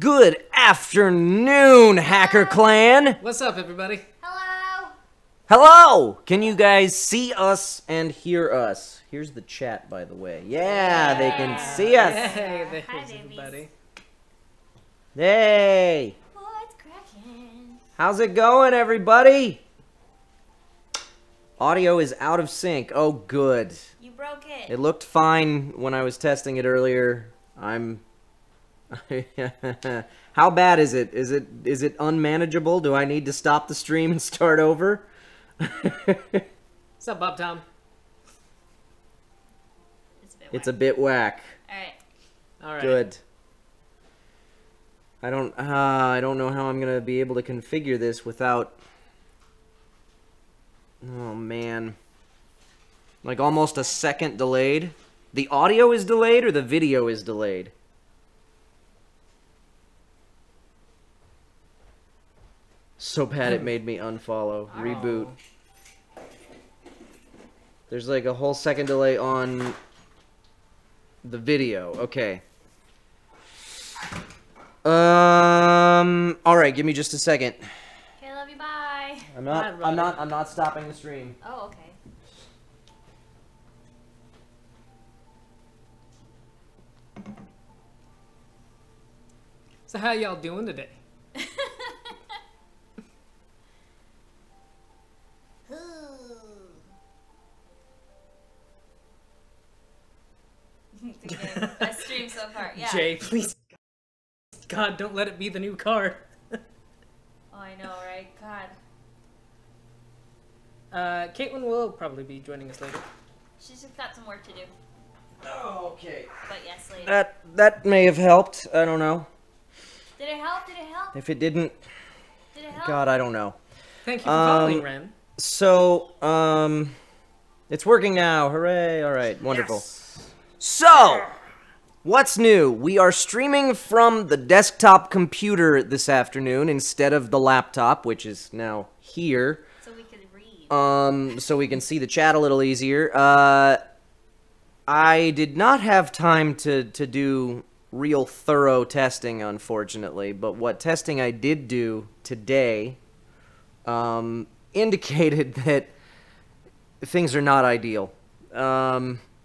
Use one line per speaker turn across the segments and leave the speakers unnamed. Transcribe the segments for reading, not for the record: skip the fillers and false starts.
Good afternoon, Hacker Clan!
What's up, everybody?
Hello!
Hello! Can you guys see us and hear us? Here's the chat, by the way. Yeah, they can see us!
Hey, there's
Hi, babies.
everybody.
Hey!
What's cracking?
How's it going, everybody? Audio is out of sync. Oh, good.
You broke it.
It looked fine when I was testing it earlier. How bad is it? Is it unmanageable? Do I need to stop the stream and start over?
What's up, Bob Tom?
It's a bit
It's a bit whack.
Alright.
All right.
Good. I don't know how I'm gonna be able to configure this without. Oh man. Like almost a second delayed. The audio is delayed or the video is delayed? So bad it made me unfollow. Reboot. There's like a whole second delay on the video. Okay. All right, give me just a second.
Okay, love you, bye.
I'm not stopping the stream.
Oh, okay.
So how y'all doing today?
Best stream so far, yeah.
Jay, please. God, don't let it be the new car.
Oh, I know, right? God.
Caitlin will probably be joining us later.
She's just got some work to do.
Oh, okay.
But yes, later.
That may have helped. I don't know.
Did it help? Did it help?
If it didn't,
Did it help?
God, I don't know.
Thank you for following, Ren.
So, it's working now. Hooray! All right, wonderful.
Yes.
So, what's new? We are streaming from the desktop computer this afternoon instead of the laptop, which is now here.
So we could read.
So we can see the chat a little easier. I did not have time to do real thorough testing, unfortunately, but what testing I did do today indicated that things are not ideal.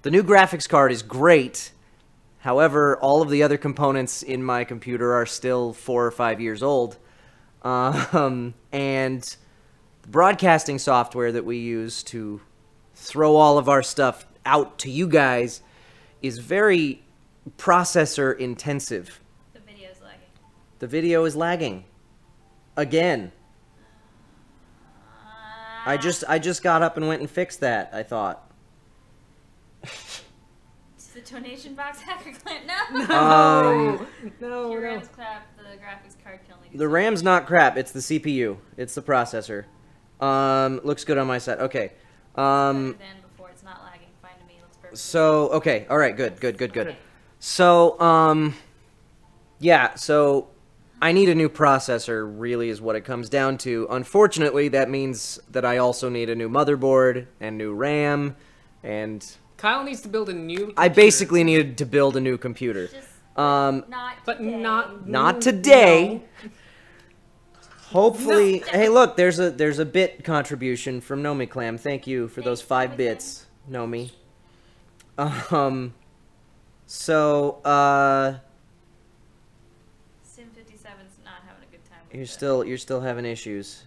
The new graphics card is great. However, all of the other components in my computer are still 4 or 5 years old. And the broadcasting software that we use to throw all of our stuff out to you guys is very processor intensive.
The video's lagging.
The video is lagging. Again. I just got up and went and fixed that, I thought.
Is the donation box hacker clan? No!
No,
Your
no.
RAM's crap, the graphics card can only do
The RAM's not crap, it's the CPU. It's the processor. Looks good on my side. Okay.
better than before. It's not lagging. Fine to me. Looks perfect.
So, okay. All right, good.
Okay.
So, yeah, so I need a new processor, really, is what it comes down to. Unfortunately, that means that I also need a new motherboard and new RAM, and
Kyle needs to build a new computer.
I basically needed to build a new computer.
Just
Not
But
today.
not today.
No.
Hopefully, hey, look, there's a bit contribution from Nomi Clam. Thank you for those 5
Nomi
bits, Nomi. So,
Sim 57's not having a good time. with
you're still having issues.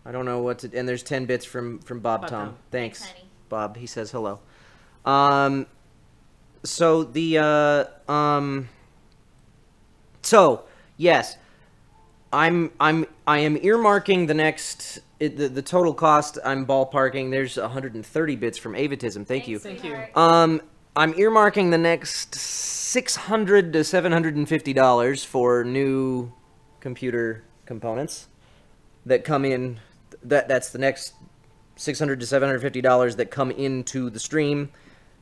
I don't know what to. And there's 10 bits from Bob
Bob
Tom.
Tom.
Thanks,
Thanks, honey.
Bob. He says hello. So the So yes, I am earmarking the next. The total cost I'm ballparking. There's 130 bits from Avatism. Thank you.
Thank you.
sweetheart.
I'm earmarking the next $600 to $750 for new computer components that come in. That's the next $600 to $750 that come into the stream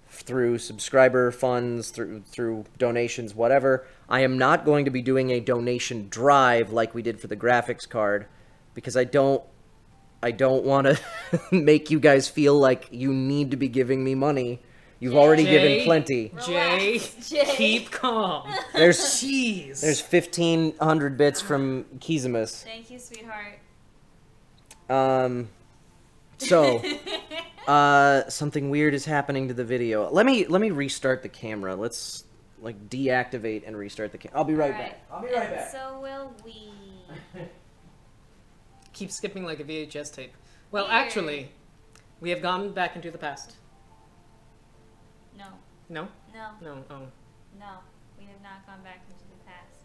through subscriber funds, through donations, whatever. I am not going to be doing a donation drive like we did for the graphics card because I don't want to make you guys feel like you need to be giving me money. You've already
Jay.
given plenty.
Jay,
Relax, Jay.
keep calm.
There's
Jeez.
1,500 bits from Kizimus.
Thank you, sweetheart.
So something weird is happening to the video. Let me restart the camera. Let's like deactivate and restart the camera. I'll be right back. I'll be right back.
So will we.
Keep skipping like a VHS tape. Well,
Weird.
actually, we have gone back into the past.
No.
No?
No.
No. Oh.
No. We have not gone back into the past.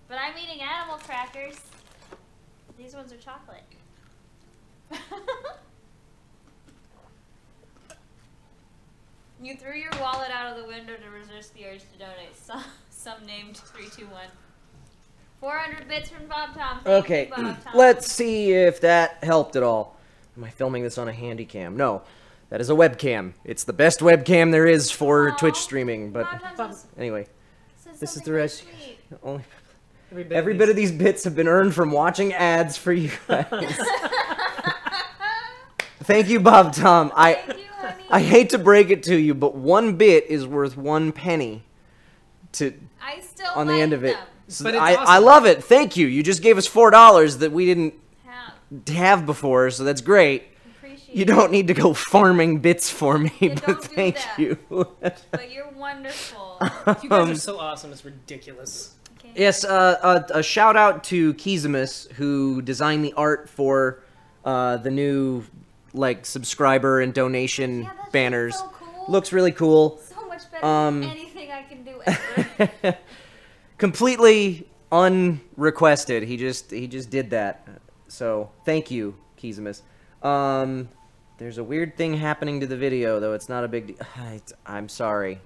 But I'm eating animal crackers. These ones are chocolate. You threw your wallet out of the window to resist the urge to donate. Some named 321. 400 bits from Bob Tom. Thank
Okay,
you, Bob Tom.
let's see if that helped at all. Am I filming this on a handy cam? No, that is a webcam. It's the best webcam there is for
Aw,
Twitch streaming. But
Bob Tom says-
anyway,
says
this is
something
the rest.
very sweet.
Only
Every
bit of these bits have been earned from watching ads for you guys. Thank you, Bob Tom.
Thank you, honey.
I hate to break it to you, but 1 bit is worth 1 penny.
I still
On the
like
end of it.
them.
So
But it's
I
awesome.
love it. Thank you. You just gave us $4 that we didn't
Have.
have before, so that's great.
Appreciate
You don't need to go farming bits for me,
Yeah,
but
don't do
thank
that.
you.
But you're wonderful.
You guys are so awesome, it's ridiculous.
Okay.
Yes, a shout out to Kizimus, who designed the art for the new like subscriber and donation
Yeah, that's
banners.
so cool.
Looks really cool.
So much better
Um,
than anything I can do ever.
Completely unrequested. He just did that. So thank you, Kizimus. There's a weird thing happening to the video, though. It's not a big deal. I'm sorry.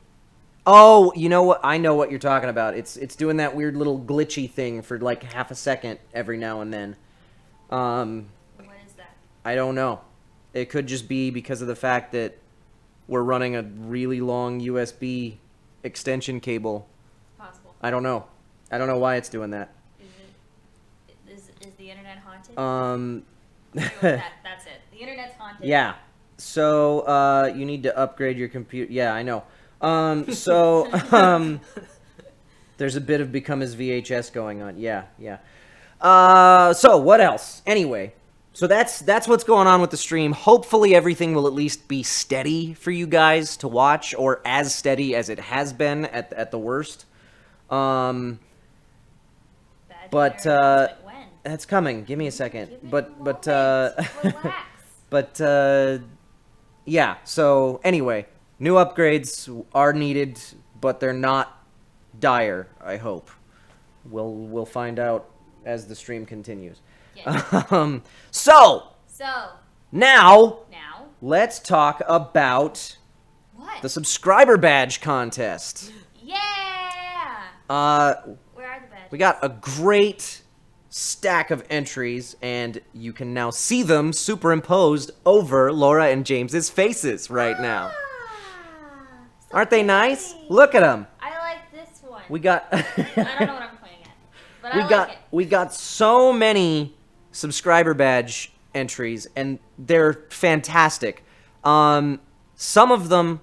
Oh, you know what? I know what you're talking about. It's doing that weird little glitchy thing for like half a second every now and then.
What is that?
I don't know. It could just be because of the fact that we're running a really long USB extension cable.
Possible.
I don't know. I don't know why it's doing that.
Is the internet haunted? That's it. The internet's haunted.
Yeah. So, you need to upgrade your computer. Yeah, I know. There's a bit of Become His VHS going on. Yeah, yeah. So, what else? Anyway, so that's what's going on with the stream. Hopefully everything will at least be steady for you guys to watch, or as steady as it has been at the worst.
Bad
But,
internet when?
That's coming. Give me a second.
Give me a
But,
moment. Relax.
But, yeah, so, anyway, new upgrades are needed, but they're not dire, I hope. We'll find out as the stream continues.
Yes.
So,
So,
now,
now,
let's talk about
what?
the subscriber badge contest.
Yeah!
Where
are the badges?
We got a great stack of entries, and you can now see them superimposed over Laura and James's faces right now.
So
Aren't they nice?
pretty.
Look at them.
I like this one.
We got
I don't know what I'm pointing at, but I like it.
we got so many subscriber badge entries, and they're fantastic. Some of them,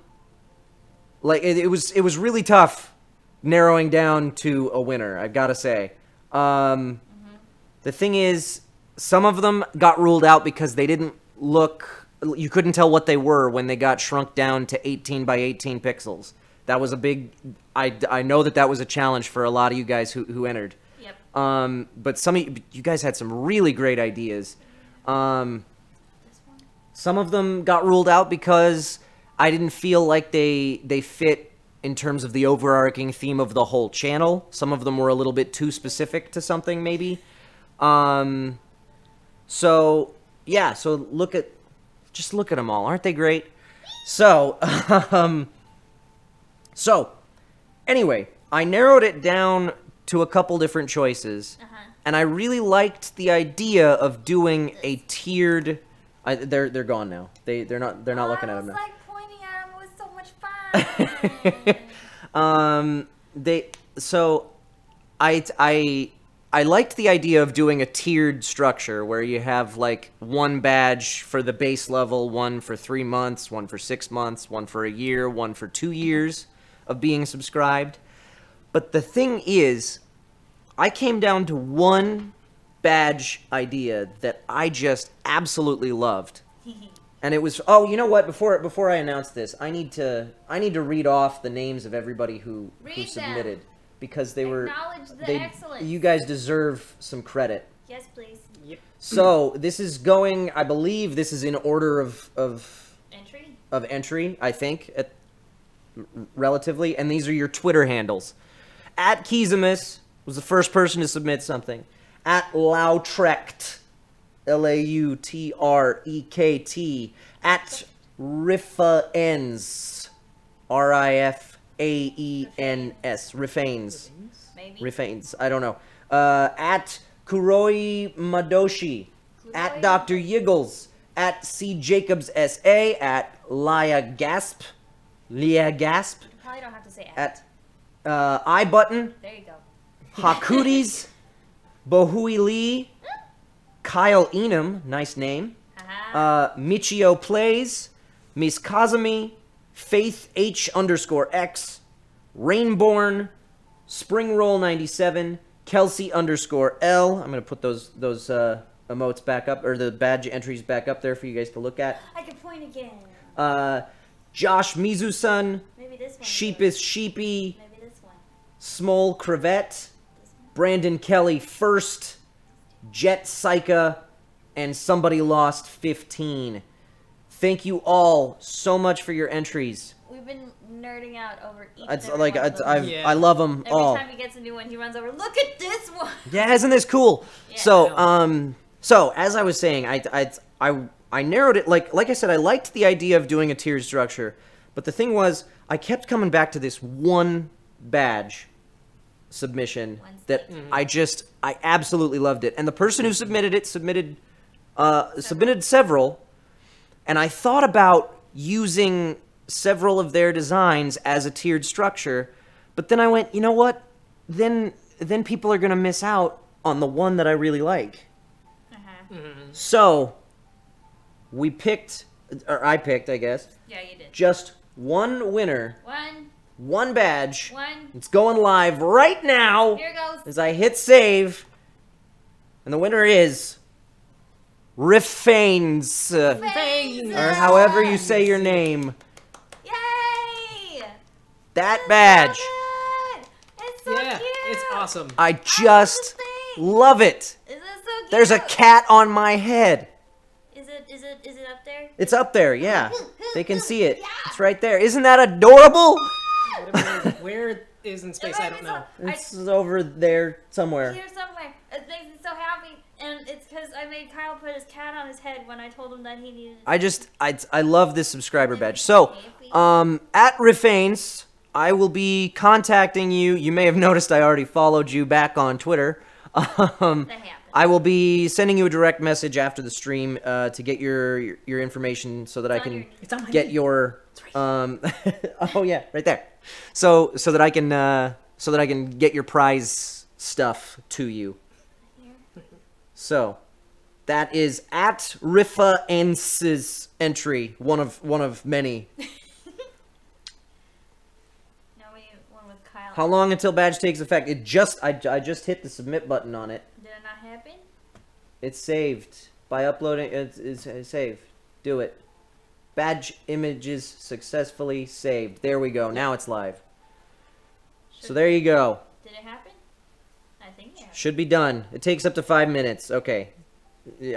like it was really tough narrowing down to a winner, I've got to say. The thing is, some of them got ruled out because they didn't look, you couldn't tell what they were when they got shrunk down to 18 by 18 pixels. That was a big, I know that was a challenge for a lot of you guys who entered.
Yep.
But some of you guys had some really great ideas.
This one?
Some of them got ruled out because I didn't feel like they fit in terms of the overarching theme of the whole channel. Some of them were a little bit too specific to something, maybe. So yeah, so just look at them all. Aren't they great? So, anyway, I narrowed it down to a couple different choices, and I really liked the idea of doing a tiered. They're gone now. They're not looking at them now.
I was like pointing at them. It was so much fun.
So I I liked the idea of doing a tiered structure where you have like one badge for the base level, one for 3 months, one for 6 months, one for a year, one for 2 years of being subscribed. But the thing is, I came down to one badge idea that I just absolutely loved. And it was, oh, you know what? Before I announce this, I need to read off the names of everybody who submitted. Because they were,
excellence.
you guys deserve some credit.
Yes, please.
Yep.
So this is going, I believe this is in order of entry, I think, relatively. And these are your Twitter handles. At Keezimus was the first person to submit something. At Lautrekt, Lautrekt. At Rifaens, Rifaens, Rifanes.
Maybe.
Rifanes, I don't know. At Kuroi Madoshi. At Dr. Yiggles. At C. Jacobs SA. At Lia Gasp.
You probably don't have to say
At I Button.
There you go.
Hakutis. Bohui Lee. Kyle Enum, nice name. Michio Plays. Miss Kazumi. Faith H_X. Rainborn. Springroll 97. Kelsey _L. I'm gonna put those emotes back up, or the badge entries back up there for you guys to look at.
I can point again.
Josh Mizu-san.
Maybe this one.
Sheepis Sheepy.
Maybe this one.
Small Crevette. Brandon Kelly First. Jet Psycha. And Somebody Lost 15. Thank you all so much for your entries.
We've been nerding out over each
It's
and
like
every one of them.
Yeah.
I love them all.
Every time he gets a new one, he runs over. Look at this one.
Yeah, isn't this cool?
Yeah.
So as I was saying, I narrowed it. Like I said, I liked the idea of doing a tiered structure, but the thing was, I kept coming back to this one badge submission that I absolutely loved it. And the person who submitted it submitted several, and I thought about using several of their designs as a tiered structure, but then I went, you know what? Then people are gonna miss out on the one that I really like. So I picked, I guess.
Yeah, you did.
Just one winner, one badge.
One.
It's going live right now.
Here goes.
As I hit save, and the winner is Rifanes, or however you say your name.
Yay!
That badge.
It's so
Yeah,
cute.
it's awesome.
I just love it.
Is it so cute?
There's a cat on my head.
Is it up there?
It's up there, yeah. They can see it. It's right there. Isn't that adorable?
Where it is in space, I don't know.
It's over there somewhere.
Here somewhere. It makes me so happy, and it's because I made Kyle put his cat on his head when I told him that he needed.
I love this subscriber badge. So, at Rifanes, I will be contacting you. You may have noticed I already followed you back on Twitter.
That happened.
I will be sending you a direct message after the stream to get your information so that I can get your oh yeah, right there. So that I can get your prize stuff to you. So that is at Rifaence's entry, one of many.
Now we need one with Kyle.
How long until badge takes effect? I just hit the submit button on it.
Did it not happen?
It's saved by uploading. It's saved. Do it. Badge images successfully saved. There we go. Now it's live. So there you go.
Did it happen? I think it happened.
Should be done. It takes up to 5 minutes. Okay.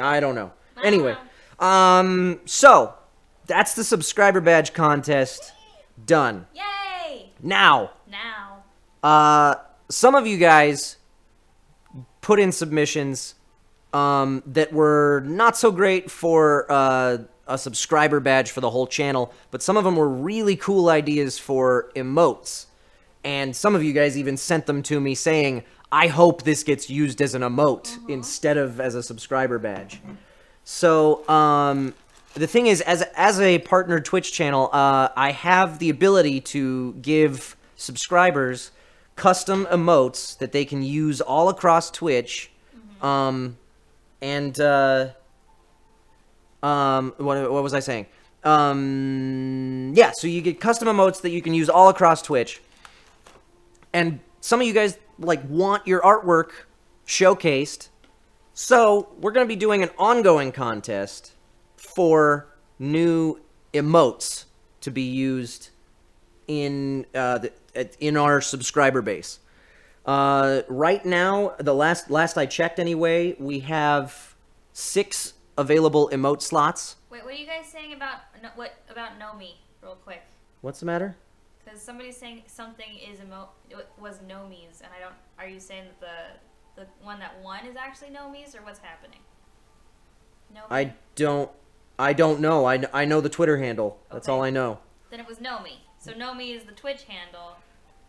I don't know.
I don't
Anyway,
know.
so that's the subscriber badge contest done.
Yay!
Now, some of you guys put in submissions that were not so great for a subscriber badge for the whole channel, but some of them were really cool ideas for emotes. And some of you guys even sent them to me saying, I hope this gets used as an emote instead of as a subscriber badge. So, the thing is, as a partnered Twitch channel, I have the ability to give subscribers custom emotes that they can use all across Twitch. And what was I saying? Yeah, so you get custom emotes that you can use all across Twitch. And some of you guys like want your artwork showcased. So, we're going to be doing an ongoing contest for new emotes to be used in our subscriber base. Right now, the last I checked anyway, we have 6 available emote slots.
Wait, what are you guys saying about Nomi, real quick?
What's the matter?
Because somebody's saying something was Nomi's, and I don't. Are you saying that the one that won is actually Nomi's, or what's happening? Nomi?
I don't know. I know the Twitter handle. That's all I know.
Then it was Nomi. So Nomi is the Twitch handle,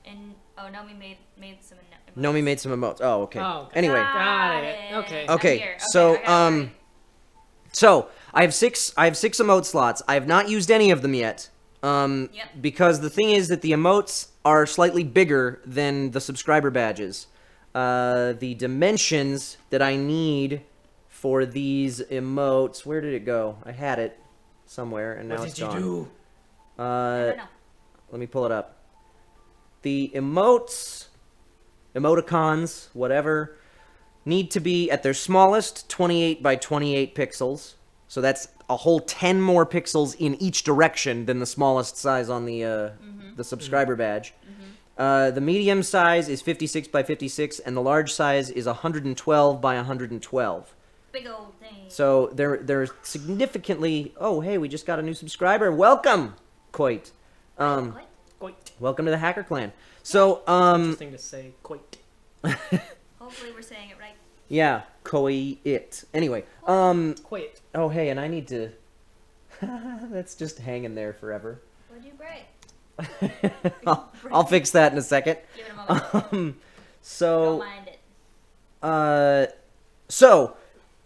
and Nomi made some emotes.
Nomi made some emotes. Oh, okay.
Oh, okay.
Anyway.
Got it. Okay.
Okay. So I have six emote slots. I have not used any of them yet. Because the thing is that the emotes are slightly bigger than the subscriber badges. The dimensions that I need for these emotes, where did it go? I had it somewhere, and now it's gone.
What did you do?
I don't know.
Let me pull it up. The emoticons, whatever, need to be at their smallest 28 by 28 pixels. So that's a whole 10 more pixels in each direction than the smallest size on the subscriber badge. The medium size is 56 by 56, and the large size is 112 by 112.
Big old thing.
So they're significantly. Oh, hey, we just got a new subscriber. Welcome, Coit.
Quite.
Welcome to the Hacker Clan. So
Interesting to say, quite.
Hopefully we're saying it right.
Yeah, Coit. Anyway,
Quite.
Oh, hey, and I need to. That's just hanging there forever.
What'd you break?
I'll fix that in a second.
Give it a moment.
So.
Don't mind it.
So,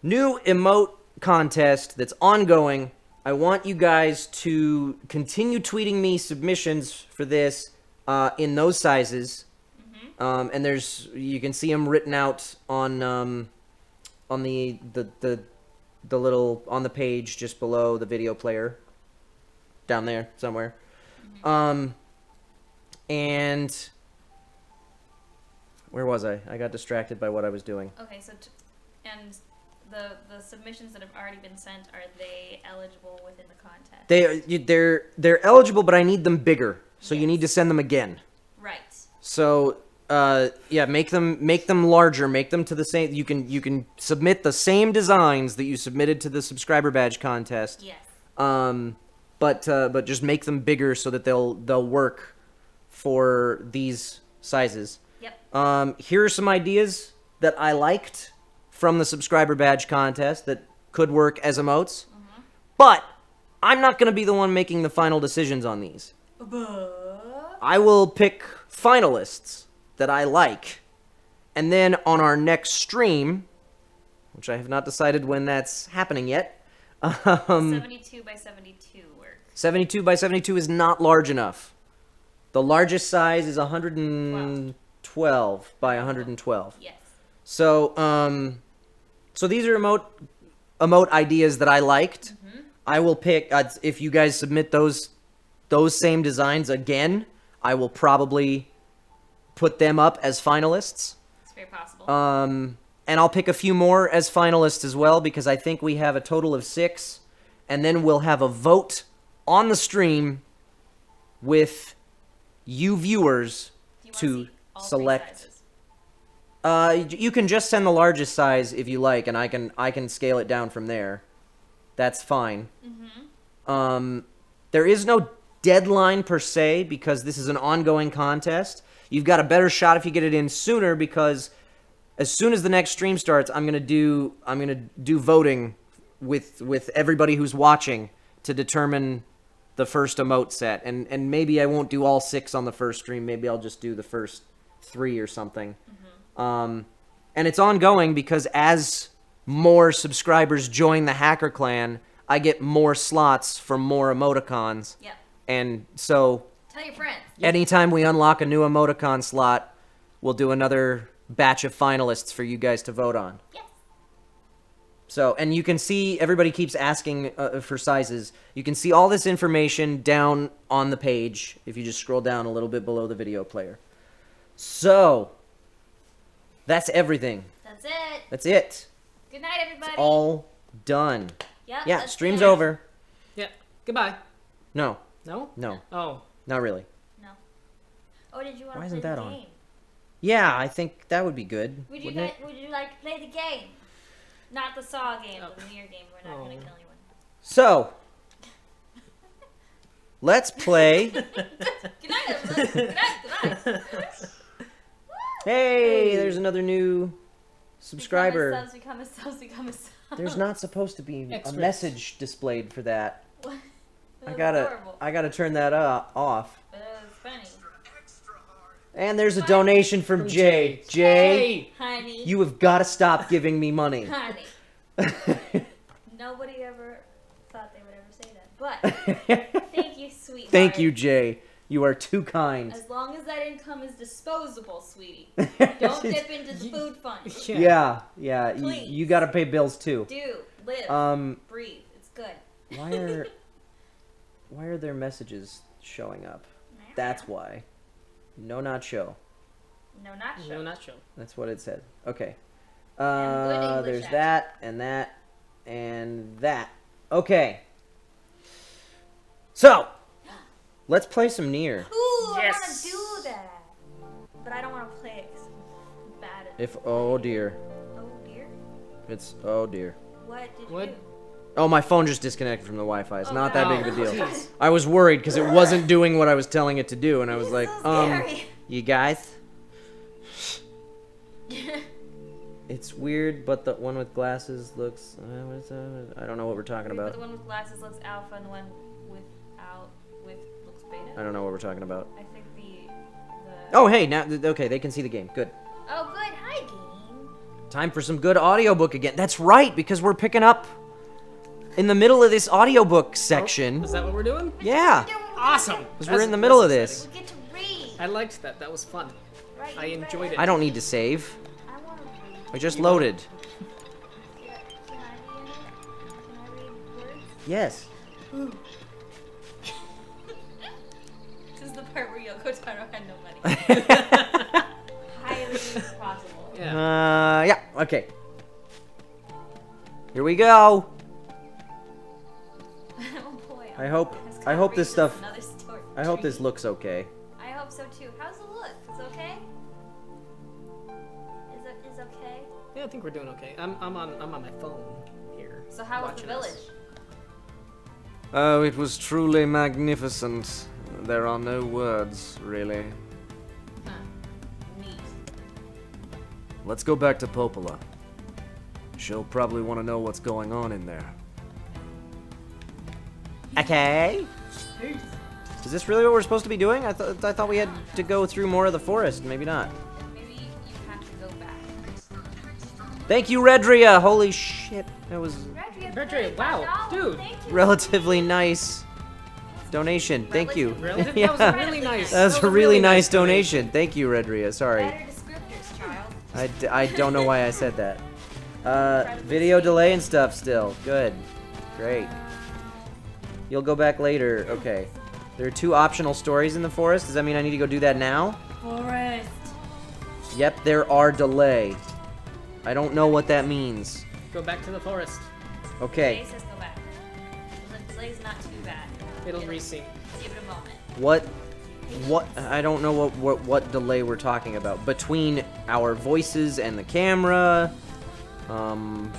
new emote contest that's ongoing. I want you guys to continue tweeting me submissions for this in those sizes. And you can see them written out on the little on the page just below the video player, down there somewhere. And where was I? I got distracted by what I was doing.
Okay, so and the submissions that have already been sent, are they eligible within the contest?
They're eligible, but I need them bigger. So you need to send them again.
Right.
So yeah, make them larger, make them to the same. You can submit the same designs that you submitted to the subscriber badge contest.
Yes.
But just make them bigger so that they'll work for these sizes.
Yep.
Here are some ideas that I liked from the subscriber badge contest that could work as emotes. But I'm not going to be the one making the final decisions on these. I will pick finalists that I like. And then on our next stream, which I have not decided when that's happening yet.
72 by 72 work.
72 by 72 is not large enough. The largest size is 112 by 112.
Yes.
So, so these are emote ideas that I liked. I will pick, if you guys submit those same designs again, I will probably put them up as finalists.
It's very possible.
And I'll pick a few more as finalists as well, because I think we have a total of 6. And then we'll have a vote on the stream with you viewers to select. You can just send the largest size if you like, and I can scale it down from there. That's fine. There is no deadline per se, because this is an ongoing contest. You've got a better shot if you get it in sooner, because as soon as the next stream starts, I'm gonna do voting with everybody who's watching to determine the first emote set, and maybe I won't do all 6 on the first stream. Maybe I'll just do the first 3 or something. And it's ongoing because as more subscribers join the Hacker Clan, I get more slots for more emoticons.
Yep.
And so
Tell your friends.
anytime we unlock a new emoticon slot, we'll do another batch of finalists for you guys to vote on.
Yes.
So, and you can see, everybody keeps asking for sizes. You can see all this information down on the page if you just scroll down a little bit below the video player. So, that's everything.
That's it.
That's it.
Good night, everybody.
It's all done.
Yep,
Yeah,
that's
stream's
it.
over.
Yeah. Goodbye.
No,
No?
no,
Oh.
not really.
No. Oh, did you want
Why
to
isn't
play
that
the
on?
game?
Yeah, I think that would be good.
Would
wouldn't it?
you like to play the game? Not the Saw game, but the NieR game. We're not
Oh.
going to kill anyone.
So, let's play.
Good night, everybody. Good night. Good night.
Hey, there's another new subscriber.
Become a subs.
There's not supposed to be a
Extras.
message displayed for that.
What?
I
Horrible.
gotta turn that off.
But it was funny.
And there's a donation from Jay. Jay,
Honey.
you have got to stop giving me money.
Honey. Nobody ever thought they would ever say that. But thank you, sweetheart.
Thank you, Jay. You are too kind.
As long as that income is disposable, sweetie. Don't dip into the food fund.
Yeah.
Please.
You got to pay bills too.
Do live. Breathe. It's good.
Why are their messages showing up? That's why. No, not show.
No, not show.
No, not show.
That's what it said. Okay.
And good English
There's
accent.
that and that and that. Okay. So, let's play some NieR.
Ooh,
Yes.
I want to do that. But I don't want to play it 'cause I'm bad at it.
Oh dear.
Oh, dear.
Oh dear.
What did
What?
you do?
Oh, my phone just disconnected from the Wi-Fi. It's not that
no.
big of a deal.
Jeez.
I was worried because it wasn't doing what I was telling it to do, and I was like,
so scary.
you guys? It's weird, but the one with glasses looks. I don't know what we're talking
But
about.
the one with glasses looks alpha, and the one looks beta.
I don't know what we're talking about.
I think the.
Oh, hey, now okay, they can see the game. Good.
Oh, good. Hi, game.
Time for some good audiobook again. That's right, because we're picking up in the middle of this audiobook section.
Is that what we're doing?
Yeah,
Awesome.
because we're in the middle of this.
We get to read.
I liked that. That was fun.
Right,
I
you read
enjoyed it.
I don't need to save.
I want to read.
I just loaded.
Can I be in it? Can I read words?
Yes.
This is the part where Yoko Taro had no money. Highly possible.
Yeah.
Yeah. Okay. Here we go.
Oh boy.
I hope this stuff. I hope this looks okay.
I hope so too. How's it look? Is it okay? Is okay?
Yeah, I think we're doing okay. I'm on my phone here.
So how was the
watching
village?
us.
Oh, it was truly magnificent. There are no words, really.
Neat.
Let's go back to Popola. She'll probably want to know what's going on in there. Okay. Is this really what we're supposed to be doing? I thought we had to go through more of the forest. Maybe not.
Maybe you have to go back.
Thank you, Redria. Holy shit. That was
Redria, wow, dude.
Thank you.
relatively nice donation. Thank you.
Really? That was
Yeah.
really nice.
That was a really nice donation. Thank you, Redria. Sorry.
Better descriptors, child.
I don't know why I said that. Video delay and stuff still. Good. Great. You'll go back later. Okay. There are 2 optional stories in the forest. Does that mean I need to go do that now?
Forest.
Yep, there are delay. I don't know what that means.
Go back to the forest.
Okay.
Delay says go back. The delay's not too bad.
It'll resync.
Give it a moment.
What I don't know what delay we're talking about. Between our voices and the camera.
If you want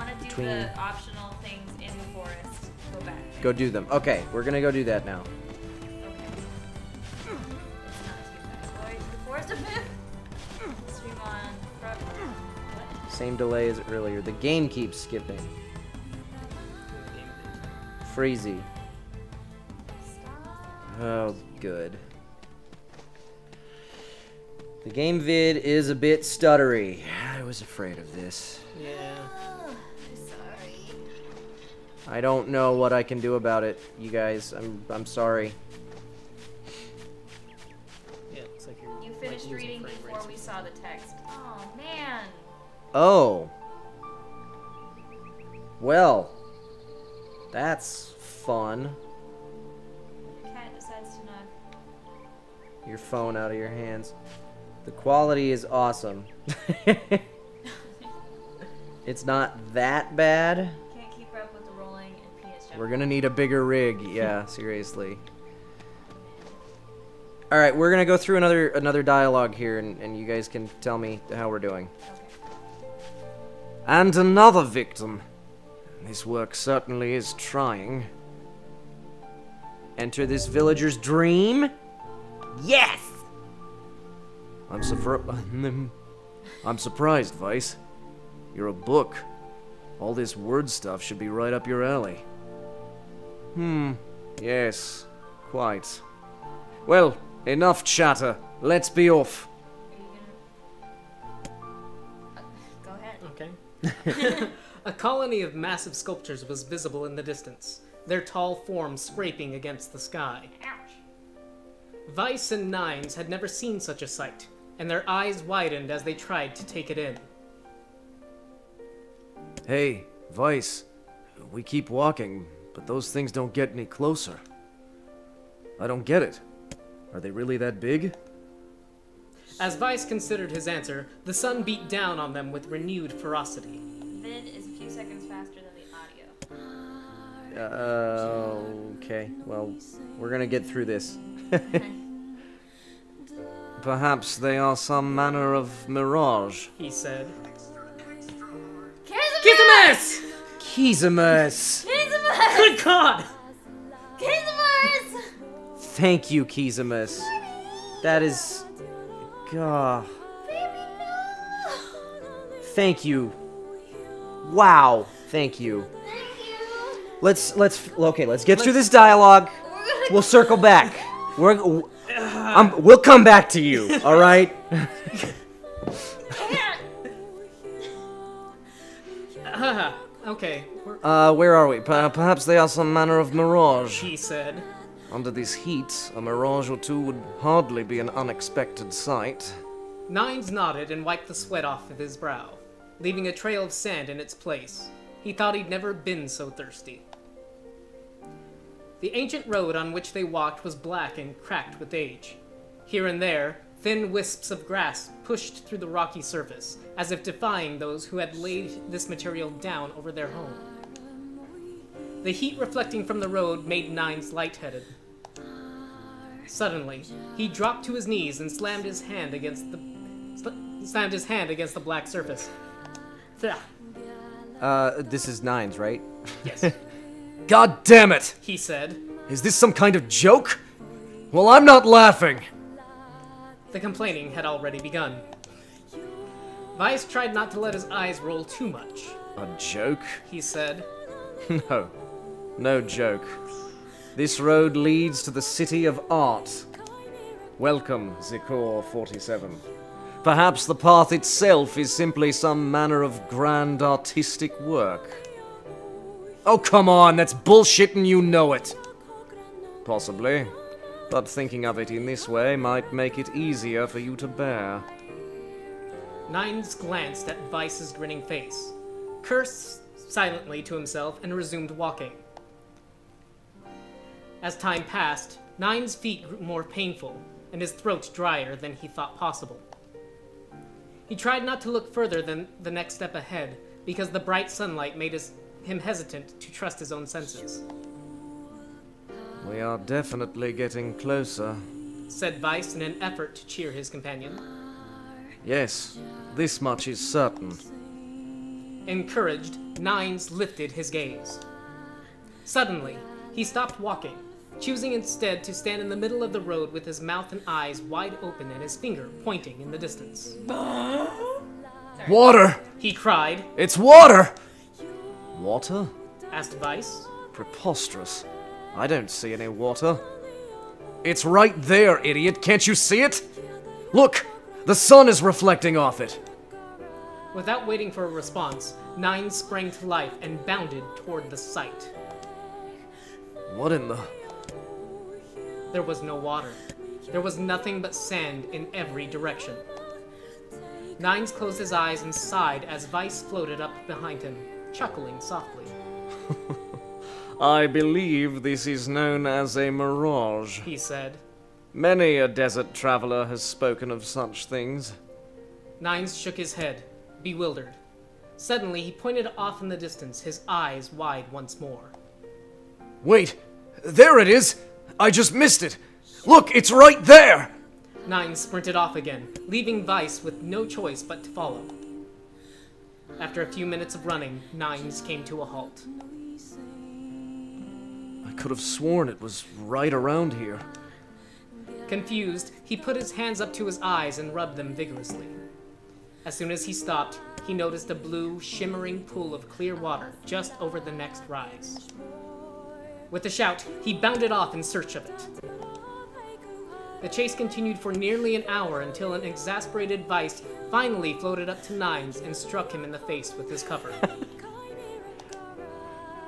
to do
Between-
the optional things in the forest, go back.
Go do them. Okay, we're gonna go do that now.
Okay. It's not too bad. Go to the forest a bit. Stream on. What?
Same delay as earlier. The game keeps skipping. Freezy.
Stop.
Oh, good. The game vid is a bit stuttery. I was afraid of this.
Yeah.
I'm sorry.
I don't know what I can do about it, you guys. I'm sorry.
Yeah, it's like you're
You finished finished reading before we saw the text. Oh, man.
Oh. Well. That's fun.
Cat decides to knock.
Your phone out of your hands. The quality is awesome. It's not that bad.
Can't keep up with the rolling and penis jumping.
We're gonna need a bigger rig. Yeah, seriously. All right, we're gonna go through another dialogue here, and you guys can tell me how we're doing.
Okay.
And another victim. This work certainly is trying. Enter this villager's dream? Yes! I'm surprised, Vice. You're a book. All this word stuff should be right up your alley. Yes, quite. Well, enough chatter. Let's be off.
Go ahead.
Okay. A colony of massive sculptures was visible in the distance, their tall forms scraping against the sky.
Ouch.
Vice and Nines had never seen such a sight, and their eyes widened as they tried to take it in.
Hey, Vice. We keep walking, but those things don't get any closer. I don't get it. Are they really that big?
As Vice considered his answer, the sun beat down on them with renewed ferocity.
Vid is a few seconds faster than the audio.
Okay. Well, we're gonna get through this. Perhaps they are some manner of mirage.
He said.
Kizimus!
Kizimus!
Kizimus!
Good God!
Kizimus!
Thank you, Kizimus. That is... God.
Baby, no!
Thank you. Wow. Thank you.
Thank you.
Let's get through this dialogue. We'll circle back. We'll come back to you, all right?
Okay.
Where are we? Perhaps they are some manner of mirage.
He said.
Under this heat, a mirage or two would hardly be an unexpected sight.
Nines nodded and wiped the sweat off of his brow, leaving a trail of sand in its place. He thought he'd never been so thirsty. The ancient road on which they walked was black and cracked with age. Here and there, thin wisps of grass pushed through the rocky surface, as if defying those who had laid this material down over their home. The heat reflecting from the road made Nines lightheaded. Suddenly, he dropped to his knees and slammed his hand against the black surface.
This is Nines, right?
Yes.
God damn it!
He said.
Is this some kind of joke? Well, I'm not laughing.
The complaining had already begun. Vice tried not to let his eyes roll too much.
A joke?
He said.
No joke. This road leads to the city of art. Welcome, Zikor 47. Perhaps the path itself is simply some manner of grand artistic work. Oh, come on, that's bullshit and you know it. Possibly, but thinking of it in this way might make it easier for you to bear.
Nines glanced at Vice's grinning face, cursed silently to himself, and resumed walking. As time passed, Nines' feet grew more painful, and his throat drier than he thought possible. He tried not to look further than the next step ahead, because the bright sunlight made him hesitant to trust his own senses.
We are definitely getting closer,
said Vice in an effort to cheer his companion.
Yes, this much is certain.
Encouraged, Nines lifted his gaze. Suddenly, he stopped walking, choosing instead to stand in the middle of the road with his mouth and eyes wide open and his finger pointing in the distance.
Water!
He cried.
It's water! Water?
Asked Vice.
Preposterous. I don't see any water. It's right there, idiot. Can't you see it? Look! The sun is reflecting off it.
Without waiting for a response, Nines sprang to life and bounded toward the sight.
What in the...
There was no water. There was nothing but sand in every direction. Nines closed his eyes and sighed as Vice floated up behind him, chuckling softly.
I believe this is known as a mirage,
He said.
Many a desert traveler has spoken of such things.
Nines shook his head, bewildered. Suddenly, he pointed off in the distance, his eyes wide once more.
Wait! There it is! I just missed it! Look, it's right there!
Nines sprinted off again, leaving Vice with no choice but to follow. After a few minutes of running, Nines came to a halt.
I could have sworn it was right around here.
Confused, he put his hands up to his eyes and rubbed them vigorously. As soon as he stopped, he noticed a blue, shimmering pool of clear water just over the next rise. With a shout, he bounded off in search of it. The chase continued for nearly an hour until an exasperated Vice finally floated up to Nines and struck him in the face with his cover.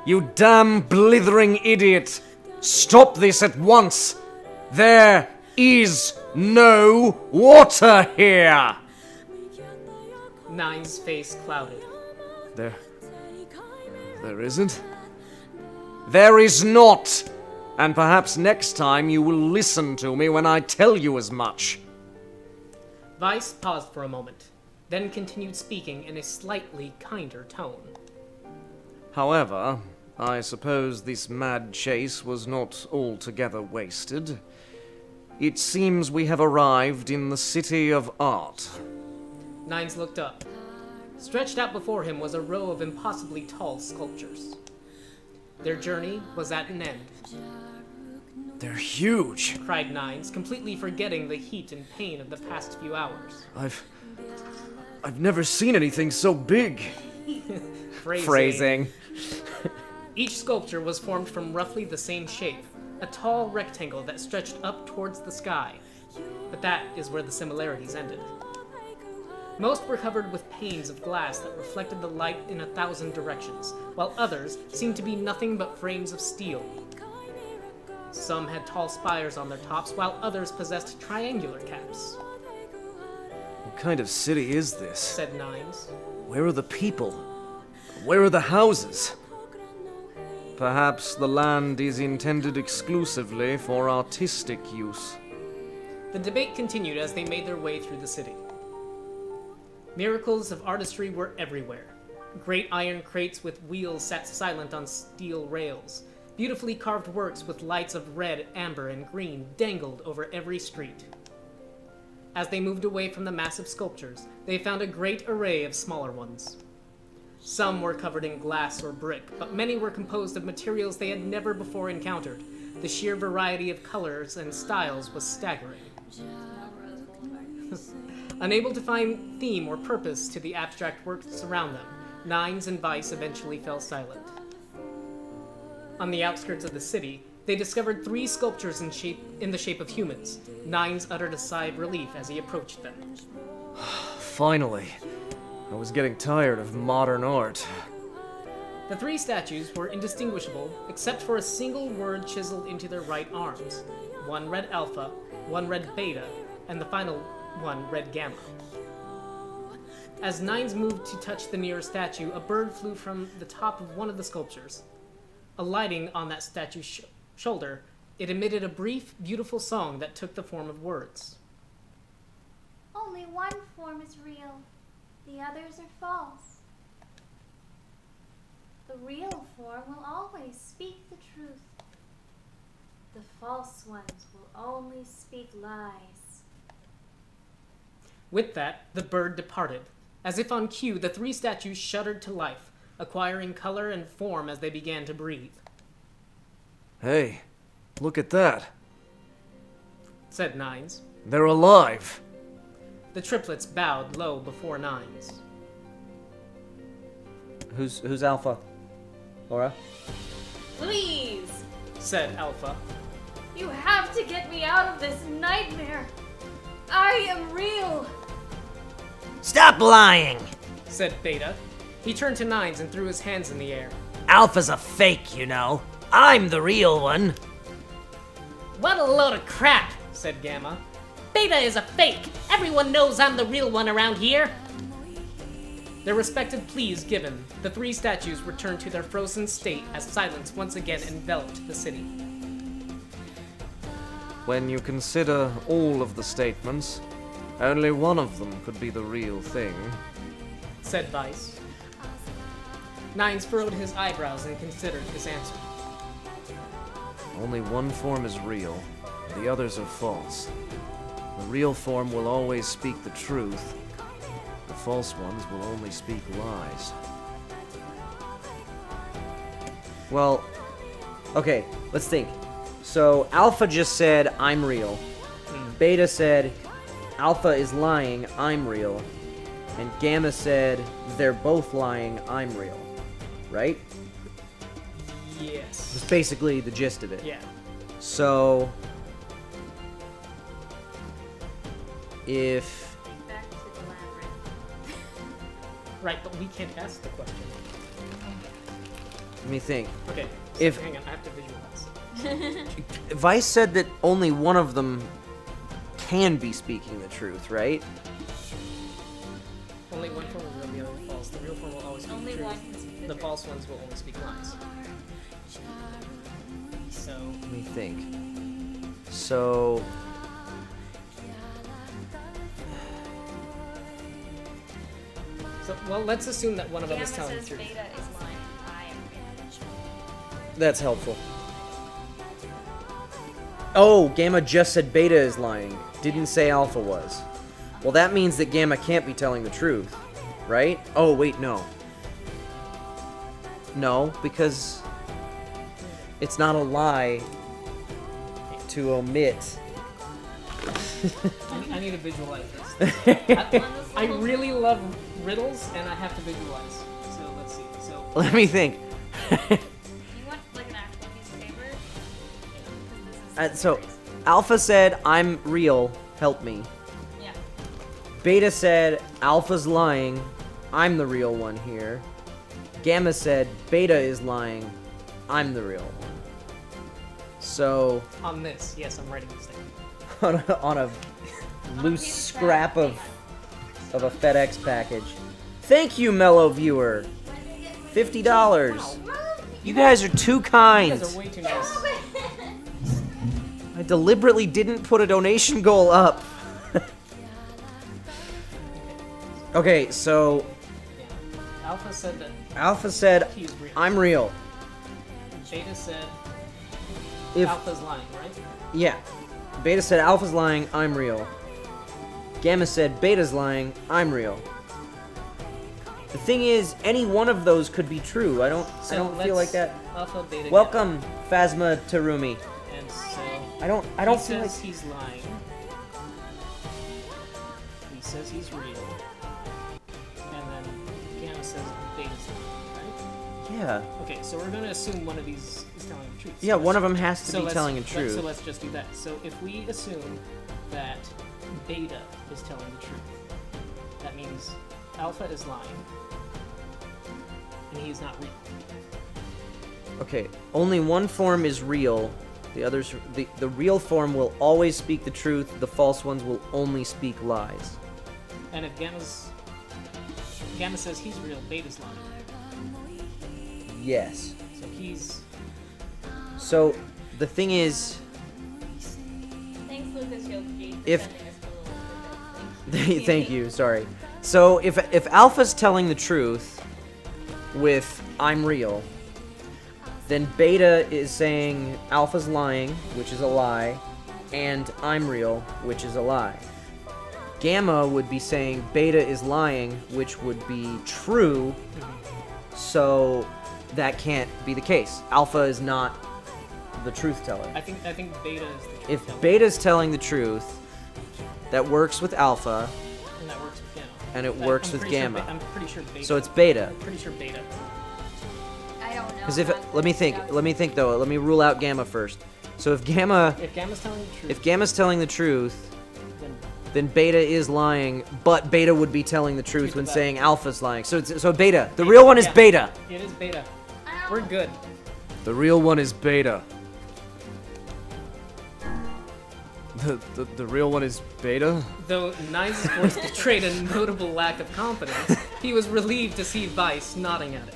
You damn blithering idiot! Stop this at once! There is no water here!
Nines' face clouded.
There isn't? There is not! And perhaps next time you will listen to me when I tell you as much.
Vice paused for a moment, then continued speaking in a slightly kinder tone.
However, I suppose this mad chase was not altogether wasted. It seems we have arrived in the City of Art.
Nines looked up. Stretched out before him was a row of impossibly tall sculptures. Their journey was at an end.
They're huge!
Cried Nines, completely forgetting the heat and pain of the past few hours.
I've never seen anything so big. Phrasing.
Each sculpture was formed from roughly the same shape, a tall rectangle that stretched up towards the sky. But that is where the similarities ended. Most were covered with panes of glass that reflected the light in 1,000 directions, while others seemed to be nothing but frames of steel. Some had tall spires on their tops, while others possessed triangular caps.
What kind of city is this?
Said Nines.
Where are the people? Where are the houses? Perhaps the land is intended exclusively for artistic use.
The debate continued as they made their way through the city. Miracles of artistry were everywhere. Great iron crates with wheels sat silent on steel rails. Beautifully carved works with lights of red, amber, and green dangled over every street. As they moved away from the massive sculptures, they found a great array of smaller ones. Some were covered in glass or brick, but many were composed of materials they had never before encountered. The sheer variety of colors and styles was staggering. Unable to find theme or purpose to the abstract works around them, Nines and Vice eventually fell silent. On the outskirts of the city, they discovered 3 sculptures in the shape of humans. Nines uttered a sigh of relief as he approached them.
Finally. I was getting tired of modern art.
The 3 statues were indistinguishable, except for a single word chiseled into their right arms. One read Alpha, one read Beta, and the final one read Gamma. As Nines moved to touch the nearest statue, a bird flew from the top of one of the sculptures. Alighting on that statue's shoulder, it emitted a brief, beautiful song that took the form of words.
Only one form is real. The others are false. The real form will always speak the truth. The false ones will only speak lies.
With that, the bird departed. As if on cue, the 3 statues shuddered to life, acquiring color and form as they began to breathe.
Hey, look at that.
Said Nines.
They're alive.
The triplets bowed low before Nines.
Who's Alpha? Laura?
Please!
Said Alpha.
You have to get me out of this nightmare. I am real.
Stop lying!
Said Beta. He turned to Nines and threw his hands in the air.
Alpha's a fake, you know. I'm the real one.
What a load of crap! said Gamma.
Beta is a fake! Everyone knows I'm the real one around here!
Their respective pleas given, the three statues returned to their frozen state as silence once again enveloped the city.
When you consider all of the statements, only one of them could be the real thing.
Said Vice. Nines furrowed his eyebrows and considered his answer.
Only one form is real, the others are false. The real form will always speak the truth. The false ones will only speak lies.
Well, okay, let's think. So Alpha just said, I'm real. Beta said, Alpha is lying, I'm real. And Gamma said, they're both lying, I'm real. Right?
Yes.
That's basically the gist of it.
Yeah.
So, if...
Back to the labyrinth.
Right, but we can't ask the question.
Let me think.
Okay, so
If-
hang on, I have to visualize.
Vice said that only one of them can be speaking the truth, right?
Only one form will be real, the other false. The real form will always speak
Only
the truth.
one can speak the
The
truth.
false ones will only speak lies. So,
Let me think. So...
well, let's assume that one of them
Gamma
is telling the
says
truth.
Beta is lying. I am real.
That's helpful. Oh, Gamma just said Beta is lying. Didn't say Alpha was. Well, that means that Gamma can't be telling the truth, right? Oh, wait, no. No, because it's not a lie to omit.
I need to visualize this. I really love riddles, and I have to visualize. So, let's see. So,
Let me think.
You want like an actual piece of paper? 'Cause this is
So,
serious.
Alpha said, I'm real, help me.
Yeah.
Beta said, Alpha's lying, I'm the real one here. Gamma said, Beta is lying, I'm the real one. So,
on this, yes, I'm writing this down.
on a loose
piece of
scrap
scrap.
of a FedEx package. Thank you, mellow viewer. $50. You guys are too
You
kind.
guys are way too nice.
I deliberately didn't put a donation goal up. Okay, so
Yeah. Alpha said that
Alpha said,
he's real.
I'm real.
Beta said
If
Alpha's lying, right?
Yeah. Beta said Alpha's lying, I'm real. Gamma said Beta's lying, I'm real. The thing is, any one of those could be true. I don't feel
let's
like that.
Alpha, Beta,
Welcome, Phasma Terumi.
Gamma. And so
I don't
he
feel like
says he's lying. He says he's real. And then Gamma says Beta's lying, right?
yeah.
Okay, so we're gonna assume one of these is telling the truth. So
Yeah,
let's-
one of them has to
so
be
let's-
telling the
So
truth.
let's just do that. So if we assume that Beta is telling the truth, that means Alpha is lying, and he's not real.
Okay, only one form is real. The others, the real form will always speak the truth. The false ones will only speak lies.
And if Gamma says he's real, Beta's lying.
Yes.
So he's
So the thing is,
Thanks, Lucas Yogi, for
If-
sending us the little snippet.
thank you. Sorry. So if Alpha's telling the truth with I'm real, then Beta is saying Alpha's lying, which is a lie, and I'm real, which is a lie. Gamma would be saying Beta is lying, which would be true, so that can't be the case. Alpha is not the truth teller.
I think Beta is the truth
If
teller,
Beta's telling the truth, that works with Alpha,
and that works with Gamma.
and it
But
works
I'm
with
pretty sure
Gamma.
I'm pretty sure Beta.
So it's Beta.
I'm pretty sure Beta.
I don't know.
Because if
about
let me
this
think,
stuff.
let me think though. Let me rule out Gamma first. So if Gamma,
If Gamma's telling the truth,
if Gamma's telling the truth,
then
then Beta is lying, but Beta would be telling the truth
Truth
when
about-
saying Alpha's lying. So it's, so Beta. The real one is
Yeah.
Beta.
it is Beta.
Ow.
We're good.
The real one is Beta. The real one is Beta?
Though Nine's voice betrayed a notable lack of confidence, he was relieved to see Vice nodding at him.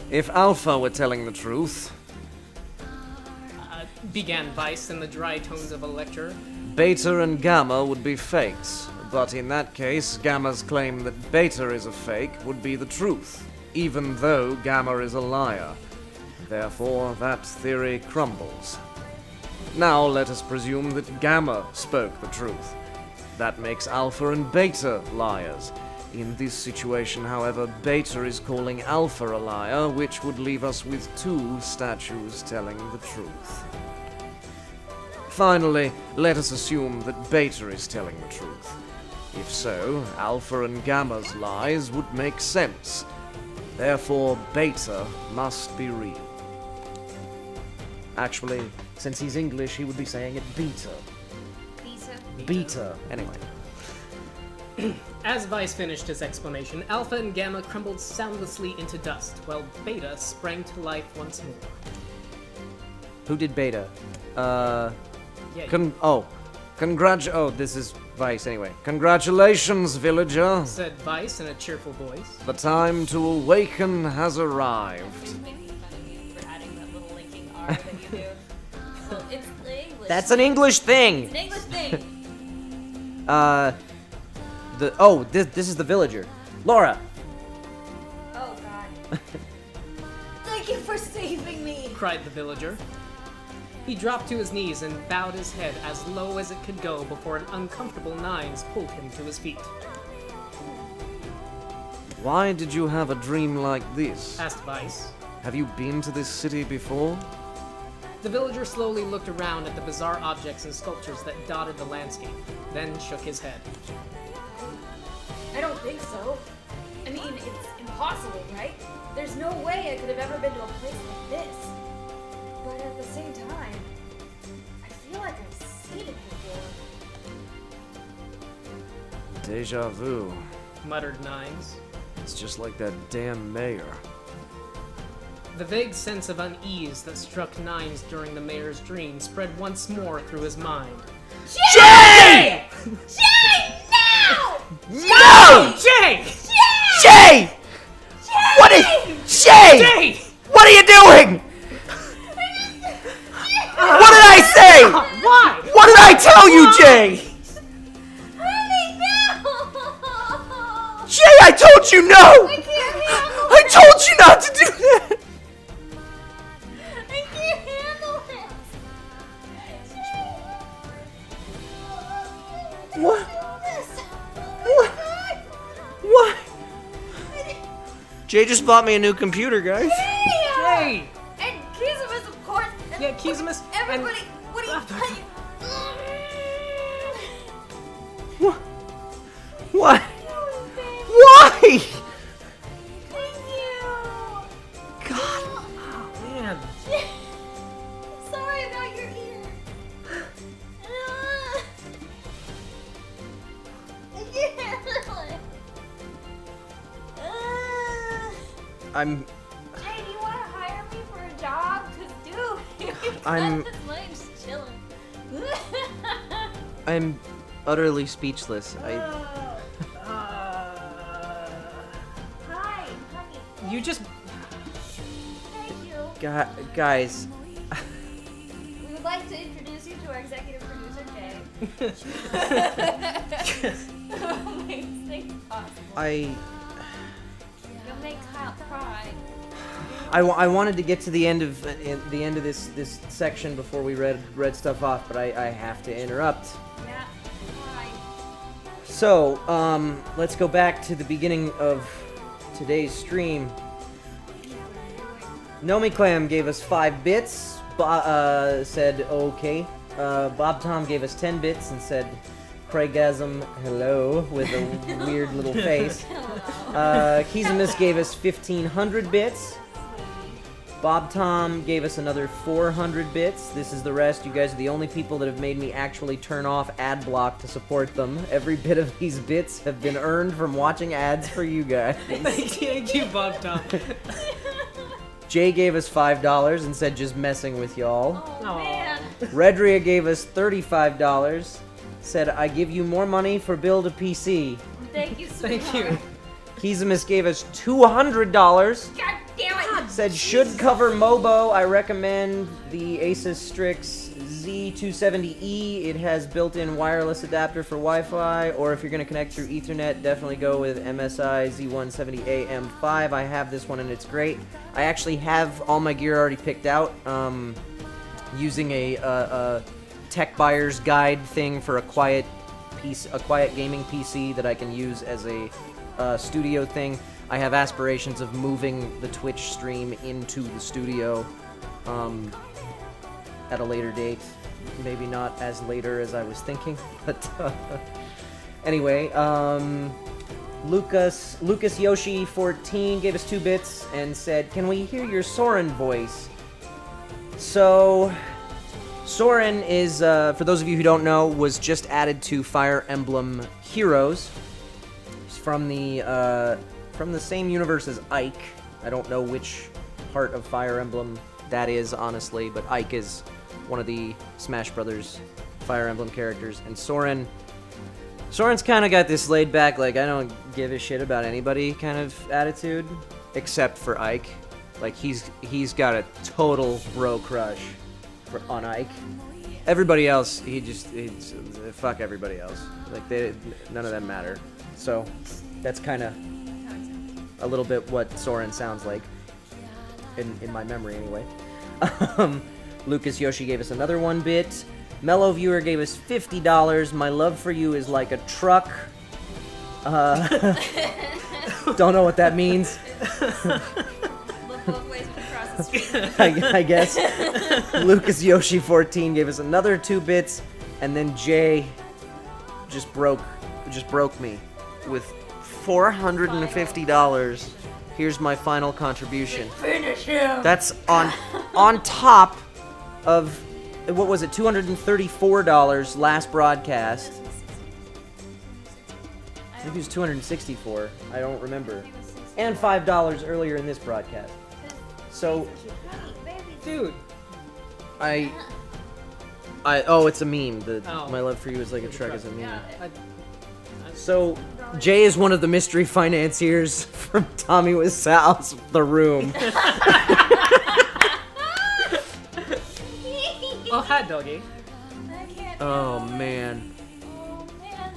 If Alpha were telling the truth,
Began Vice in the dry tones of a lecturer.
Beta and Gamma would be fakes. But in that case, Gamma's claim that Beta is a fake would be the truth, even though Gamma is a liar. Therefore, that theory crumbles. Now let us presume that Gamma spoke the truth. That makes Alpha and Beta liars. In this situation, however, Beta is calling Alpha a liar, which would leave us with two statues telling the truth. Finally, let us assume that Beta is telling the truth. If so, Alpha and Gamma's lies would make sense. Therefore, Beta must be real. Actually, since he's English, he would be saying it Beta. Beta. Anyway.
As Vice finished his explanation, Alpha and Gamma crumbled soundlessly into dust, while Beta sprang to life once more.
Who did Beta?
Yeah,
Oh, this is Vice anyway. Congratulations, villager.
said Vice in a cheerful voice.
The time to awaken has arrived.
Makes me fun of you for adding that little linking R that you do. Well, it's the English.
That's an English thing!
It's an English thing.
This is the villager. Laura!
Oh god. Thank you for saving me.
Cried the villager. He dropped to his knees and bowed his head as low as it could go before an uncomfortable Nines pulled him to his feet.
Why did you have a dream like this?
Asked Vice.
Have you been to this city before?
The villager slowly looked around at the bizarre objects and sculptures that dotted the landscape, then shook his head.
I don't think so. I mean, it's impossible, right? There's no way I could have ever been to a place like this. But at the same time, I feel like I've seen it before.
Deja vu.
Muttered Nines.
It's just like that damn mayor.
The vague sense of unease that struck Nines during the mayor's dream spread once more through his mind.
Jay!
Jay, no!
No!
Jay!
Jay! What is... Jay!
Jay!
What are you doing? What did I say?
Why?
What did I tell you, Jay?
Honey, no!
Jay, I told you no!
I can't handle
I told you not to do that!
I can't handle it.
What?
This.
What? What? Jay just bought me a new computer, guys.
Jay!
And Kizumas, of course. And
Yeah, Kizumas.
everybody. What are you?
What? What? Why?
Thank you.
God.
Man.
Sorry about your ear. I can't handle it.
I'm...
Jay, do you want to hire me for a job? Cause dude,
I'm-
this lane's just chilling.
I'm utterly speechless.
Hi, honey.
You just...
Thank you.
Guys,
We would like to introduce you to our executive producer, Jay. Who makes things possible. You'll make Kyle cry.
I wanted to get to the end of this section before we read stuff off, but I have to interrupt.
Yeah, cry.
So, let's go back to the beginning of today's stream. Nomi Clam gave us 5 bits, said okay. Bob Tom gave us 10 bits and said Craigasm hello with a weird little face. Kizumis gave us 1,500 bits. Bob Tom gave us another 400 bits. This is the rest. You guys are the only people that have made me actually turn off ad block to support them. Every bit of these bits have been earned from watching ads for you guys.
Thank you, Bob Tom.
Jay gave us $5 and said just messing with y'all.
Oh, man.
Redria gave us $35. Said, I give you more money for build a PC.
Thank you,
Thank
sweetheart.
you.
Kizamus gave us $200.
God damn it!
Said, should cover MOBO. I recommend the Asus Strix Z270E. It has built-in wireless adapter for Wi-Fi. Or if you're going to connect through Ethernet, definitely go with MSI Z170A M5. I have this one and it's great. I actually have all my gear already picked out. Using a tech buyer's guide thing for a quiet gaming PC that I can use as a studio thing. I have aspirations of moving the Twitch stream into the studio at a later date. Maybe not as later as I was thinking, but anyway, Lucas Yoshi 14 gave us 2 bits and said, "Can we hear your Soren voice?" So, Soren is, for those of you who don't know, was just added to Fire Emblem Heroes. He's from the same universe as Ike. I don't know which part of Fire Emblem that is, honestly, but Ike is one of the Smash Brothers Fire Emblem characters. And Soren's kind of got this laid back, like, I don't give a shit about anybody kind of attitude, except for Ike. Like, he's got a total bro crush on Ike. Everybody else, he's fuck everybody else. Like, none of them matter. So, that's kind of a little bit what Soren sounds like, in my memory anyway. Lucas Yoshi gave us another 1 bit. Mellow Viewer gave us $50. My love for you is like a truck. Don't know what that means.
Look both ways when you cross the street.
I guess. Lucas Yoshi 14 gave us another 2 bits, and then Jay just broke me with $450. Here's my final contribution.
Finish him!
That's on top of, what was it, $234 last broadcast. Maybe it was $264. I don't remember. And $5 earlier in this broadcast. So,
Dude.
oh, it's a meme.
Oh.
My love for you is like a truck is a meme.
I-
So, Jay is one of the mystery financiers from Tommy Wiseau's The Room.
Oh, hi, doggy.
I can't
Oh,
do it.
man.
Oh, man.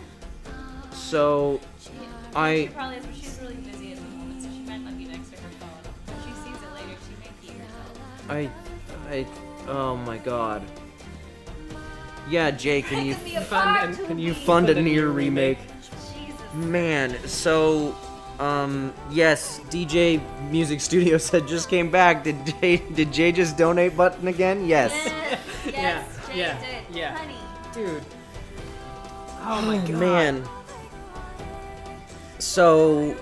So,
She
I...
probably is, but she's really busy at the moment, so she might not be next to her phone. If she sees it later, she may pee herself.
Oh my god. Yeah, Jay, can you
Be a
Fund
part
and-
to
can you
me.
fund a
Fund a
NieR
NieR
remake?
Jesus.
Man, so yes, DJ Music Studio said just came back. Did Jay just donate button again? Yes.
Yes, yes, Jay
yeah,
did.
yeah.
Honey.
Dude. Oh my god.
Man. So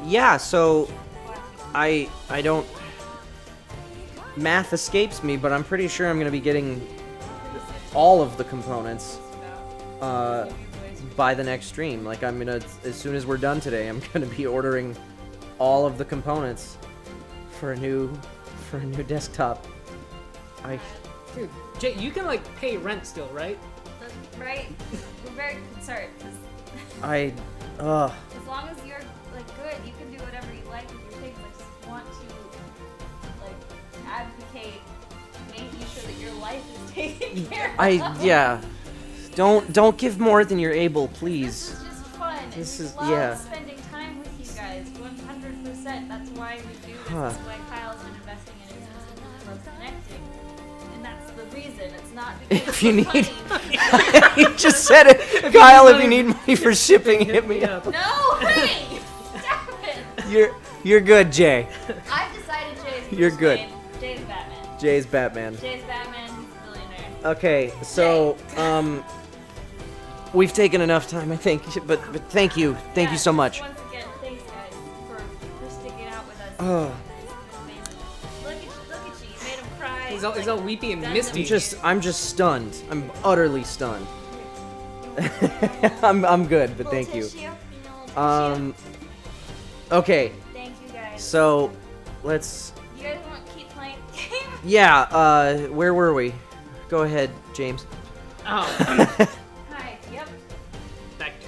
yeah, so I don't, math escapes me, but I'm pretty sure I'm gonna be getting all of the components by the next stream. Like, I'm gonna, as soon as we're done today, I'm gonna be ordering all of the components for a new desktop.
Dude, Jay, you can like pay rent still, right?
Right? We're very concerned. 'Cause
I
as long as you're like good, you can do whatever you like with your things. I just want to like advocate making sure that your life is taken care of.
yeah. Don't give more than you're able,
This
please.
is just fun. And
This
we
is-
love
yeah.
spending time with you guys. 100%. That's why we do this.
Huh.
That's why Kyle's been investing in it. Because he loves connecting. And that's the reason. It's not because
If you
it's
need-
funny.
You just said it, Kyle. If you need money for shipping, hit me up.
No, hey! Stop it!
You're good, Jay.
I've decided Jay's
You're
first
good.
name. Jay's Batman.
Jay's Batman.
Jay's Batman. He's a billionaire.
Okay, so we've taken enough time, I think. But thank you
Yeah,
so much.
Once again, thanks guys for sticking out with us.
Oh.
Look at you. You made him cry.
He's all weepy and
done
misty.
I'm just stunned. I'm utterly stunned. I'm good, but thank you. Okay,
Thank you guys.
so let's.
You guys want to keep playing the game?
Yeah, where were we? Go ahead, James.
Oh,
Hi. Yep.
back to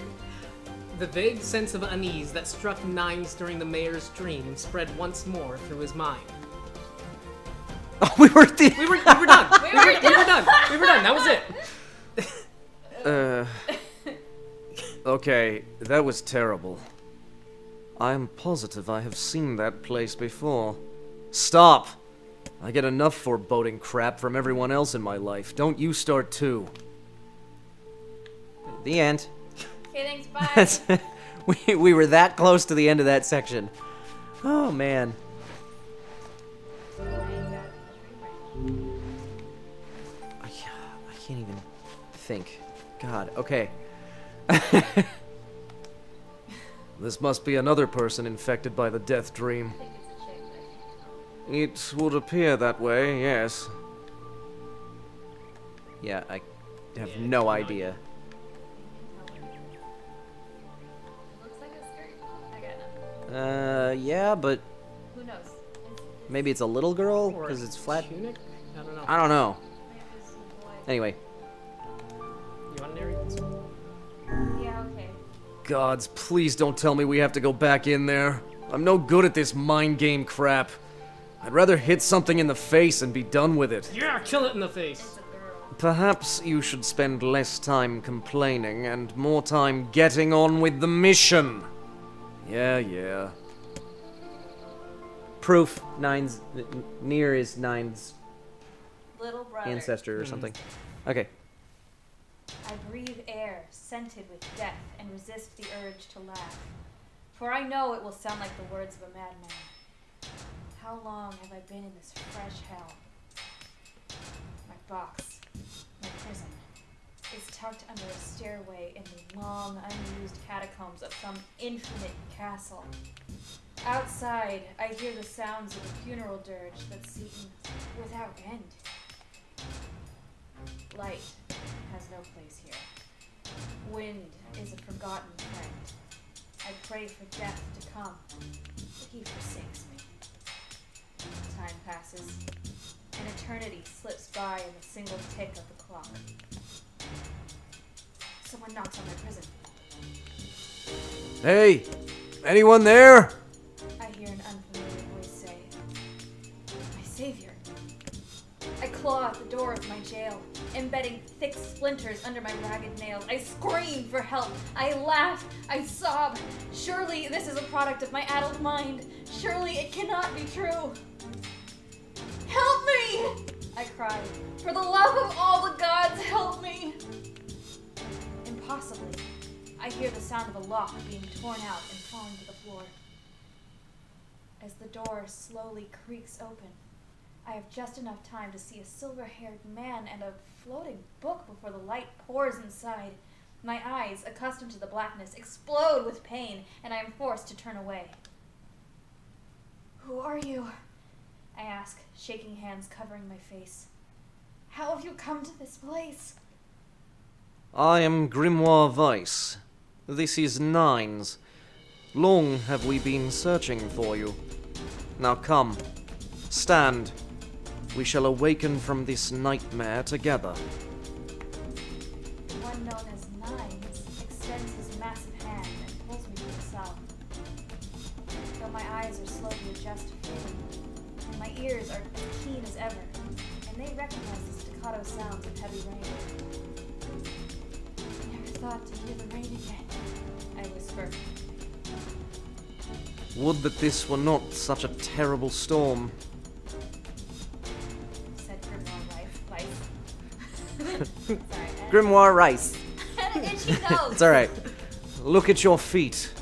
the vague sense of unease that struck Nines during the mayor's dream spread once more through his mind.
Oh, we were done.
We were done. We were done. We were done. That was it.
Okay, that was terrible. I'm positive I have seen that place before. Stop! I get enough foreboding crap from everyone else in my life. Don't you start too.
The end.
Okay, thanks. Bye.
we were that close to the end of that section. Oh, man. I can't even think. God, okay.
This must be another person infected by the death dream. It would appear that way, yes.
Yeah, I have no idea.
Looks like a skirt. I got nothing.
Yeah, but
Who knows?
maybe it's a little girl
Or
because it's flat.
Tunic? I don't know.
I don't know.
Maybe it's a boy.
Anyway,
You want to narrate this one?
Yeah. Okay.
Gods, please don't tell me we have to go back in there. I'm no good at this mind game crap. I'd rather hit something in the face and be done with it.
Yeah, kill it in the face.
It's a girl.
Perhaps you should spend less time complaining and more time getting on with the mission. Yeah.
proof. NieR is Nine's
Little brother.
ancestor or something. Okay.
I breathe air scented with death and resist the urge to laugh. For I know it will sound like the words of a madman. How long have I been in this fresh hell? My box, my prison, is tucked under a stairway in the long, unused catacombs of some infinite castle. Outside, I hear the sounds of a funeral dirge that's eaten without end. Light has no place here. Wind is a forgotten friend. I pray for death to come, but he forsakes me. Time passes. An eternity slips by in the single tick of the clock. Someone knocks on my prison.
Hey, anyone there?
I hear an unfamiliar voice say, "My savior." I claw at the door of my jail, embedding thick splinters under my ragged nails. I scream for help. I laugh. I sob. Surely this is a product of my addled mind. Surely it cannot be true. Help me! I cried. For the love of all the gods, help me! Impossibly, I hear the sound of a lock being torn out and falling to the floor. As the door slowly creaks open, I have just enough time to see a silver-haired man and a floating book before the light pours inside. My eyes, accustomed to the blackness, explode with pain, and I am forced to turn away. "Who are you?" I ask, shaking hands covering my face. "How have you come to this place?"
I am Grimoire Weiss. This is Nines. Long have we been searching for you. Now come, stand. We shall awaken from this nightmare together.
The one known as Nines extends his massive hand and pulls me to the cell. Though my eyes are slow to adjust to feeling, my ears are as keen as ever, and they recognize the staccato sounds of heavy rain. I never thought to hear the rain again, I whisper.
Would that this were not such a terrible storm.
Said Grimoire Rice. Sorry.
Grimoire Rice.
And an itchy nose.
It's alright.
Look at your feet.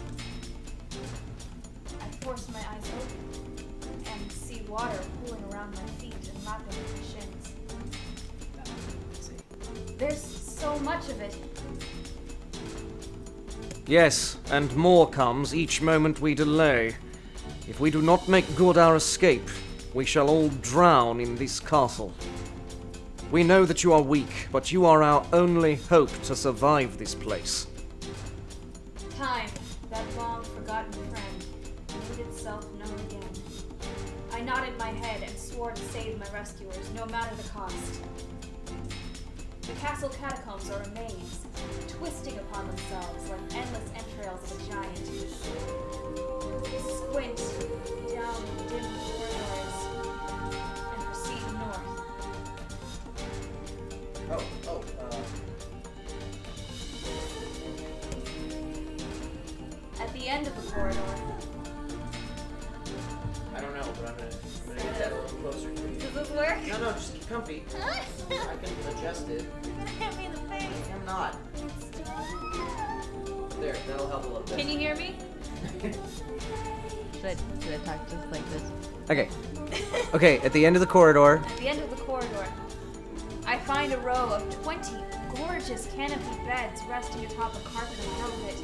I force my eyes open and see water pooling around my feet and lapping at my shins. There's so much of it.
Yes, and more comes each moment we delay. If we do not make good our escape, we shall all drown in this castle. We know that you are weak, but you are our only hope to survive this place.
Time, that long forgotten friend, made itself known again. I nodded my head and swore to save my rescuers, no matter the cost. The castle catacombs are a maze, twisting upon themselves like endless entrails of a giant. Squint down the dim corridors and proceed north. At the end of the corridor,
I don't know, but I'm gonna get that a little closer to you.
does this work?
No, just keep comfy. I can adjust it.
Hit me in the face.
I'm not. There, that'll help a little bit.
Can you hear me?
Should I talk just like this?
Okay. Okay, at the end of the corridor.
At the end of the corridor, I find a row of 20 gorgeous canopy beds resting atop a carpet of velvet.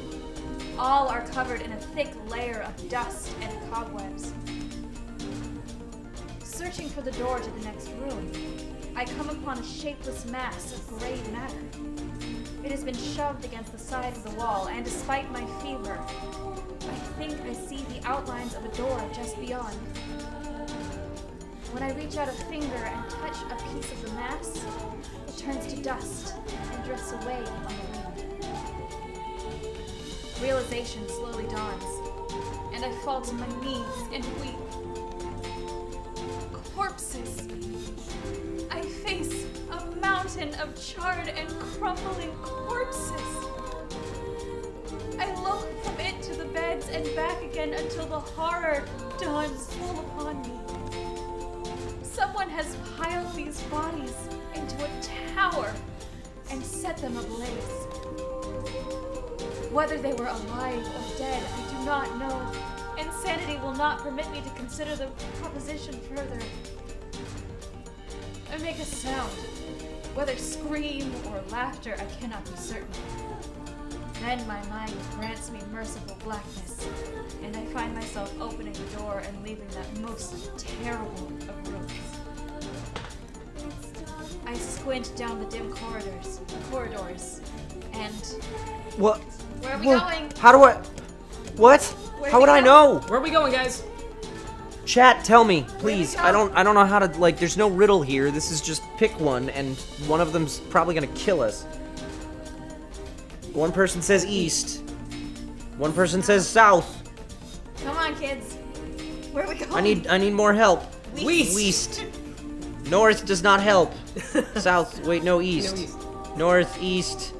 All are covered in a thick layer of dust and cobwebs. Searching for the door to the next room, I come upon a shapeless mass of gray matter. It has been shoved against the side of the wall, and despite my fever, I think I see the outlines of a door just beyond. When I reach out a finger and touch a piece of the mass, it turns to dust and drifts away on the wind. Realization slowly dawns, and I fall to my knees and weep. Corpses! I face a mountain of charred and crumbling corpses. I look from it to the beds and back again until the horror dawns full upon me. Someone has piled these bodies into a tower and set them ablaze. Whether they were alive or dead, I do not know. Insanity will not permit me to consider the proposition further. I make a sound, whether scream or laughter, I cannot be certain. Then my mind grants me merciful blackness, and I find myself opening the door and leaving that most terrible of rooms. I squint down the dim corridors, and
What?
where are we going?
How do I? What?
Where
How
do
would
we
I
go?
know?
Where are we going, guys?
Chat, tell me, please.
go?
I don't know how to, like, there's no riddle here. This is just pick one, and one of them's probably gonna kill us. One person says east. One person says south.
Come on, kids. Where are we going?
I need more help.
West.
West. North does not help. South. Wait, no, east.
No, east.
North, east.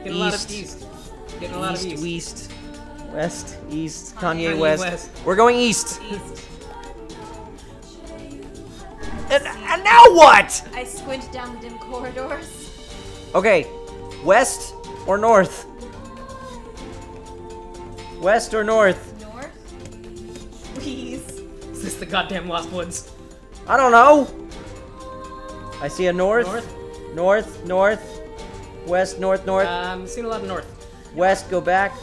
Getting a lot of east. Getting a lot of
East,
east.
west, east.
Kanye
Kanye West.
West.
We're going east.
East.
And now what?
I squint down the dim corridors.
Okay, west or north? West or north?
North? Please.
Is this the goddamn Lost Woods?
I don't know. I see a north.
North?
North. West, north, north.
Seen a lot of north.
West, go back.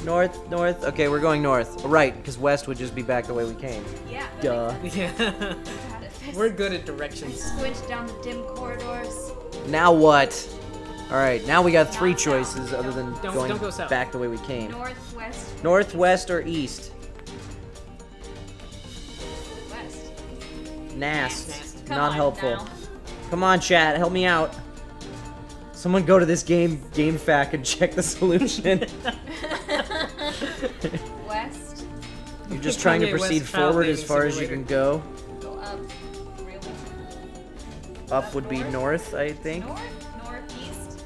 North. Okay, we're going north. Right, because west would just be back the way we came.
Yeah. that
Duh.
makes
Yeah.
sense. Got it.
We're good at
I
directions.
squint down the dim corridors.
Now what? Alright, now we got three
Not south.
choices other than
Don't
going
go south.
back the way we came.
Northwest.
Northwest or east?
West.
Nast.
Nast.
Come
Not
on
helpful.
now.
Come on, chat, help me out. Someone go to this game fact and check the solution.
West.
You're just trying to
Kanye West
proceed
child
forward as
dating
far as you
simulator.
can go.
Go up. Really?
Up would be
North?
north, I think.
North? Northeast?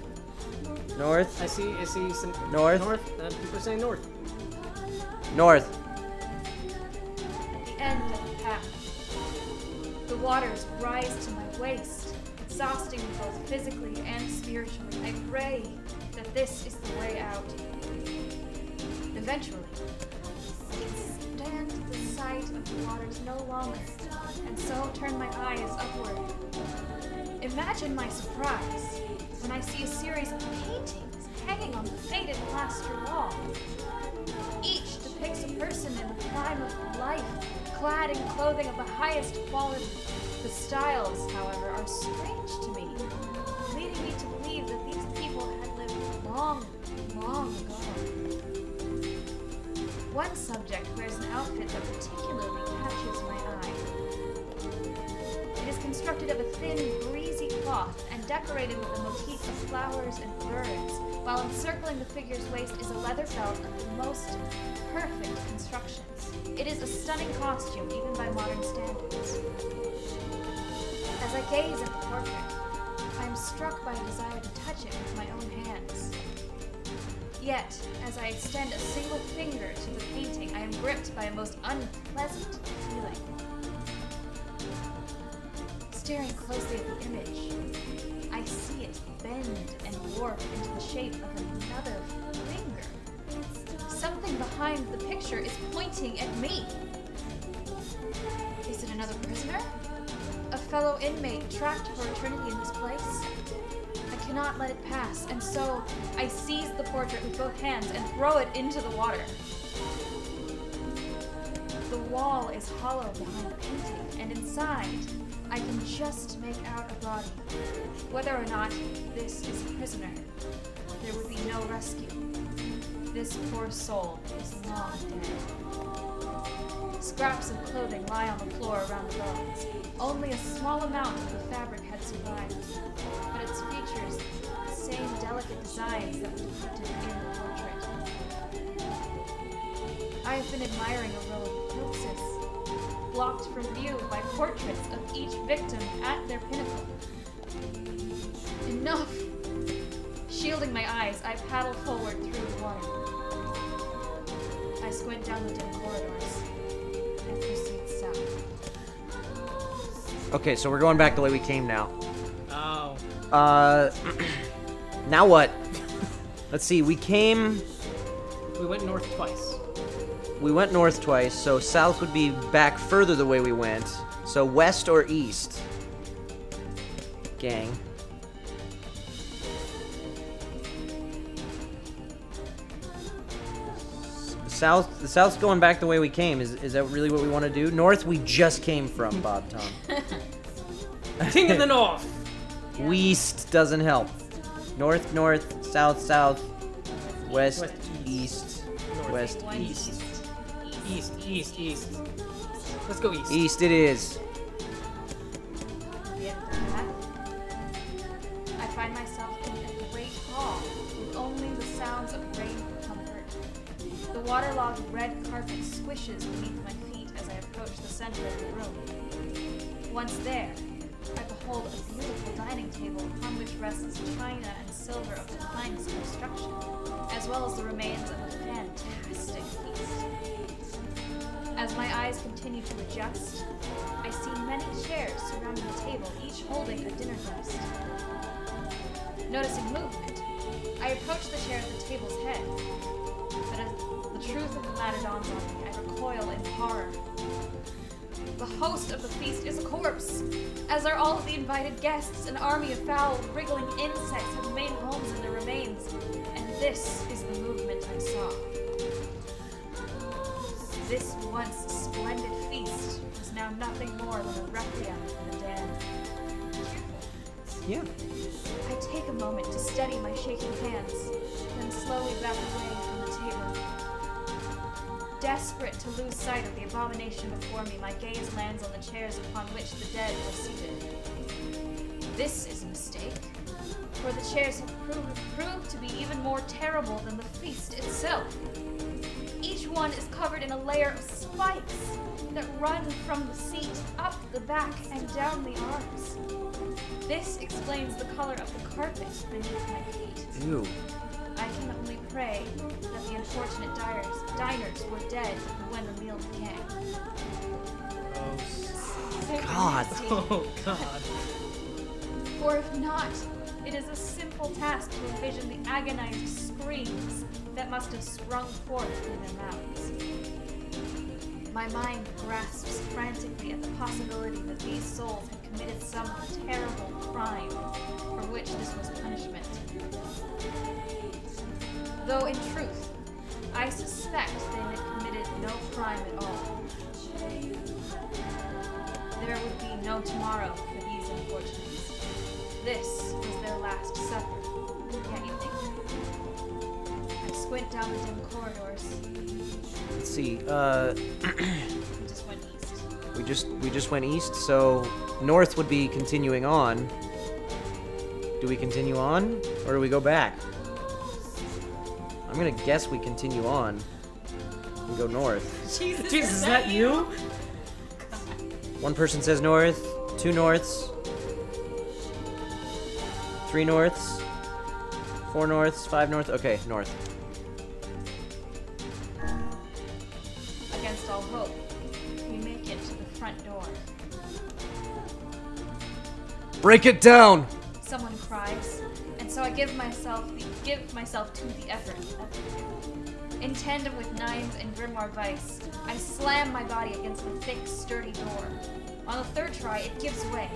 North.
I see some
North.
north. People are saying north.
North.
At the end of the path. The waters rise to my waist, exhausting me both physically and spiritually. I pray that this is the way out. Eventually, I can stand the sight of the waters no longer, and so turn my eyes upward. Imagine my surprise when I see a series of paintings hanging on the faded plaster wall. Each depicts a person in the prime of life, clad in clothing of the highest quality. The styles, however, are strange to me, leading me to believe that these people had lived long, long ago. One subject wears an outfit that particularly catches my eye. constructed of a thin, breezy cloth and decorated with a motif of flowers and birds, while encircling the figure's waist is a leather belt of the most perfect construction. It is a stunning costume, even by modern standards. As I gaze at the portrait, I am struck by a desire to touch it with my own hands. Yet, as I extend a single finger to the painting, I am gripped by a most unpleasant feeling. Staring closely at the image, I see it bend and warp into the shape of another finger. Something behind the picture is pointing at me. Is it another prisoner? A fellow inmate trapped for eternity in this place? I cannot let it pass, and so I seize the portrait with both hands and throw it into the water. The wall is hollow behind the painting, and inside, I can just make out a body. Whether or not this is a prisoner, there would be no rescue. This poor soul is long dead. Scraps of clothing lie on the floor around the bones. Only a small amount of the fabric had survived, but its features the same delicate designs that were depicted in the portrait. I have been admiring a row of corpses, blocked from view by portraits of each victim at their pinnacle. Enough! Shielding my eyes, I paddle forward through the water. I squint down the dim corridors and proceed south.
Okay, so we're going back the way we came now.
Oh.
Now what? Let's see, we
went north twice.
went north twice, so south would be back further the way we went. So west or east? Gang. The south's going back the way we came. Is that really what we want to do? North we just came from, Bob Tom.
King of the North!
West doesn't help. North, north, south, south, west, east,
North.
west, east.
East. Let's go east.
East it is.
At the end of the path, I find myself in a great hall with only the sounds of rain for comfort. The waterlogged red carpet squishes beneath my feet as I approach the center of the room. Once there, I behold a beautiful dining table upon which rests china and silver of the finest construction, as well as the remains of a fantastic feast. As my eyes continue to adjust, I see many chairs surrounding the table, each holding a dinner guest. Noticing movement, I approach the chair at the table's head, but as the truth of the matter dawns on me, I recoil in horror. The host of the feast is a corpse, as are all of the invited guests. An army of foul, wriggling insects have made homes in their remains, and this is the movement I saw. This once splendid feast was now nothing more than a requiem for the dead.
Yeah.
I take a moment to steady my shaking hands, then slowly back away from the table. Desperate to lose sight of the abomination before me, my gaze lands on the chairs upon which the dead were seated. This is a mistake, for the chairs have proved to be even more terrible than the feast itself. Each one is covered in a layer of spikes that run from the seat, up the back, and down the arms. This explains the color of the carpet beneath my feet.
Ew.
I can only pray that the unfortunate diners were dead when the meal began.
God.
Oh, God.
For if not, it is a simple task to envision the agonized screams that must have sprung forth from their mouths. My mind grasps frantically at the possibility that these souls had committed some terrible crime for which this was punishment. Though in truth, I suspect they had committed no crime at all. There would be no tomorrow for these unfortunates. This was their last supper, can't you think? I squint down the dim corridors.
Let's see.
We just went east.
We just went east, so north would be continuing on. Do we continue on, or do we go back? I'm gonna guess we continue on and go north.
Jesus, is that you?
One person says north, 2 norths, 3 norths, 4 norths, 5 north. Okay, north.
Against all hope, we make it to the front door.
Break it down!
Someone cries, and so I give myself to the effort. In tandem with Nines and Grimoire Vice, I slam my body against the thick, sturdy door. On the third try, it gives way,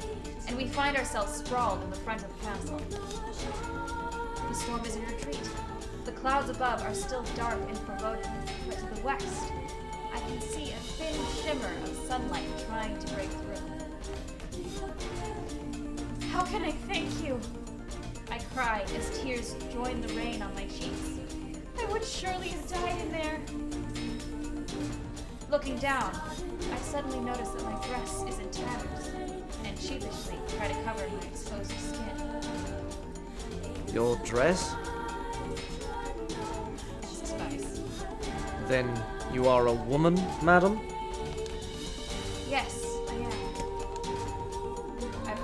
and we find ourselves sprawled in the front of the castle. The storm is in retreat. The clouds above are still dark and foreboding, but to the west, I can see a thin shimmer of sunlight trying to break through. How can I thank you? I cry as tears join the rain on my cheeks. I would surely have died in there. Looking down, I suddenly notice that my dress is in tatters, and sheepishly try to cover my exposed skin.
Your dress?
It's spice.
Then you are a woman, madam?
Yes, I am. I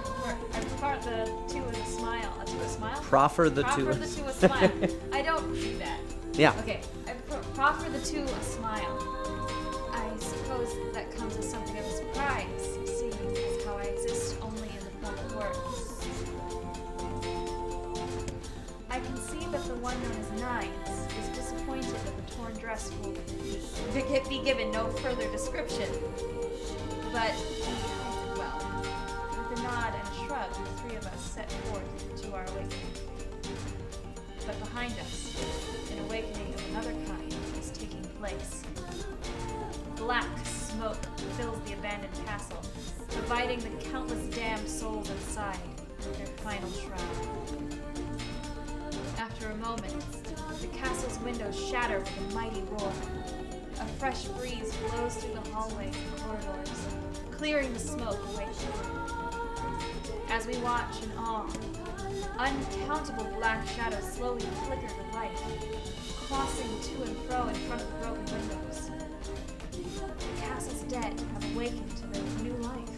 prefer the two as a smile. To a smile?
Proffer the two.
Proffer the two a smile. I don't do that.
Yeah.
Okay, I proffer the two a smile. I suppose that comes as something of a surprise, seeing as how I exist only in the form of words. I can see that the one known as Nines is disappointed that the torn dress will be given no further description. But he hides it well. With a nod and a shrug, the three of us set forth to our awakening. But behind us, an awakening of another kind is taking place. Black smoke fills the abandoned castle, dividing the countless damned souls inside with their final shroud. After a moment, the castle's windows shatter with a mighty roar. A fresh breeze blows through the hallways and corridors, clearing the smoke away from the room. As we watch in awe, uncountable black shadows slowly flicker to life, crossing to and fro in front of the broken windows. The castle's dead have awakened to their new life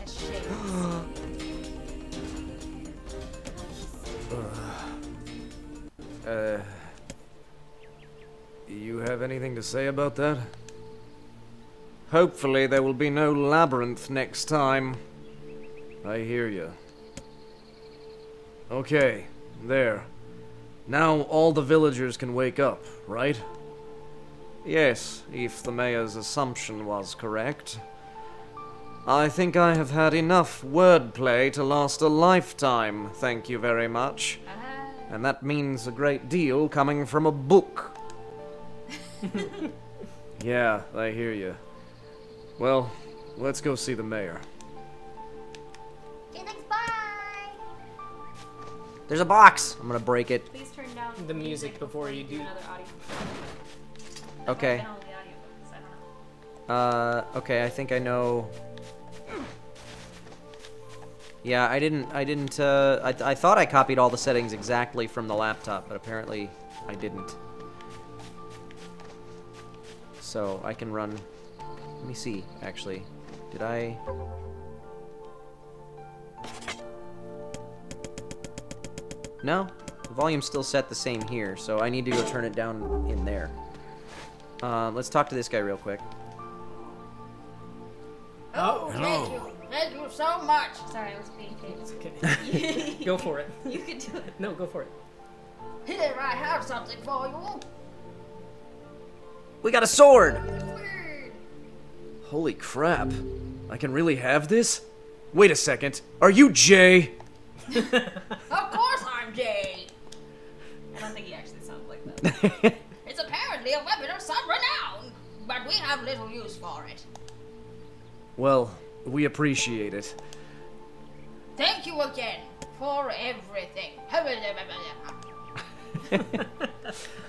as shades.
You have anything to say about that?
Hopefully there will be no labyrinth next time.
I hear you. Okay, there. Now all the villagers can wake up, right?
Yes, if the mayor's assumption was correct. I think I have had enough wordplay to last a lifetime, thank you very much. And that means a great deal coming from a book.
Yeah, I hear you. Well, let's go see the mayor.
There's a box! I'm gonna break it.
Please turn down
The music before you do.
another audio.
Okay.
I've been on the audiobooks, I don't know.
Okay, I think I know. Yeah, I thought I copied all the settings exactly from the laptop, but apparently I didn't. So, I can run... Let me see, actually. Did I... No, the volume's still set the same here, so I need to go turn it down in there. Let's talk to this guy real quick.
Oh, thank you. Thank you so much.
Sorry, I was being paid.
It's okay. Go for it.
You can do it.
No, go for it.
Here, I have something for you.
We got a sword!
Weird.
Holy crap. I can really have this? Wait a second. Are you Jay?
Of course I'm Jay.
I don't think he actually sounds like that.
It's apparently a weapon of some renown, but we have little use for it.
Well, we appreciate it.
Thank you again for everything.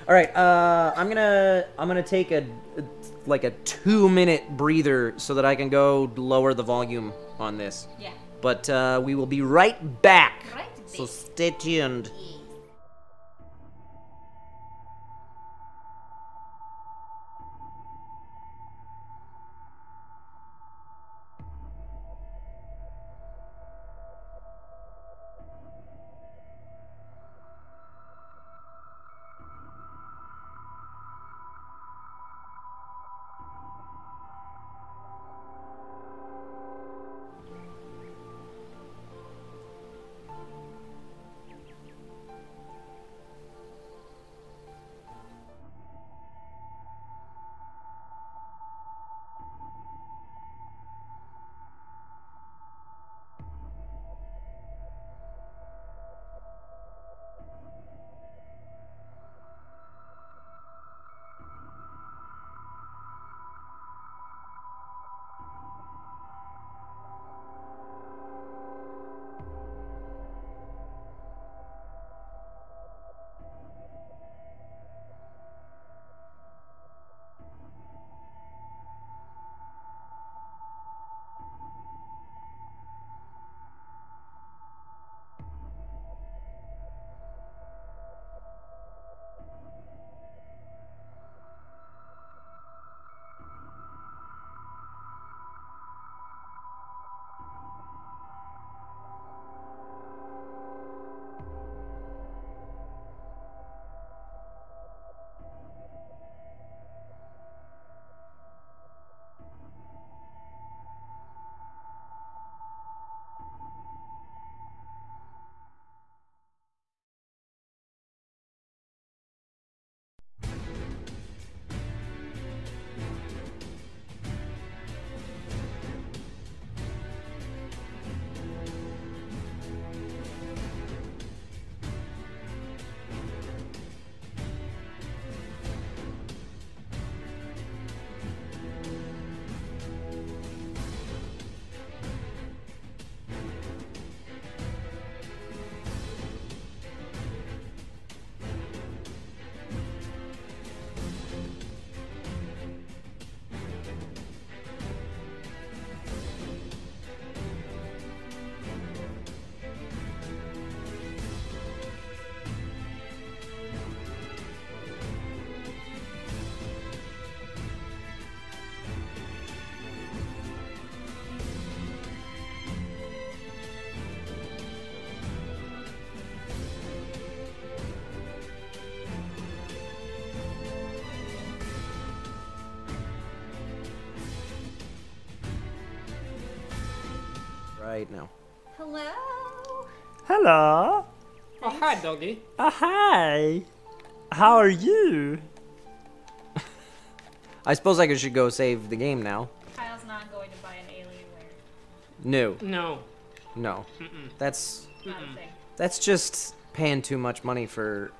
All right, I'm gonna take a like a 2-minute breather so that I can go lower the volume on this.
Yeah.
But we will be right back.
Right
So
back.
stay tuned. Right now.
Hello.
Hello.
Oh, hi, doggy.
Hi. How are you?
I suppose I should go save the game now.
Kyle's not going to buy an Alienware.
No.
No.
No. That's
Not a thing.
that's just paying too much money for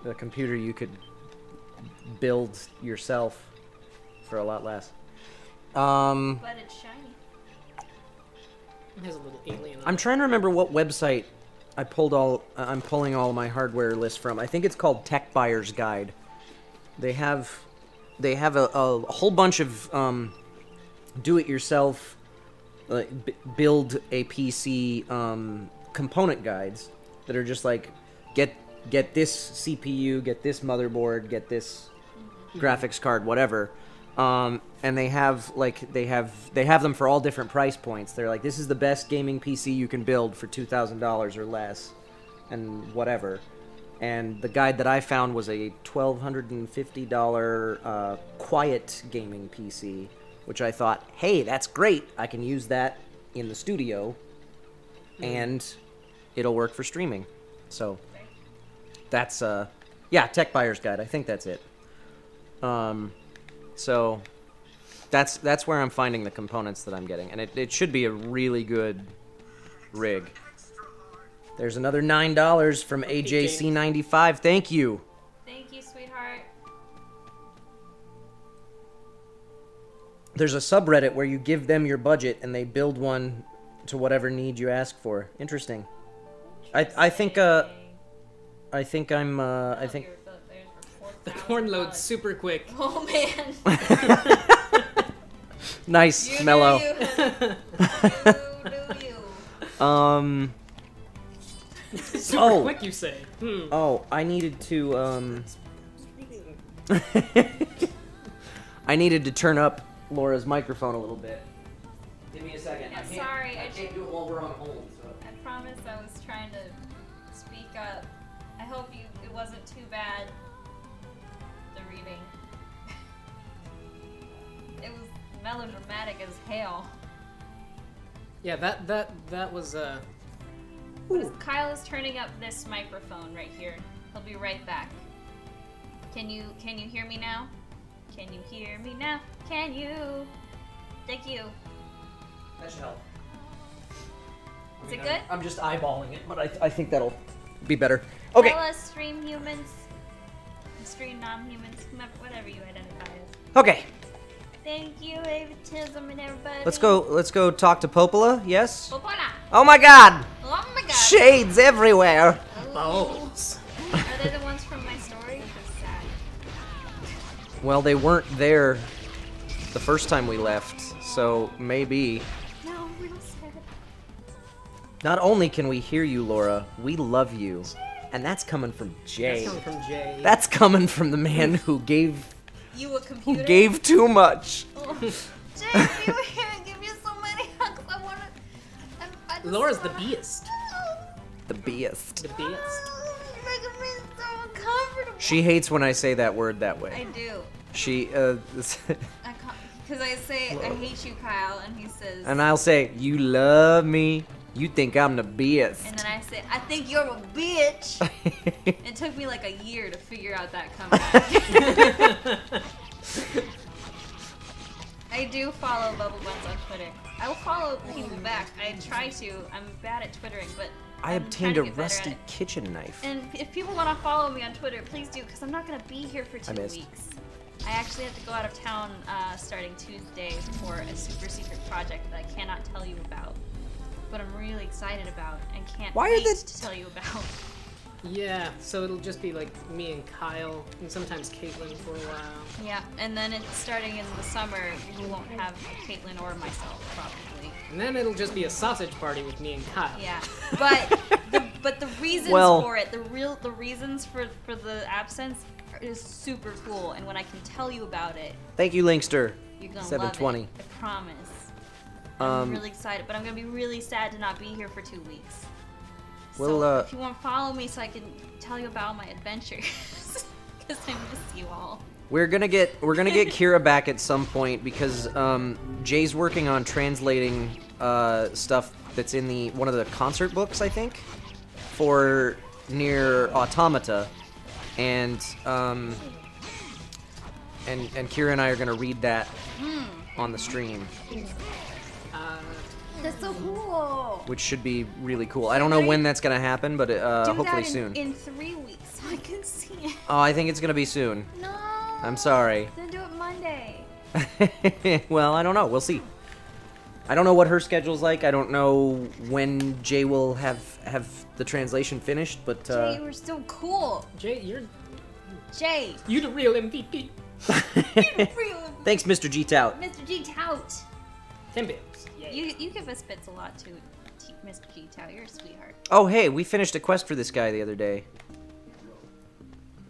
a computer you could build yourself for a lot less.
But it's shiny.
It has a little alien on
I'm
it.
trying to remember what website I'm pulling all my hardware list from. I think it's called Tech Buyer's Guide. They have a whole bunch of do-it-yourself build a PC component guides that are just like get this CPU, get this motherboard, get this graphics card, whatever. And they have them for all different price points. They're like, this is the best gaming PC you can build for $2,000 or less, and whatever. And the guide that I found was a $1,250 quiet gaming PC, which I thought, hey, that's great. I can use that in the studio, and it'll work for streaming. So that's yeah, Tech Buyer's Guide. I think that's it. So that's where I'm finding the components that I'm getting, and it should be a really good rig. There's another $9 from AJC95. Thank you.
Thank you, sweetheart.
There's a subreddit where you give them your budget and they build one to whatever need you ask for. Interesting. I think I'm
There's for
The corn loads super quick.
Oh man.
Nice,
You
mellow.
Do you.
Super
Oh.
quick, you say?
Oh, I needed to, I needed to turn up Laura's microphone a little bit. Give me a second.
Yeah, sorry,
I can't do it while we're on hold, so.
I promise I was trying to speak up. I hope it wasn't too bad. The reading. It was melodramatic as hell.
Yeah, that was
Kyle is turning up this microphone right here. He'll be right back. Can you hear me now? Can you hear me now? Can you? Thank you.
That should help.
Is it good?
I'm just eyeballing it, but I think that'll be better. Okay.
Tell us, stream humans, stream non-humans, whatever you identify as.
Okay.
Thank you, Avatism and everybody.
Let's go talk to Popola, yes?
Popola.
Oh my god!
Oh my god.
Shades everywhere!
balls.
Are they the ones from my story? That's sad.
Well, they weren't there the first time we left, so maybe.
No, real sad.
Not only can we hear you, Laura, we love you. And that's coming from Jay.
That's coming from Jay.
That's coming from the man who gave
You a computer?
too much.
Oh. Jay, if you were here, I'd give you so many hugs. I wanna. I just
Laura's the
wanna-
beast.
The beast.
The beast.
You're making me so uncomfortable.
She hates when I say that word that
I
way.
do.
She,
Because I say, I hate you, Kyle, and he says.
and I'll say, you love me. You think I'm the beast.
And then I say, I think you're a bitch. It took me like a year to figure out that comeback. I do follow Bubble Buns on Twitter. I will follow people back. I try to. I'm bad at Twittering, but
I
I'm
obtained
trying
a
to get better at
rusty
it.
kitchen knife.
And if people want to follow me on Twitter, please do, because I'm not going to be here for 2
missed.
weeks. I actually have to go out of town starting Tuesday for a super secret project that I cannot tell you about. But I'm really excited about and can't
Why are
wait
the-
to tell you about.
Yeah, so it'll just be like me and Kyle, and sometimes Caitlin for a while.
Yeah, and then it's starting in the summer, you won't have Caitlin or myself, probably.
And then it'll just be a sausage party with me and Kyle.
Yeah, but the reasons
Well-
for it, the reasons for the absence is super cool, and when I can tell you about it,
Thank you, Linkster.
you're gonna
720.
love it. I promise. I'm
Um,
really excited, but I'm gonna be really sad to not be here for 2 weeks.
Well,
so if you want to follow me, so I can tell you about my adventures, because I miss you all.
We're gonna get Kira back at some point because Jay's working on translating stuff that's in one of the concert books, I think, for NieR Automata, and Kira and I are gonna read that on the stream,
That's so cool.
which should be really cool. I don't know when that's gonna happen, but
Do
hopefully
that
soon.
in 3 weeks, so I can see it.
Oh, I think it's gonna be soon.
No.
I'm sorry.
Then do it Monday.
Well, I don't know. We'll see. I don't know what her schedule's like. I don't know when Jay will have the translation finished, but
Jay, you were so cool.
Jay,
Jay.
you the real MVP.
Real
thanks, Mr. G Tout.
Mr. G Tout.
10 bits. Yeah.
You give us bits a lot too, Mr. G Tout. You're a sweetheart.
Oh, hey, we finished a quest for this guy the other day.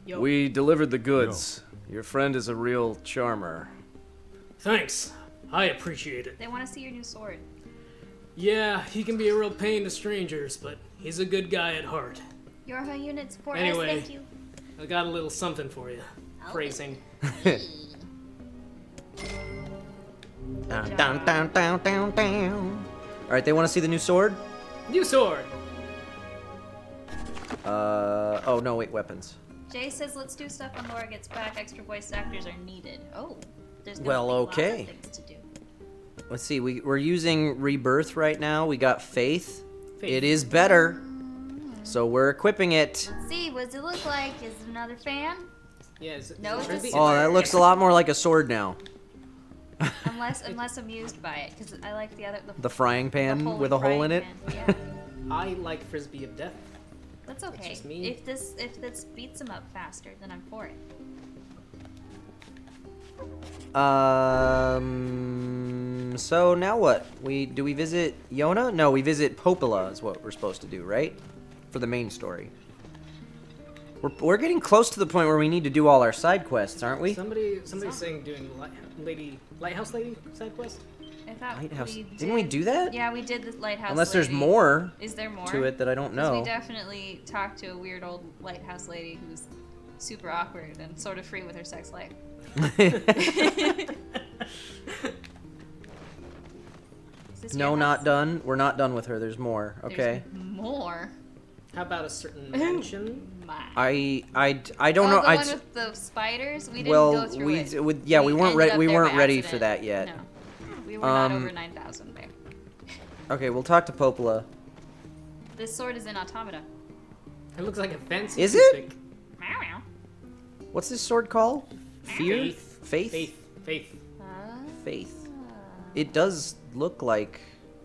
Yo.
We delivered the goods. Your friend is a real charmer.
Thanks. I appreciate it.
They want to see your new sword.
Yeah, he can be a real pain to strangers, but he's a good guy at heart.
You're her unit support.
Anyway.
Thank you.
I got a little something for you. Phrasing.
Down, down, down, down, down. All right, they want to see the new sword.
New sword.
Oh no, wait, weapons.
Jay says let's do stuff when Laura gets back. Extra voice actors are needed. Oh, there's gonna
Well,
be
okay.
lots of things to do.
Let's see. We're using Rebirth right now. We got Faith.
Faith.
It is better, so we're equipping it.
Let's see, what does it look like? Is it another fan?
Yeah, is it,
No,
is it
it's
Frisbee?
a
Oh, that looks a lot more like a sword now.
Unless amused by it, because I like the other.
The frying pan
holy
with a hole in
frying
it.
pan. Yeah,
I like Frisbee of Death.
that's okay.
just me.
If this beats him up faster, then I'm for it.
So now what? Do we visit Yona? No, we visit Popola is what we're supposed to do, right? For the main story. We're getting close to the point where we need to do all our side quests, aren't we?
Somebody's saying doing lighthouse lady side quest.
I thought
Lighthouse.
we
Didn't we do that?
Yeah, we did the lighthouse.
Unless there's
lady.
more.
Is there more
to it that I don't
'Cause
know?
We definitely talked to a weird old lighthouse lady who's super awkward and sort of free with her sex life. Is this
No,
your
not
house?
done. We're not done with her. There's more. Okay.
There's more.
How about a certain mansion?
I don't know.
The
I
one with the spiders. We didn't
well,
go through it.
we weren't
ended
ready.
up
We
there
weren't
by
ready for
accident.
that yet.
No, we were not over 9,000 there.
Okay, we'll talk to Popola.
This sword is in Automata.
It looks like a fancy.
Is it?
toothpick.
Meow meow.
What's this sword called? Fear?
Faith.
Faith?
Faith.
Faith. It does look like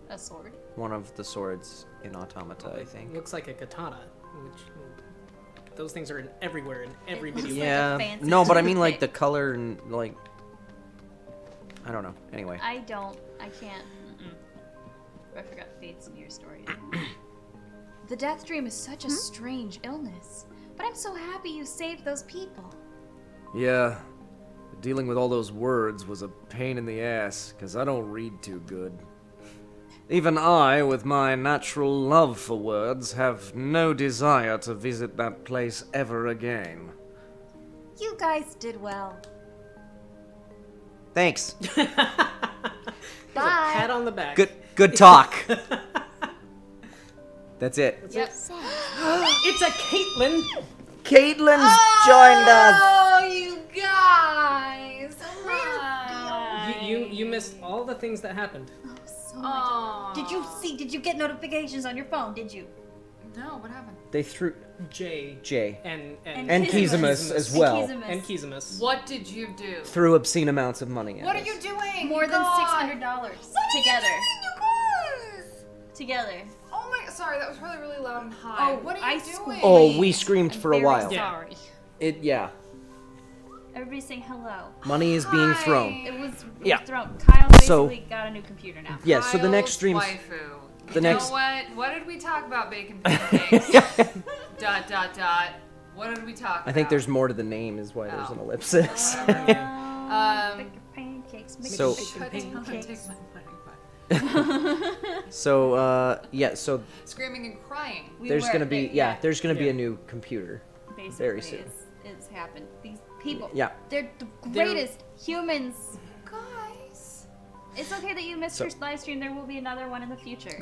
A sword.
one of the swords in Automata, I think.
Looks like a katana, which those things are everywhere in every video.
looks
Yeah.
like a fancy
No, but I mean like the
toothpick.
color and like I don't know. Anyway.
I can't. I forgot Faith's NieR story. The death dream is such a strange illness, but I'm so happy you saved those people.
Yeah. Dealing with all those words was a pain in the ass, because I don't read too good. Even I, with my natural love for words, have no desire to visit that place ever again.
You guys did well.
Thanks.
Bye.
Pat on the back.
Good talk. That's it.
Yep.
It's a Caitlin.
Caitlin's joined us.
Oh, you guys!
You missed all the things that happened.
So much. Did you get notifications on your phone? Did you?
No, what happened?
They threw
Jay
Jay
and
and Kizimus as well
and Kizimus.
What did you do?
threw obscene amounts of money at
What are
us.
you doing?
More than $600 together.
You guys!
Together.
Oh my, sorry, that was probably really loud and high.
Oh,
what are
I
you doing?
squeaked.
Oh, we screamed
I'm
for a
very
while.
Yeah.
Sorry.
Yeah.
Everybody's saying hello.
Money is being thrown.
It was
Yeah.
thrown. Kyle
So-
basically got a new computer now.
Yeah, so the next stream's
Waifu.
the next
You know what? What did we talk about? Bacon pancakes. dot dot dot. What did we talk about?
I think there's more to the name is why there's an
Oh.
ellipsis.
Make pancakes. Make
So-
pancakes.
So yeah, so
Screaming and crying.
there's gonna be there's gonna be a new computer.
Basically,
very soon.
It's happened. These people,
Yeah.
they're the greatest humans.
Guys.
It's okay that you missed your live stream. There will be another one in the future.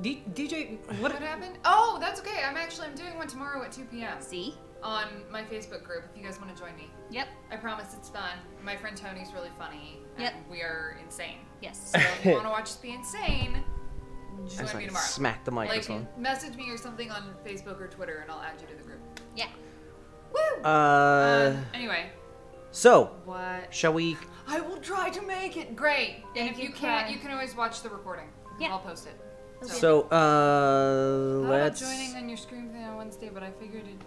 DJ,
What happened? Oh, that's okay. I'm doing one tomorrow at 2 p.m.
See?
on my Facebook group if you guys want to join me.
Yep.
I promise it's fun. My friend Tony's really funny. And
Yep.
we are insane.
Yes.
So if you want to watch us be insane,
As
join
I
me tomorrow.
smack the microphone.
Like, message me or something on Facebook or Twitter and I'll add you to the group.
Yeah.
Woo! Anyway.
So,
What?
shall we?
I will try to make it. Great. And if you can't, you can always watch the recording.
Yeah.
I'll post it.
So,
I
let's.
thought about joining on your stream thing on Wednesday, but I figured it.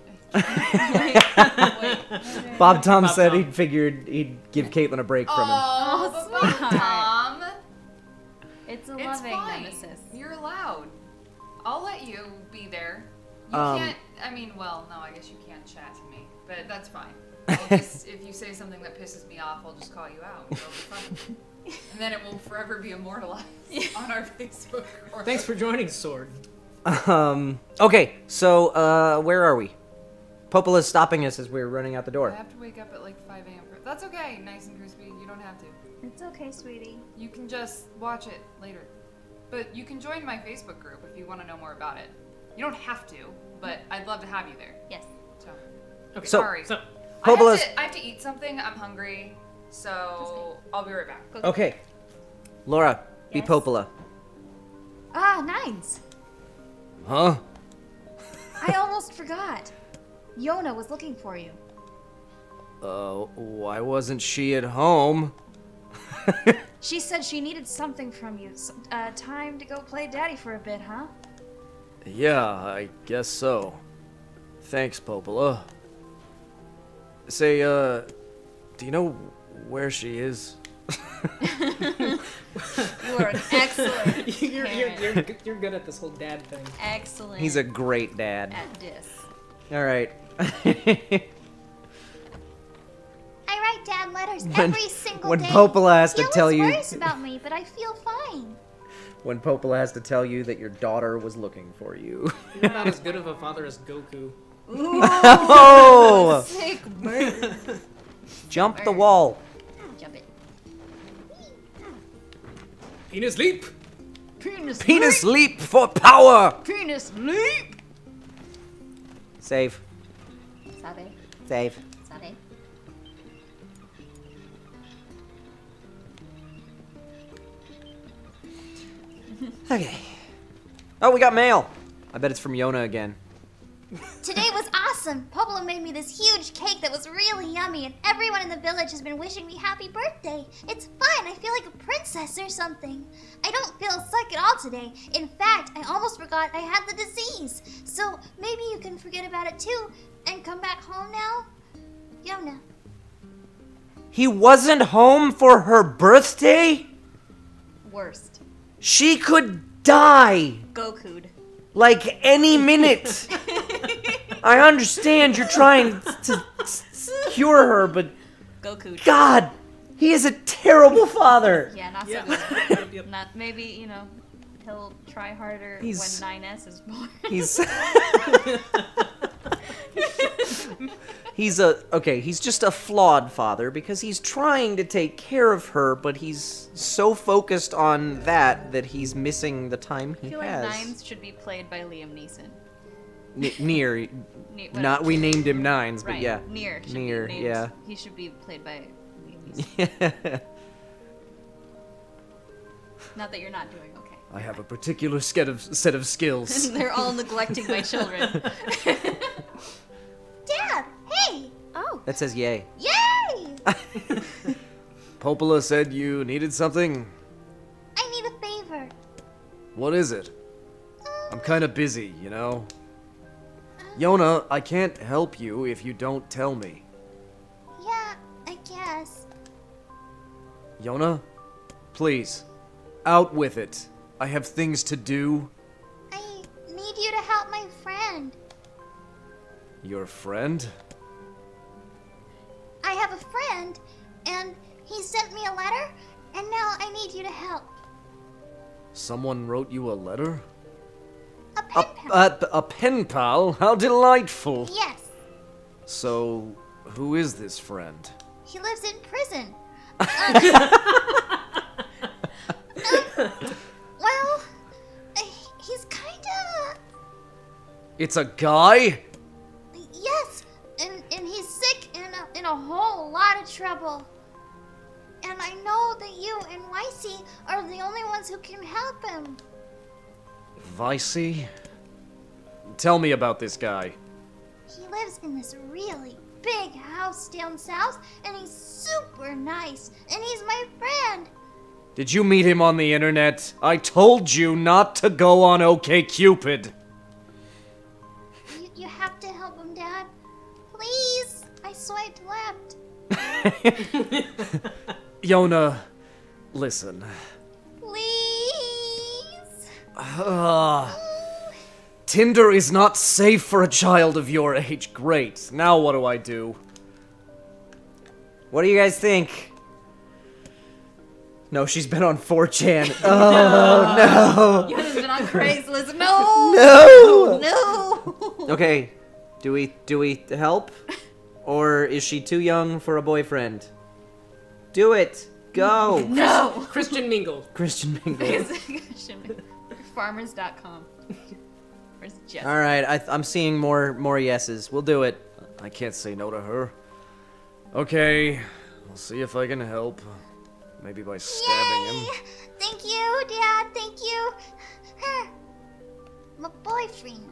Bob Tom
Bob
said
Tom.
he figured he'd give Caitlin a break from him.
Oh, but Bob
sweetheart.
Tom.
It's a
It's
loving
fine.
nemesis.
You're allowed. I'll let you be there. You can't. I mean, well, no, I guess you can't chat to me, but that's fine. I'll just, if you say something that pisses me off, I'll just call you out. It'll be fun. And then it will forever be immortalized on our Facebook.
Thanks for joining, Sword.
Okay, so where are we? Popola's stopping us as we're running out the
I
door.
have to wake up at like 5 a.m. That's okay, nice and crispy. You don't have to.
It's okay, sweetie.
You can just watch it later. But you can join my Facebook group if you want to know more about it. You don't have to, but I'd love to have you there.
Yes.
So,
Okay.
So-
sorry.
So,
Popola's.
I have to eat something. I'm hungry. So I'll be right back.
Okay. Laura, be
Yes?
Popola.
Ah, Nines.
Huh?
I almost forgot. Yona was looking for you.
Why wasn't she at home?
She said she needed something from you. Time to go play daddy for a bit, huh?
Yeah, I guess so. Thanks, Popola. Say, Do you know where she is?
You are an excellent parent.
You're good at this whole dad thing.
Excellent.
He's a great dad.
at this.
All right.
I write Dad letters every single
when
day.
Popola has to
He
tell
always
you,
worries about me, but I feel fine.
when Popola has to tell you that your daughter was looking for you.
You're not as good of a father as Goku.
Oh!
Sick bird.
Jump the wall.
Jump it.
Penis leap!
Penis leap for power.
Penis leap.
Save.
Sabe.
Save.
Sabe.
Okay. Oh, we got mail. I bet it's from Yona again.
Today was awesome. Popola made me this huge cake that was really yummy, and everyone in the village has been wishing me happy birthday. It's fun. I feel like a princess or something. I don't feel sick at all today. In fact, I almost forgot I had the disease. So maybe you can forget about it too and come back home now? Yona.
He wasn't home for her birthday?
Worst.
She could die
Goku'd.
like any minute. I understand you're trying to cure her, but
Goku'd.
God, he is a terrible father.
Yeah, not
Yeah.
so good. Not maybe, you know, he'll try harder
He's-
when 9S is born.
He's just a flawed father because he's trying to take care of her, but he's so focused on that he's missing the time
I
he
feel like
has.
Nines should be played by Liam Neeson.
NieR, not we named him Nines, but
Right.
yeah.
NieR. Should
NieR,
be named,
yeah.
He should be played by Liam Neeson. Not that you're not doing okay.
I have a particular set of skills.
They're all neglecting my children.
Dad, hey!
Oh.
That says yay.
Yay!
Popola said you needed something.
I need a favor.
What is it? I'm kind of busy, you know? Yona, I can't help you if you don't tell me.
Yeah, I guess.
Yona, please, out with it. I have things to do.
I need you to help my friend.
Your friend?
I have a friend, and he sent me a letter, and now I need you to help.
Someone wrote you a letter?
A pen pal.
A pen pal? How delightful.
Yes,
So, who is this friend?
he lives in prison. Well, he's kinda...
It's a guy?
Yes, and he's sick and in a whole lot of trouble. And I know that you and Wycey are the only ones who can help him.
Vicey? Tell me about this guy.
He lives in this really big house down south, and he's super nice, and he's my friend.
Did you meet him on the internet? I told you not to go on OkCupid.
You have to help him, Dad. Please. I swiped left.
Yona, listen.
Please.
Tinder is not safe for a child of your age. Great. Now what do I do?
What do you guys think? No, she's been on 4chan. Oh,
Yona's been on Craigslist. No.
no!
No.
Okay, do we help? Or is she too young for a boyfriend? Do it! Go!
No.
Christian Mingle.
Christian Mingle.
Farmers.com. Where's Jess?
Alright, I'm seeing more yeses. We'll do it.
I can't say no to her. Okay, I'll see if I can help. Maybe by stabbing him.
Thank you, Dad. Thank you. My boyfriend.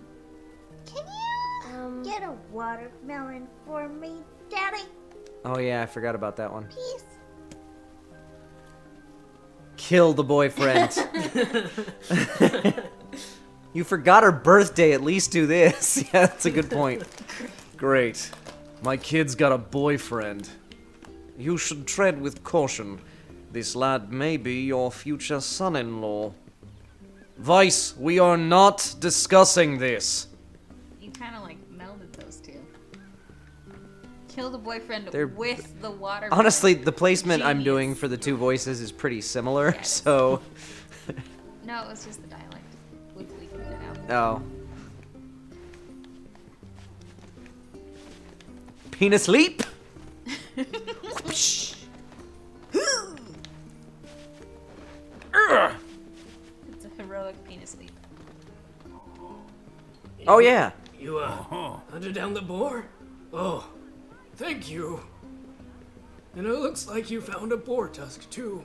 Can you get a watermelon for me, Daddy?
Oh yeah, I forgot about that one.
Please.
Kill the boyfriend. You forgot her birthday, at least do this. Yeah, that's a good point.
Great. My kid's got a boyfriend. You should tread with caution. This lad may be your future son-in-law. Vice, we are not discussing this.
You kind of like melded those two. Kill the boyfriend
They're-
with the water.
Honestly, the placement I'm
Genius.
doing for the two voices is pretty similar,
Yes.
so...
No, it was just the dialect. We figured it out.
Oh. Penis leap?
It's a heroic penis leap.
Oh yeah.
You, hunted down the boar? Oh, thank you. And it looks like you found a boar tusk, too.